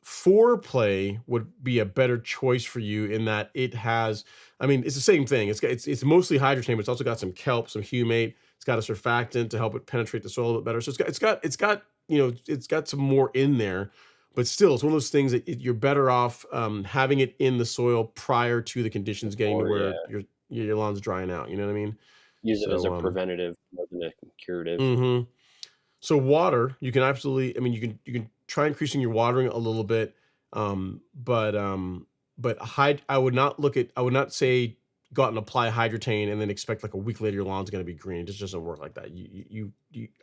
S1: Foreplay would be a better choice for you in that it has, I mean, it's the same thing. It's mostly Hydrotain, but it's also got some kelp, some humate. It's got a surfactant to help it penetrate the soil a little bit better. So it's got you know, it's got some more in there. But still, it's one of those things that you're better off having it in the soil prior to the conditions getting to where your lawn's drying out. You know what I mean?
S2: Use it as a preventative more than a curative.
S1: So water, you can absolutely. I mean, you can try increasing your watering a little bit, but I would not say go out and apply Hydrotain and then expect like a week later your lawn's going to be green. It just doesn't work like that.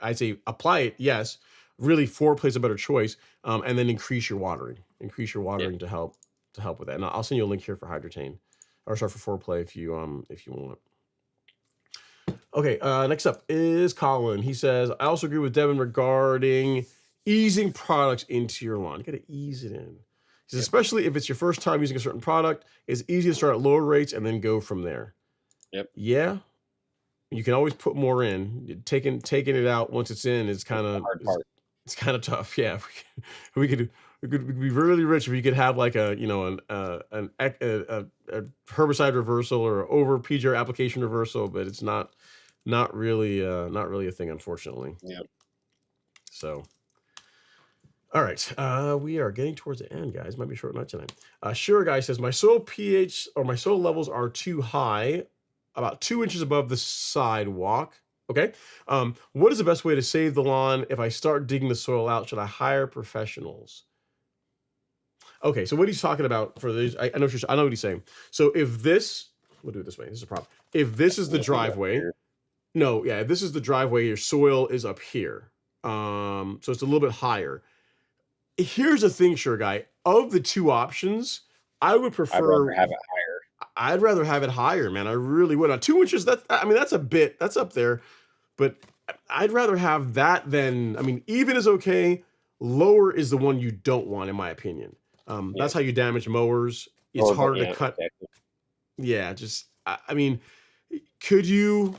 S1: I'd say apply it, yes. Really, Foreplay is a better choice, and then increase your watering. To help with that. And I'll send you a link here for Hydrotain, or sorry, for Foreplay if you want. Okay, next up is Colin. He says, I also agree with Devin regarding easing products into your lawn. You got to ease it in. He says, especially if it's your first time using a certain product, it's easy to start at lower rates and then go from there.
S2: Yep.
S1: Yeah. You can always put more in. Taking it out once it's in is kind of hard part. It's kind of tough. Yeah, we could we could be really rich if you could have like a herbicide reversal or over PGR application reversal, but it's not really a thing, unfortunately.
S2: Yeah.
S1: So, all right, we are getting towards the end, guys. Might be a short night tonight. Sure, guy says my soil pH or my soil levels are too high, about 2 inches above the sidewalk. Okay. What is the best way to save the lawn if I start digging the soil out? Should I hire professionals? Okay, so what he's talking about for these, I know what he's saying. So if this, we'll do it this way. This is a problem. If this is the driveway, no, yeah, if this is the driveway, your soil is up here. So it's a little bit higher. Here's the thing, sure guy. Of the two options, I would prefer.
S2: I'd rather have it higher.
S1: I'd rather have it higher, man. I really would. On 2 inches, that's up there, but I'd rather have that than, even is okay. Lower is the one you don't want, in my opinion. That's how you damage mowers. It's harder to cut.
S2: Exactly.
S1: Yeah, just could you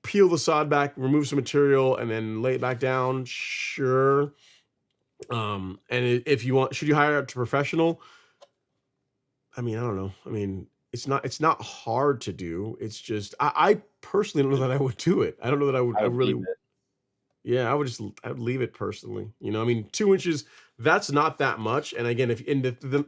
S1: peel the sod back, remove some material, and then lay it back down? Sure. And if you want, should you hire out to professional? I don't know. It's not hard to do. It's just I personally don't know that I would do it. I don't know that I would. I really. Yeah, I'd leave it personally. 2 inches, that's not that much. And again,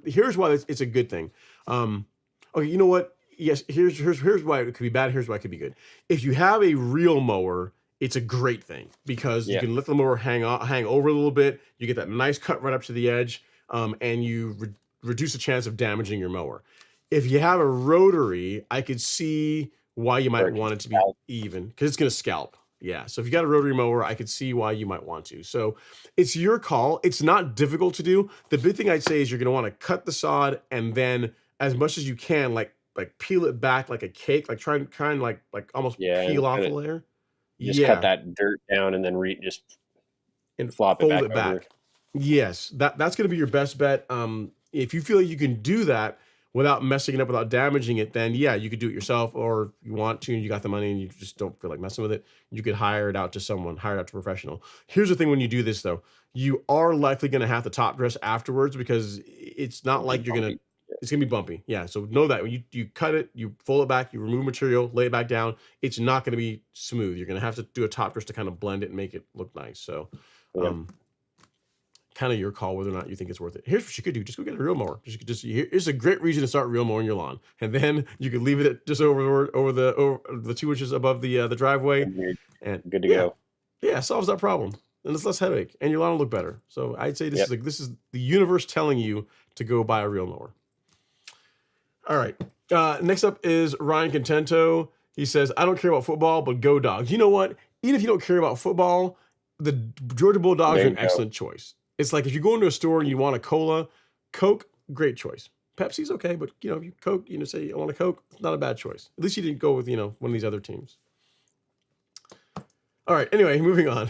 S1: here's why it's a good thing. Okay, you know what? Yes, here's why it could be bad. Here's why it could be good. If you have a real mower, it's a great thing because you can let the mower hang over a little bit. You get that nice cut right up to the edge, and you reduce the chance of damaging your mower. If you have a rotary, I could see why you might want it to be even because it's going to scalp. Yeah, so if you got a rotary mower, I could see why you might want to. So it's your call. It's not difficult to do. The big thing I'd say is you're going to want to cut the sod and then as much as you can, like peel it back like a cake, like try and like almost peel off a layer.
S2: Just cut that dirt down and then
S1: and
S2: flop
S1: fold
S2: it back.
S1: Yes, that's going to be your best bet. If you feel like you can do that without messing it up, without damaging it, then yeah, you could do it yourself. Or if you want to, and you got the money and you just don't feel like messing with it, you could hire it out to someone, hire it out to a professional. Here's the thing: when you do this, though, you are likely going to have to top dress afterwards because it's not like you're gonna. It's gonna be bumpy. Yeah. So know that when you cut it, you fold it back, you remove material, lay it back down. It's not gonna be smooth. You're gonna have to do a top dress to kind of blend it and make it look nice. So, kind of your call whether or not you think it's worth it. Here's what you could do: just go get a real mower. Here's a great reason to start real mowing your lawn, and then you could leave it at just over the 2 inches above the driveway, and
S2: good to go.
S1: Yeah, solves that problem, and it's less headache, and your lawn will look better. So I'd say this is the universe telling you to go buy a real mower. All right. Next up is Ryan Contento. He says, I don't care about football, but go Dogs. You know what? Even if you don't care about football, the Georgia Bulldogs are an excellent choice. It's like if you go into a store and you want a cola, Coke, great choice. Pepsi's okay, but if you Coke, say I want a Coke, it's not a bad choice. At least you didn't go with, one of these other teams. All right. Anyway, moving on.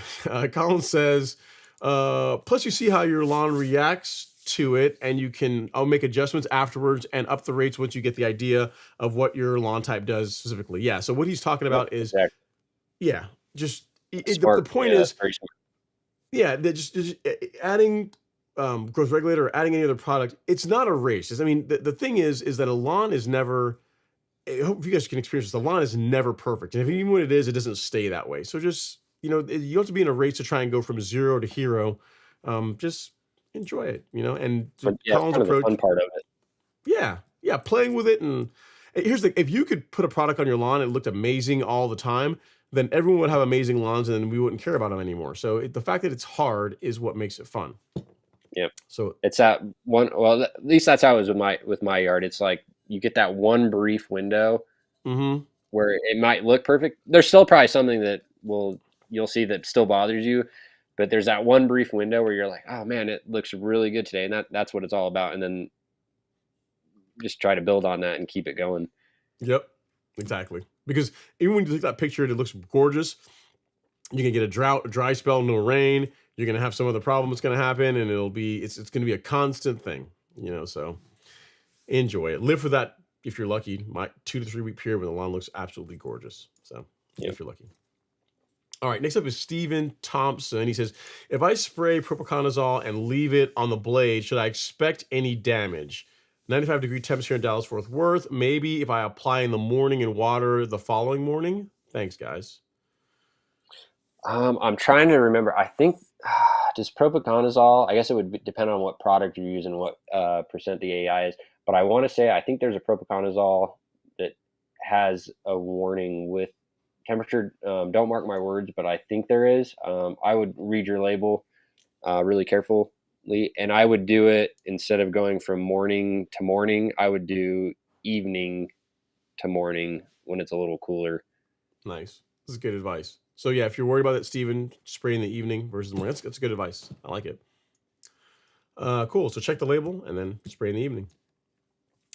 S1: Colin says, plus you see how your lawn reacts to it, and I'll make adjustments afterwards and up the rates once you get the idea of what your lawn type does specifically. Yeah. So what he's talking about is, just the point is, just adding growth regulator or adding any other product. It's not a race. The thing is that a lawn is never. I hope you guys can experience this. The lawn is never perfect, and even when it is, it doesn't stay that way. So just you don't have to be in a race to try and go from zero to hero. Just enjoy it, and Colin's approach,
S2: the fun part of it.
S1: Yeah, playing with it. And here's the if you could put a product on your lawn and it looked amazing all the time, then everyone would have amazing lawns, and then we wouldn't care about them anymore. So the fact that it's hard is what makes it fun.
S2: Yep.
S1: So
S2: it's that one. Well, at least that's how it was with my yard. It's like you get that one brief window where it might look perfect. There's still probably something that you'll see that still bothers you. But there's that one brief window where you're like, oh man, it looks really good today. And that's what it's all about. And then just try to build on that and keep it going. Yep,
S1: exactly. Because even when you take that picture and it looks gorgeous, you can get a drought, a dry spell, no rain. You're going to have some other problem that's going to happen. And it's going to be a constant thing, so enjoy it. Live for that. If you're lucky, my 2 to 3 week period when the lawn looks absolutely gorgeous. So if you're lucky. All right, next up is Steven Thompson. He says, if I spray propiconazole and leave it on the blade, should I expect any damage? 95-degree temps here in Dallas-Fort Worth. Maybe if I apply in the morning and water the following morning? Thanks, guys.
S2: I'm trying to remember. I think does propiconazole. I guess it would depend on what product you're using, what percent the AI is. But I want to say I think there's a propiconazole that has a warning with temperature. Don't mark my words, but I think there is. I would read your label really carefully, and I would do it instead of going from morning to morning. I would do evening to morning when it's a little cooler.
S1: Nice. This is good advice. So yeah, if you're worried about it, Steven, spray in the evening versus the morning. That's good advice. I like it. Cool. So check the label and then spray in the evening.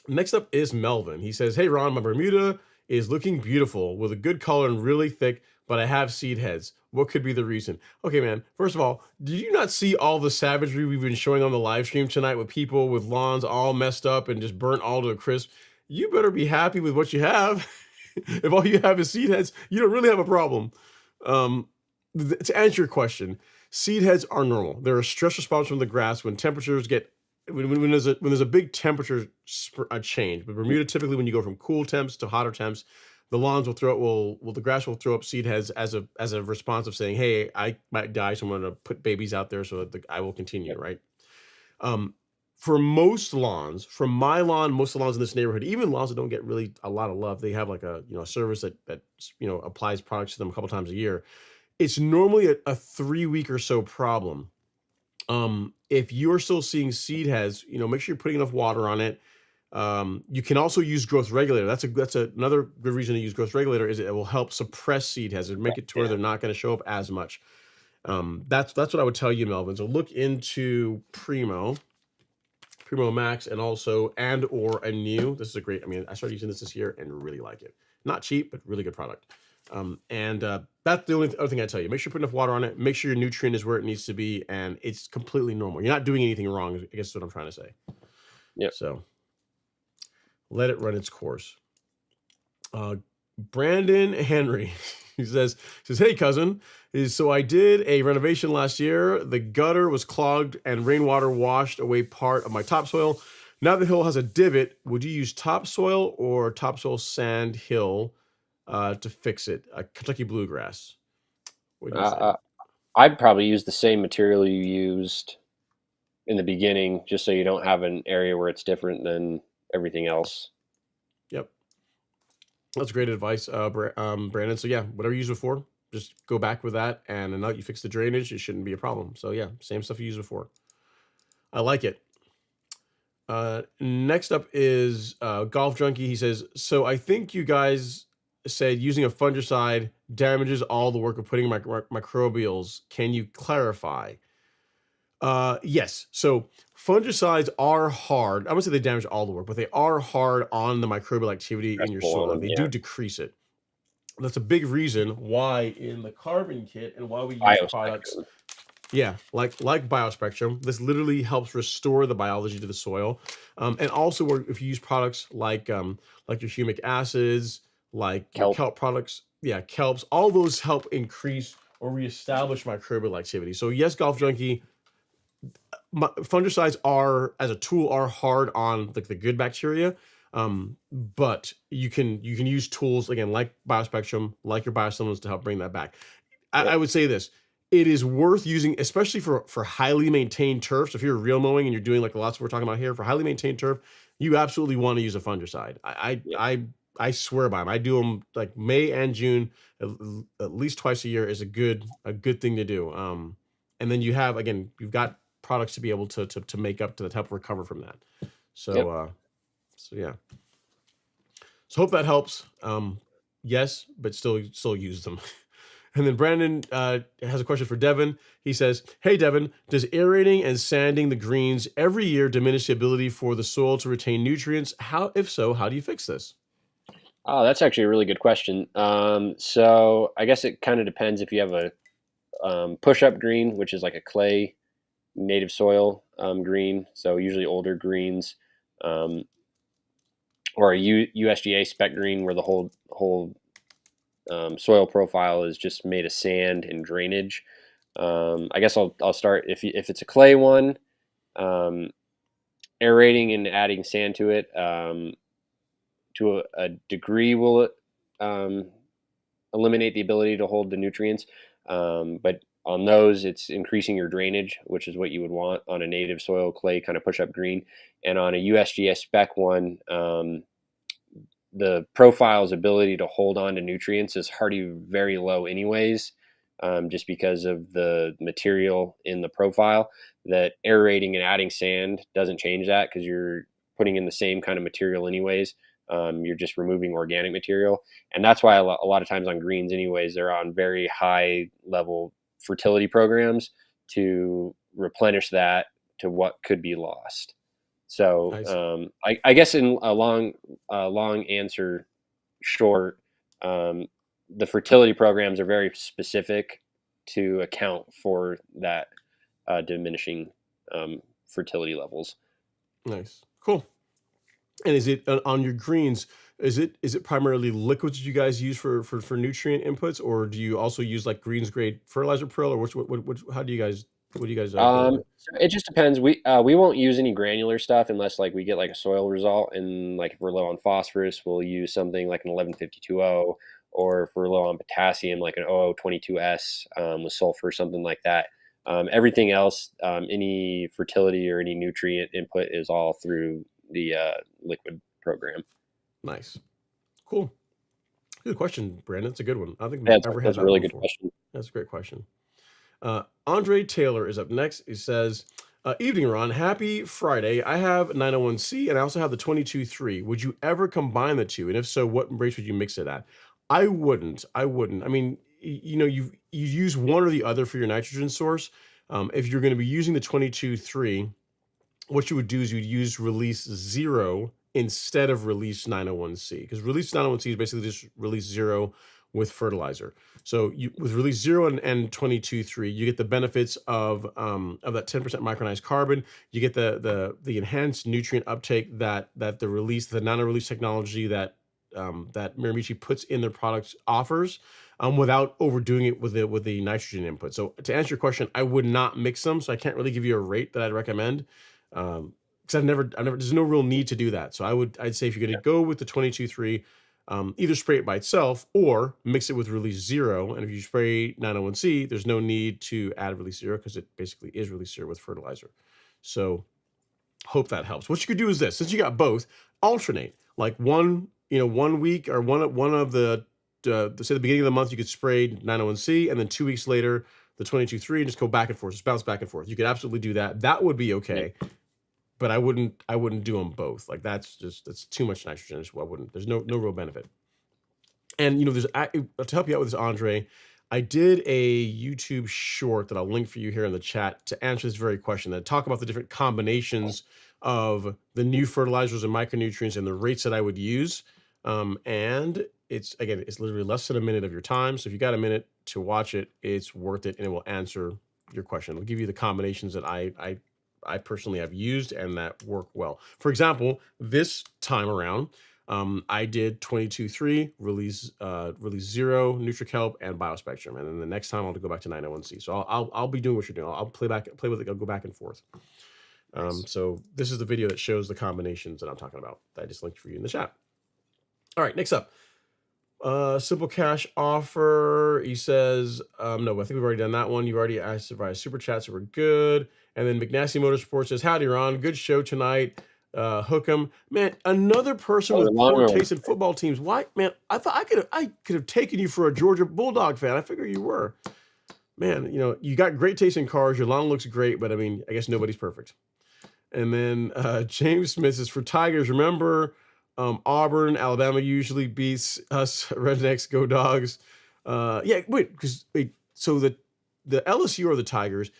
S1: Next up is Melvin. He says, hey, Ron, my Bermuda is looking beautiful with a good color and really thick, but I have seed heads. What could be the reason? Okay, man. First of all, did you not see all the savagery we've been showing on the live stream tonight with people with lawns all messed up and just burnt all to a crisp? You better be happy with what you have. If all you have is seed heads, you don't really have a problem. To answer your question, seed heads are normal. They're a stress response from the grass when temperatures get when there's a big temperature change. But Bermuda, typically when you go from cool temps to hotter temps, the lawns will the grass will throw up seed heads as a response of saying, hey, I might die, so I'm going to put babies out there so that I will continue, right? For most lawns, from my lawn, most of the lawns in this neighborhood, even lawns that don't get really a lot of love, they have like a service that applies products to them a couple times a year. It's normally a 3-week or so problem. If you're still seeing seed heads, make sure you're putting enough water on it. You can also use growth regulator. That's another good reason to use growth regulator is it will help suppress seed heads and make it to where they're not going to show up as much. That's what I would tell you, Melvin. So look into Primo Max, and also or a new. This is a great. I started using this year and really like it. Not cheap, but really good product. That's the only other thing I tell you. Make sure you put enough water on it. Make sure your nutrient is where it needs to be, and it's completely normal. You're not doing anything wrong, I guess is what I'm trying to say.
S2: Yeah.
S1: So let it run its course. Brandon Henry, he says, hey, cousin, so I did a renovation last year. The gutter was clogged and rainwater washed away part of my topsoil. Now the hill has a divot. Would you use topsoil or topsoil sand hill to fix it? Kentucky bluegrass. What do you say?
S2: I'd probably use the same material you used in the beginning, just so you don't have an area where it's different than everything else.
S1: Yep. That's great advice, Brandon. So yeah, whatever you used before, just go back with that, and now that you fix the drainage, it shouldn't be a problem. So yeah, same stuff you used before. I like it. Next up is Golf Junkie. He says, so I think you guys said using a fungicide damages all the work of putting microbials. Can you clarify? Yes. So fungicides are hard. I wouldn't say they damage all the work, but they are hard on the microbial activity in your soil. They do decrease it. That's a big reason why in the carbon kit and why we use products. Yeah, like BioSpectrum, this literally helps restore the biology to the soil, and also if you use products like your humic acids, like your kelp products, kelps, all those help increase or reestablish microbial activity. So yes, Golf Junkie, fungicides as a tool are hard on the good bacteria, but you can use tools again like BioSpectrum, like your biostimulants to help bring that back. I would say this. It is worth using, especially for highly maintained turf. So if you're real mowing and you're doing like lots of we're talking about here, for highly maintained turf, you absolutely want to use a fungicide. I swear by them. I do them like May and June, at least twice a year is a good thing to do. And then you've got products to be able to make up to help recover from that. So yeah. So hope that helps. Yes, but still use them. And then Brandon has a question for Devin. He says, hey, Devin, does aerating and sanding the greens every year diminish the ability for the soil to retain nutrients? If so, how do you fix this?
S2: Oh, that's actually a really good question. So I guess it kind of depends if you have a push-up green, which is like a clay native soil green, so usually older greens, or a USDA spec green where the whole soil profile is just made of sand and drainage. I guess I'll start if it's a clay one, aerating and adding sand to it to a degree will eliminate the ability to hold the nutrients. But on those, it's increasing your drainage, which is what you would want on a native soil clay kind of push up green. And on a USGS spec one, the profile's ability to hold on to nutrients is already very low anyways, just because of the material in the profile. That aerating and adding sand doesn't change that because you're putting in the same kind of material anyways. You're just removing organic material. And that's why a lot of times on greens anyways, they're on very high level fertility programs to replenish that to what could be lost. So
S1: Nice.
S2: I guess in a long answer short, the fertility programs are very specific to account for that diminishing fertility levels.
S1: Nice. Cool. And is it on your greens? Is it primarily liquids you guys use for nutrient inputs, or do you also use like greens grade fertilizer prill, or which how do you guys what do you guys go with?
S2: So it just depends. We won't use any granular stuff unless like we get like a soil result, and like if we're low on phosphorus, we'll use something like an 1152O, or if we're low on potassium, like an 0022S with sulfur, something like that. Everything else, any fertility or any nutrient input is all through the liquid program.
S1: Nice. Cool. Good question, Brandon. It's a good one. I think
S2: Yeah,
S1: I've never had
S2: that's a
S1: that one
S2: really good
S1: before.
S2: question.
S1: That's a great question. Andre Taylor is up next. He says, evening, Ron. Happy Friday. I have 901C and I also have the 22-3. Would you ever combine the two? And if so, what race would you mix it at? I wouldn't. I mean, you use one or the other for your nitrogen source. If you're going to be using the 22-3, what you would do is you'd use release 0 instead of release 901C, because release 901C is basically just release 0 with fertilizer. So with release 0 and 22-3, you get the benefits of that 10% micronized carbon. You get the enhanced nutrient uptake that the nano-release technology that Miramichi puts in their products offers, without overdoing it with the nitrogen input. So to answer your question, I would not mix them. So I can't really give you a rate that I'd recommend. Because I've never, there's no real need to do that. So I'd say if you're going to go with the 22-3, either spray it by itself or mix it with release 0. And if you spray 901C, there's no need to add release 0 because it basically is release 0 with fertilizer. So hope that helps. What you could do is this: since you got both, alternate. Like one week or one of the say the beginning of the month you could spray 901C, and then 2 weeks later the 22-3, and just go back and forth, just bounce back and forth. You could absolutely do that. That would be okay. Yeah. But I wouldn't do them both. Like that's too much nitrogen. So I wouldn't. There's no real benefit. And there's to help you out with this, Andre, I did a YouTube short that I'll link for you here in the chat to answer this very question. That talk about the different combinations of the new fertilizers and micronutrients and the rates that I would use. And it's literally less than a minute of your time. So if you got a minute to watch it, it's worth it, and it will answer your question. It'll give you the combinations that I personally have used and that work well. For example, this time around, I did 22-3, release 0, NutriKelp, and Biospectrum, and then the next time I'll go back to 901C. So I'll be doing what you're doing. I'll play with it. I'll go back and forth. So this is the video that shows the combinations that I'm talking about that I just linked for you in the chat. All right, next up. Simple cash offer. He says, no, I think we've already done that one. You've already asked via super chat, so we're good. And then McNasty Motorsports says, howdy, Ron. Good show tonight. Hook 'em. Man, another person with poor taste in football teams. Why, man, I thought I could have taken you for a Georgia Bulldog fan. I figure you were. Man, you got great taste in cars. Your lawn looks great, but I mean, I guess nobody's perfect. And then James Smith says, for Tigers, remember Auburn, Alabama usually beats us. Rednecks, go Dogs. Yeah, wait. So the LSU or the Tigers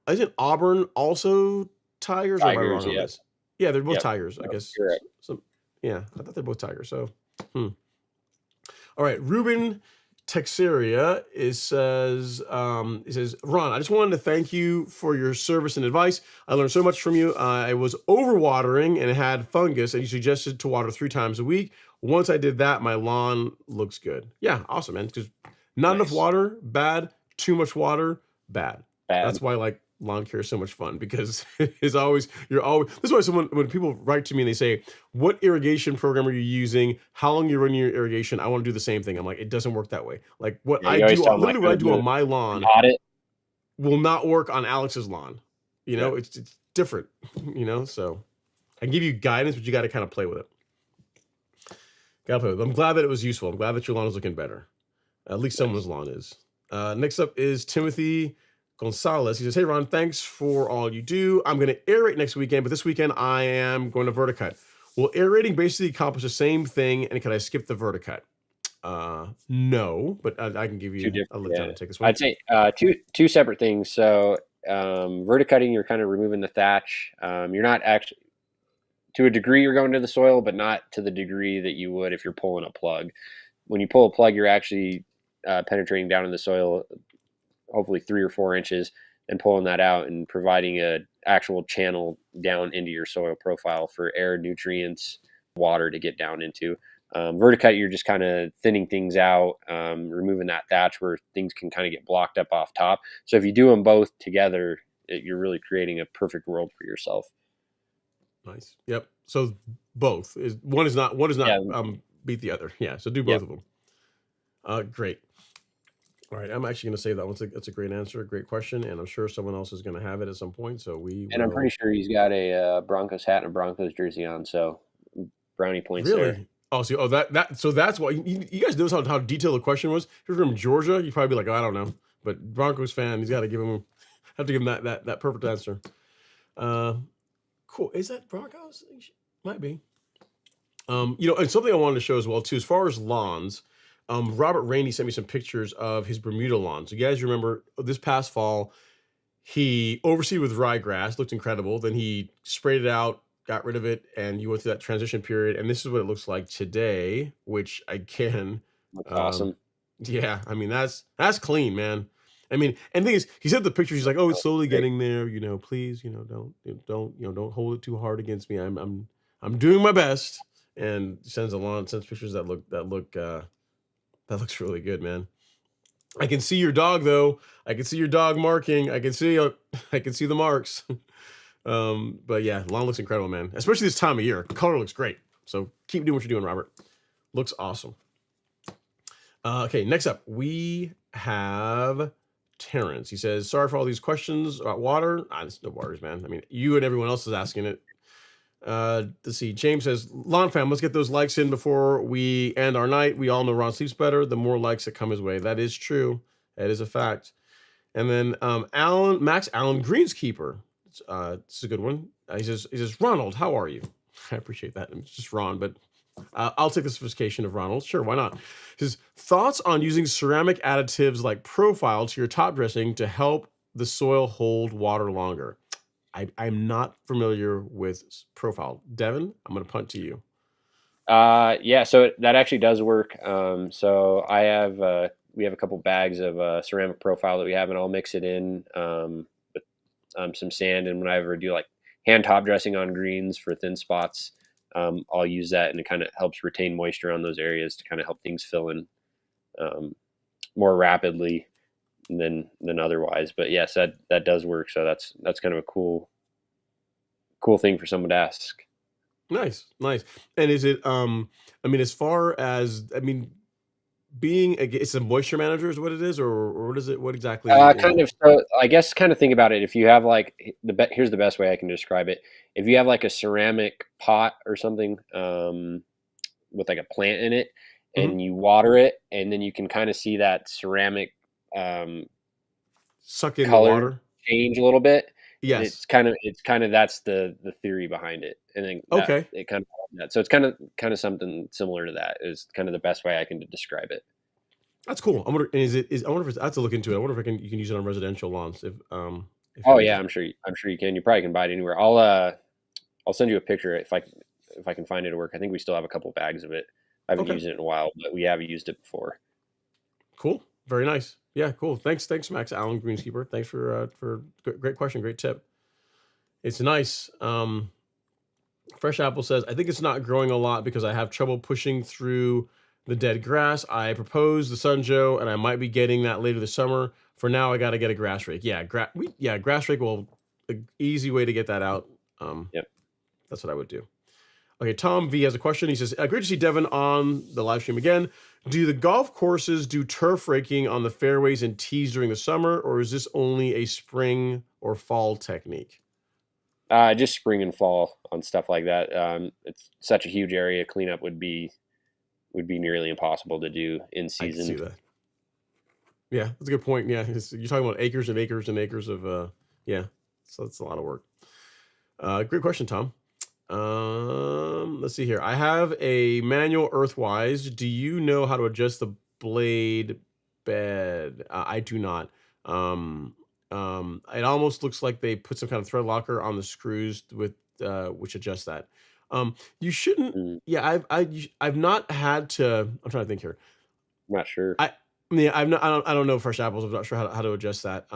S1: isn't Auburn also Tigers? Or am I wrong on this? Yeah, they're both Tigers, I guess.
S2: Correct.
S1: So yeah, I thought they're both Tigers. So, all right, Ruben Texeria it says, Ron, I just wanted to thank you for your service and advice. I learned so much from you. I was overwatering and had fungus, and you suggested to water 3 times a week. Once I did that, my lawn looks good. Yeah, awesome, man. Because not enough
S2: Nice.
S1: water, bad. Too much water, bad.
S2: Bad.
S1: That's why like lawn care is so much fun, because it's always this is why when people write to me and they say, what irrigation program are you using, how long you're running your irrigation, I want to do the same thing. I'm like, it doesn't work that way. Like what
S2: Yeah,
S1: I
S2: you always
S1: do,
S2: tell them,
S1: literally
S2: like,
S1: what I
S2: don't
S1: do
S2: do
S1: on
S2: it
S1: my lawn
S2: audit.
S1: will not work on Alex's lawn. You know,
S2: Yeah.
S1: it's different, you know. So I can give you guidance, but you got to kind of play with it. Gotta play with it. I'm glad that it was useful. I'm glad that your lawn is looking better. At least someone's lawn is. Next up is Timothy Gonzalez. He says, hey, Ron, thanks for all you do. I'm going to aerate next weekend, but this weekend I am going to verticut. Will aerating basically accomplish the same thing, and can I skip the verticut? No, but I can give you, I'll let John take this one.
S2: I'd say two separate things. So verticutting, you're kind of removing the thatch. You're not actually, to a degree, you're going to the soil, but not to the degree that you would if you're pulling a plug. When you pull a plug, you're actually penetrating down in the soil, hopefully 3 or 4 inches, and pulling that out and providing a actual channel down into your soil profile for air, nutrients, water to get down into. Verticut, you're just kind of thinning things out, removing that thatch where things can kind of get blocked up off top. So if you do them both together, you're really creating a perfect world for yourself.
S1: Nice. Yep. So both is one is not beat the other. Yeah. So do both of them. Great. All right, I'm actually going to say that one. That's a great answer, a great question, and I'm sure someone else is going to have it at some point. So
S2: And I'm pretty sure he's got a Broncos hat and a Broncos jersey on. So brownie points
S1: really
S2: there.
S1: Oh, so so that's why you guys notice how detailed the question was. If you're from Georgia, you'd probably be like, oh, I don't know, but Broncos fan, he's got to give him that perfect answer. Cool. Is that Broncos? Might be. And something I wanted to show as well too, as far as lawns. Robert Rainey sent me some pictures of his Bermuda lawns. You guys remember this past fall, he overseeded with ryegrass, looked incredible. Then he sprayed it out, got rid of it, and you went through that transition period. And this is what it looks like today, which again,
S2: that's awesome.
S1: Yeah, I mean that's clean, man. I mean, and the thing is, he said the pictures. He's like, "Oh, it's slowly getting there. Please, don't hold it too hard against me. I'm doing my best." And sends pictures that looks really good, man. I can see your dog though. I can see your dog marking. I can see the marks. But yeah, lawn looks incredible, man. Especially this time of year. The color looks great. So keep doing what you're doing, Robert. Looks awesome. Okay, next up we have Terrence. He says, sorry for all these questions about water. It's no waters, man. I mean, you and everyone else is asking it. Let's see. James says, lawn fam, let's get those likes in before we end our night. We all know Ron sleeps better the more likes that come his way. That is true. That is a fact. And then Max Allen Greenskeeper. This is a good one. He says, Ronald, how are you? I appreciate that. It's just Ron, but I'll take the sophistication of Ronald. Sure, why not? His thoughts on using ceramic additives like Profile to your top dressing to help the soil hold water longer. I'm not familiar with Profile. Devin, I'm going to punt to you.
S2: Yeah, so that actually does work. So we have a couple bags of ceramic Profile that we have, and I'll mix it in with some sand. And when I ever do like hand top dressing on greens for thin spots, I'll use that, and it kind of helps retain moisture on those areas to kind of help things fill in more rapidly than otherwise. But yes, that does work. So that's kind of a cool thing for someone to ask.
S1: Nice. And is it I mean, as far as it's a moisture manager is what it is, or what is it? What exactly?
S2: Kind of. So I guess kind of think about it. If you have like here's the best way I can describe it. If you have like a ceramic pot or something with like a plant in it, and you water it, and then you can kind of see that ceramic
S1: suck in
S2: color
S1: the water
S2: change a little bit.
S1: Yes,
S2: it's kind of that's the theory behind it, and then it kind of that. So it's kind of something similar to that is kind of the best way I can describe it.
S1: That's cool. I wonder if I have to look into it. I wonder if you can use it on residential lawns. If
S2: I'm sure you can. You probably can buy it anywhere. I'll send you a picture if I can find it at work. I think we still have a couple bags of it. I haven't used it in a while, but we have used it before.
S1: Cool. Very nice. Yeah, cool. Thanks, Max Allen, Greenskeeper. Thanks for great question, great tip. It's nice. Fresh Apple says, I think it's not growing a lot because I have trouble pushing through the dead grass. I proposed the Sun Joe, and I might be getting that later this summer. For now, I got to get a grass rake. Yeah, grass rake will easy way to get that out.
S2: Yep.
S1: That's what I would do. Okay, Tom V has a question. He says, great to see Devin on the live stream again. Do the golf courses do turf raking on the fairways and tees during the summer, or is this only a spring or fall technique?
S2: Just spring and fall on stuff like that. It's such a huge area. Cleanup would be nearly impossible to do in
S1: I can see
S2: season.
S1: that. Yeah, that's a good point. Yeah, you're talking about acres and acres and acres of yeah. So that's a lot of work. Great question, Tom. Let's see here. I have a manual Earthwise. Do you know how to adjust the blade bed? I do not. It almost looks like they put some kind of thread locker on the screws with which adjusts that. You shouldn't.
S2: Mm,
S1: Yeah, I've not had to. I'm trying to think here.
S2: I'm not sure.
S1: I don't know Fresh Apples. I'm not sure how to adjust that.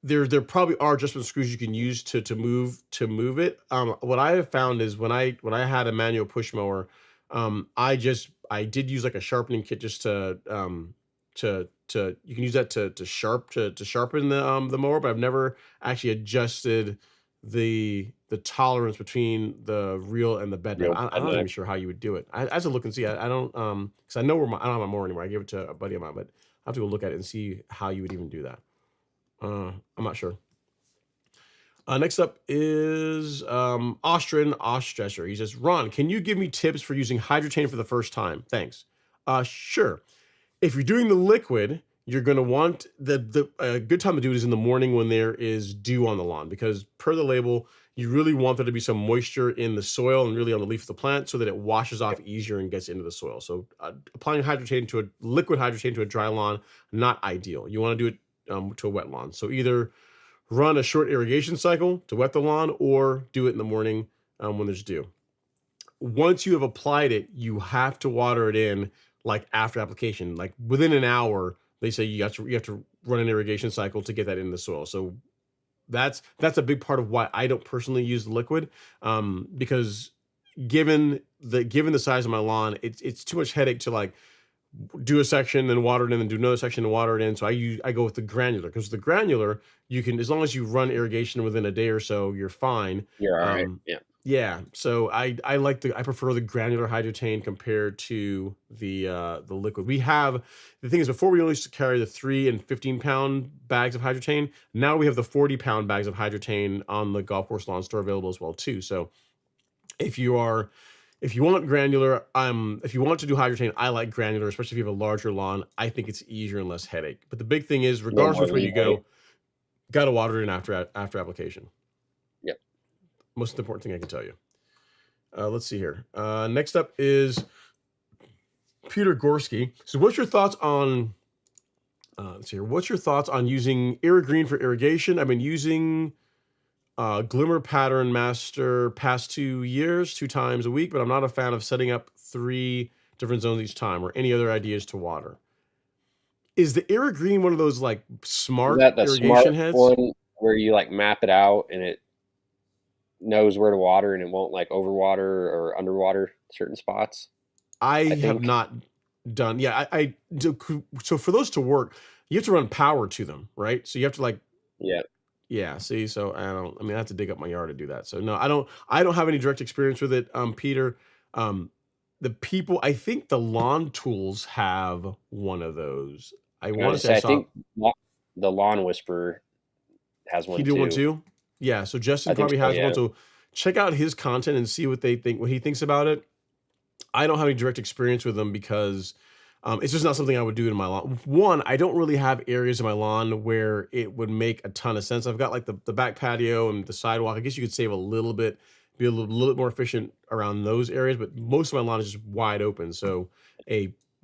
S1: There probably are adjustment screws you can use to move it. What I have found is when I had a manual push mower, I did use like a sharpening kit just to you can use that to sharpen the mower, but I've never actually adjusted the tolerance between the reel and the bed nap.
S2: Real
S1: I'm
S2: bad
S1: not even
S2: knife.
S1: sure how you would do it. I have to look and see. I don't because I know where I don't have my mower anymore. I gave it to a buddy of mine, but I have to go look at it and see how you would even do that. I'm not sure. Next up is Austrian Ostresser. He says, Ron, can you give me tips for using hydrochain for the first time? Thanks. Sure. If you're doing the liquid, you're going to want a good time to do it is in the morning when there is dew on the lawn, because per the label, you really want there to be some moisture in the soil and really on the leaf of the plant so that it washes off easier and gets into the soil. So applying liquid hydrochain to a dry lawn, not ideal. You want to do it to a wet lawn. So either run a short irrigation cycle to wet the lawn or do it in the morning when there's dew. Once you have applied it, you have to water it in like after application, like within an hour. They say you have to run an irrigation cycle to get that in the soil. So that's a big part of why I don't personally use the liquid, because given the size of my lawn, it's too much headache to like do a section then water it in and do another section and water it in. So I go with the granular, because the granular you can, as long as you run irrigation within a day or so, you're fine.
S2: You're all right. Yeah.
S1: Yeah. So I prefer the granular hydrochain compared to the liquid. The thing is, before we only used to carry the 3 and 15-pound bags of hydrochain. Now we have the 40-pound bags of hydrochain on the golf course lawn store available as well too. So if you want granular, if you want to do hydrochain, I like granular, especially if you have a larger lawn. I think it's easier and less headache. But the big thing is, regardless of which way you go, got to water it in after application.
S2: Yep.
S1: Most important thing I can tell you. Let's see here. Next up is Peter Gorski. So what's your thoughts on, let's see here. What's your thoughts on using Irrigreen for irrigation? I've been using Glimmer Pattern Master past 2 years, 2 times a week, but I'm not a fan of setting up 3 different zones each time, or any other ideas to water. Is the Irrigreen one of those like smart irrigation heads?
S2: One where you like map it out and it knows where to water and it won't like overwater or underwater certain spots?
S1: I have not done. Yeah, I do. So for those to work, you have to run power to them, right? So you have to like. Yeah. See, so I have to dig up my yard to do that. So no, I don't have any direct experience with it. Peter, I think the Lawn Tools have one of those. I want to say
S2: I think the Lawn Whisperer has one.
S1: He did one too. Yeah. So Justin probably has one. So check out his content and see what he thinks about it. I don't have any direct experience with them because it's just not something I would do in my lawn. One, I don't really have areas in my lawn where it would make a ton of sense. I've got like the back patio and the sidewalk. I guess you could save a little bit, be a little bit more efficient around those areas, but most of my lawn is just wide open. So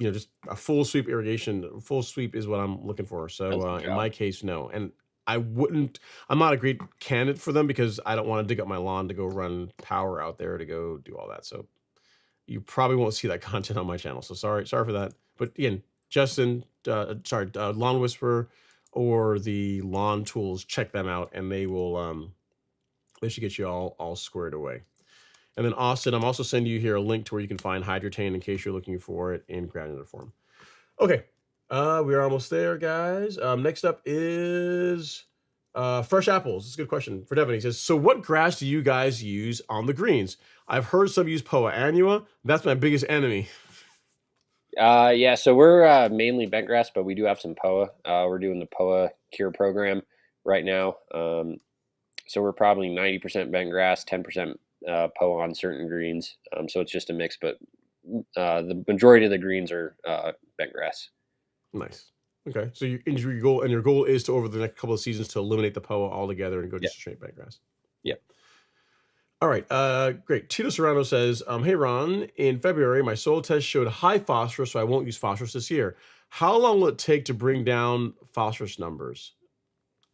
S1: just a full sweep irrigation, full sweep is what I'm looking for. So in my case, no. And I'm not a great candidate for them because I don't want to dig up my lawn to go run power out there to go do all that. So you probably won't see that content on my channel. So sorry for that. But again, Justin, Lawn Whisperer, or the Lawn Tools. Check them out, and they will they should get you all squared away. And then Austin, I'm also sending you here a link to where you can find Hydrotain in case you're looking for it in granular form. Okay, we are almost there, guys. Next up is fresh apples. It's a good question for Devin. He says, so what grass do you guys use on the greens? I've heard some use Poa annua. That's my biggest enemy.
S2: Yeah, so we're mainly bentgrass, but we do have some POA. We're doing the POA cure program right now. So we're probably 90% bentgrass, 10% POA on certain greens. So it's just a mix, but the majority of the greens are bentgrass.
S1: Nice. Okay, so your goal is to over the next couple of seasons to eliminate the POA altogether and go just straight bentgrass.
S2: Yep.
S1: All right, great. Tito Serrano says, hey, Ron, in February, my soil test showed high phosphorus, so I won't use phosphorus this year. How long will it take to bring down phosphorus numbers?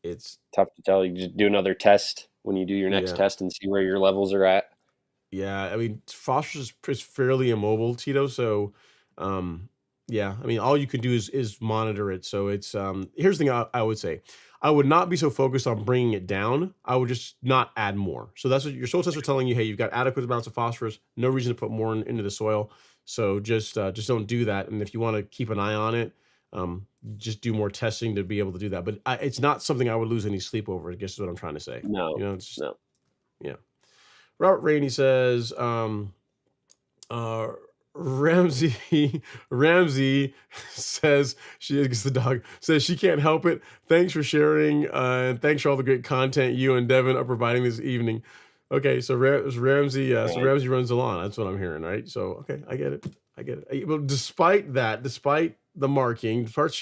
S1: It's
S2: tough to tell. You just do another test when you do your next test and see where your levels are at.
S1: Yeah, I mean, phosphorus is fairly immobile, Tito, so yeah, I mean, all you can do is monitor it. So it's here's the thing I would say. I would not be so focused on bringing it down. I would just not add more. So that's what your soil tests are telling you. Hey, you've got adequate amounts of phosphorus. No reason to put more into the soil. So just don't do that. And if you want to keep an eye on it, just do more testing to be able to do that. But it's not something I would lose any sleep over. I guess is what I'm trying to say.
S2: No,
S1: you know, it's just,
S2: no.
S1: Yeah. Robert Rainey says, Ramsey says she is the dog says she can't help it. Thanks for sharing, and thanks for all the great content you and Devin are providing this evening. Okay, so Ramsey, so Ramsey runs the lawn. That's what I'm hearing, right? So okay, I get it. But despite the marking, the part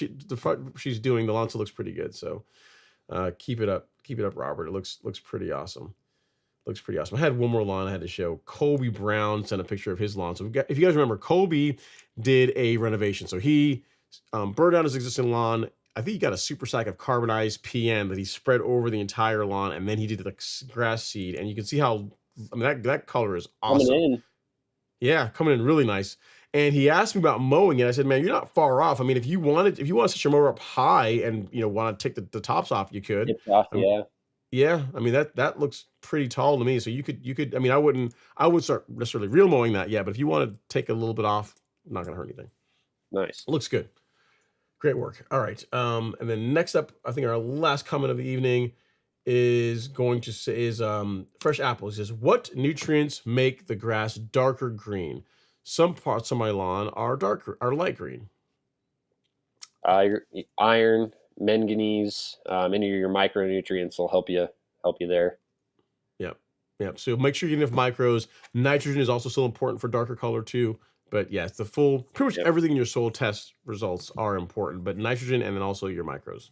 S1: she's doing, the lawn still looks pretty good. So keep it up, Robert. It looks pretty awesome. Looks pretty awesome. I had one more lawn I had to show. Colby Brown sent a picture of his lawn. So if you guys remember, Colby did a renovation. So he burned down his existing lawn. I think he got a super sack of carbonized PM that he spread over the entire lawn, and then he did like grass seed. And you can see how, I mean, that color is awesome.
S2: Coming in.
S1: Yeah, coming in really nice. And he asked me about mowing, and I said, man, you're not far off. I mean, if you want to set your mower up high and want to take the tops off, you could.
S2: It's off, yeah.
S1: Yeah, I mean that looks pretty tall to me. So you could. I mean, I wouldn't start necessarily real mowing that yet, but if you want to take a little bit off, not gonna hurt anything.
S2: Nice.
S1: Looks good. Great work. All right. And then next up, I think our last comment of the evening is fresh apples. He says, what nutrients make the grass darker green? Some parts of my lawn are light green.
S2: Iron, manganese, any of your micronutrients will help you there.
S1: Yep. So make sure you get enough micros. Nitrogen is also still important for darker color too. But yes, pretty much everything in your soil test results are important. But nitrogen and then also your micros.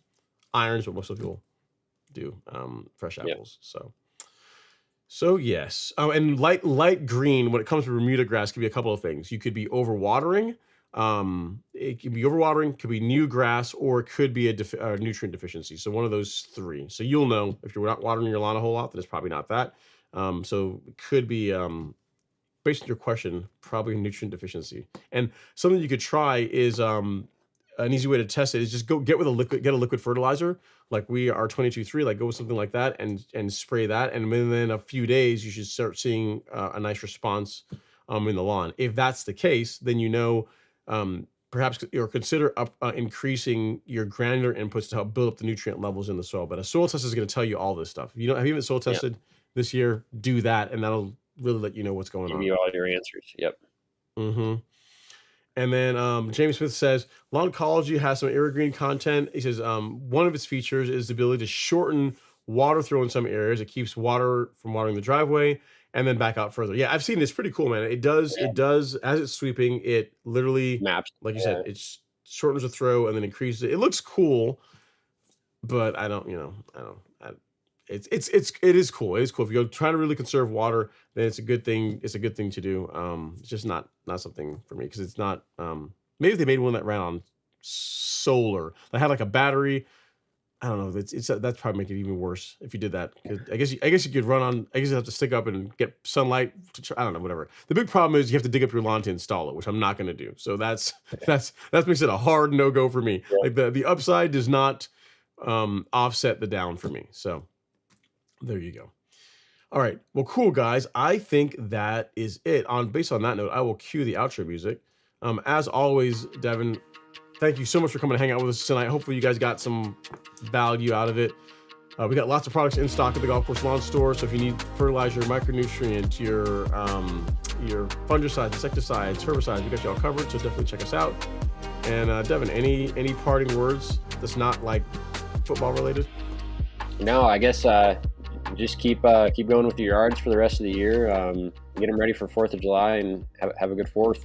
S1: Iron is what most of people do. Fresh apples. So yes. Oh, and light green when it comes to Bermuda grass could be a couple of things. You could be overwatering. It could be overwatering, could be new grass, or it could be a nutrient deficiency. So one of those three. So you'll know if you're not watering your lawn a whole lot, then it's probably not that. So it could be, based on your question, probably a nutrient deficiency. And something you could try is an easy way to test it is just get a liquid fertilizer, like we are 22-3, like go with something like that and spray that. And within a few days, you should start seeing a nice response in the lawn. If that's the case, then perhaps consider increasing your granular inputs to help build up the nutrient levels in the soil. But a soil test is going to tell you all this stuff. If you have you been soil tested this year, do that, and that'll really let you know what's going on.
S2: Give you all your answers. Yep.
S1: Mm-hmm. And then James Smith says, lawn ecology has some evergreen content. He says one of its features is the ability to shorten water throw in some areas. It keeps water from watering the driveway and then back out further. Yeah, I've seen this. Pretty cool, man. It does, as it's sweeping, it literally,
S2: maps,
S1: like you said, it shortens the throw and then increases it. It looks cool, but it is cool. It is cool. If you're trying to really conserve water, then it's a good thing. It's a good thing to do. It's just not something for me because it's not. Maybe if they made one that ran on solar, that had like a battery. I don't know. That's probably make it even worse if you did that. 'Cause I guess you could run on. I guess you have to stick up and get sunlight. I don't know. Whatever. The big problem is you have to dig up your lawn to install it, which I'm not going to do. So that makes it a hard no go for me.
S2: Yeah.
S1: Like the upside does not offset the down for me. So there you go. All right. Well, cool guys. I think that is it. Based on that note, I will cue the outro music. As always, Devin, thank you so much for coming to hang out with us tonight. Hopefully you guys got some value out of it. We got lots of products in stock at the Golf Course Lawn Store. So if you need fertilizer, micronutrient, your fungicides, insecticides, herbicides, we got you all covered. So definitely check us out. And Devin, any parting words that's not like football related?
S2: No, I guess just keep going with your yards for the rest of the year. Get them ready for 4th of July and have a good 4th.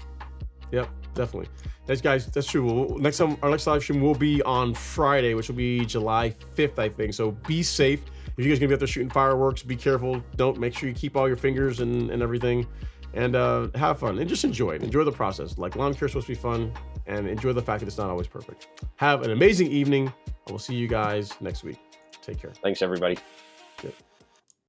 S1: Yep, definitely. That's true. Our next live stream will be on Friday, which will be July 5th, I think. So be safe. If you guys are gonna be out there shooting fireworks, be careful. Make sure you keep all your fingers and everything, and have fun and just enjoy it. Enjoy the process. Like, lawn care is supposed to be fun, and enjoy the fact that it's not always perfect. Have an amazing evening. I will see you guys next week. Take care.
S2: Thanks, everybody.
S1: Good.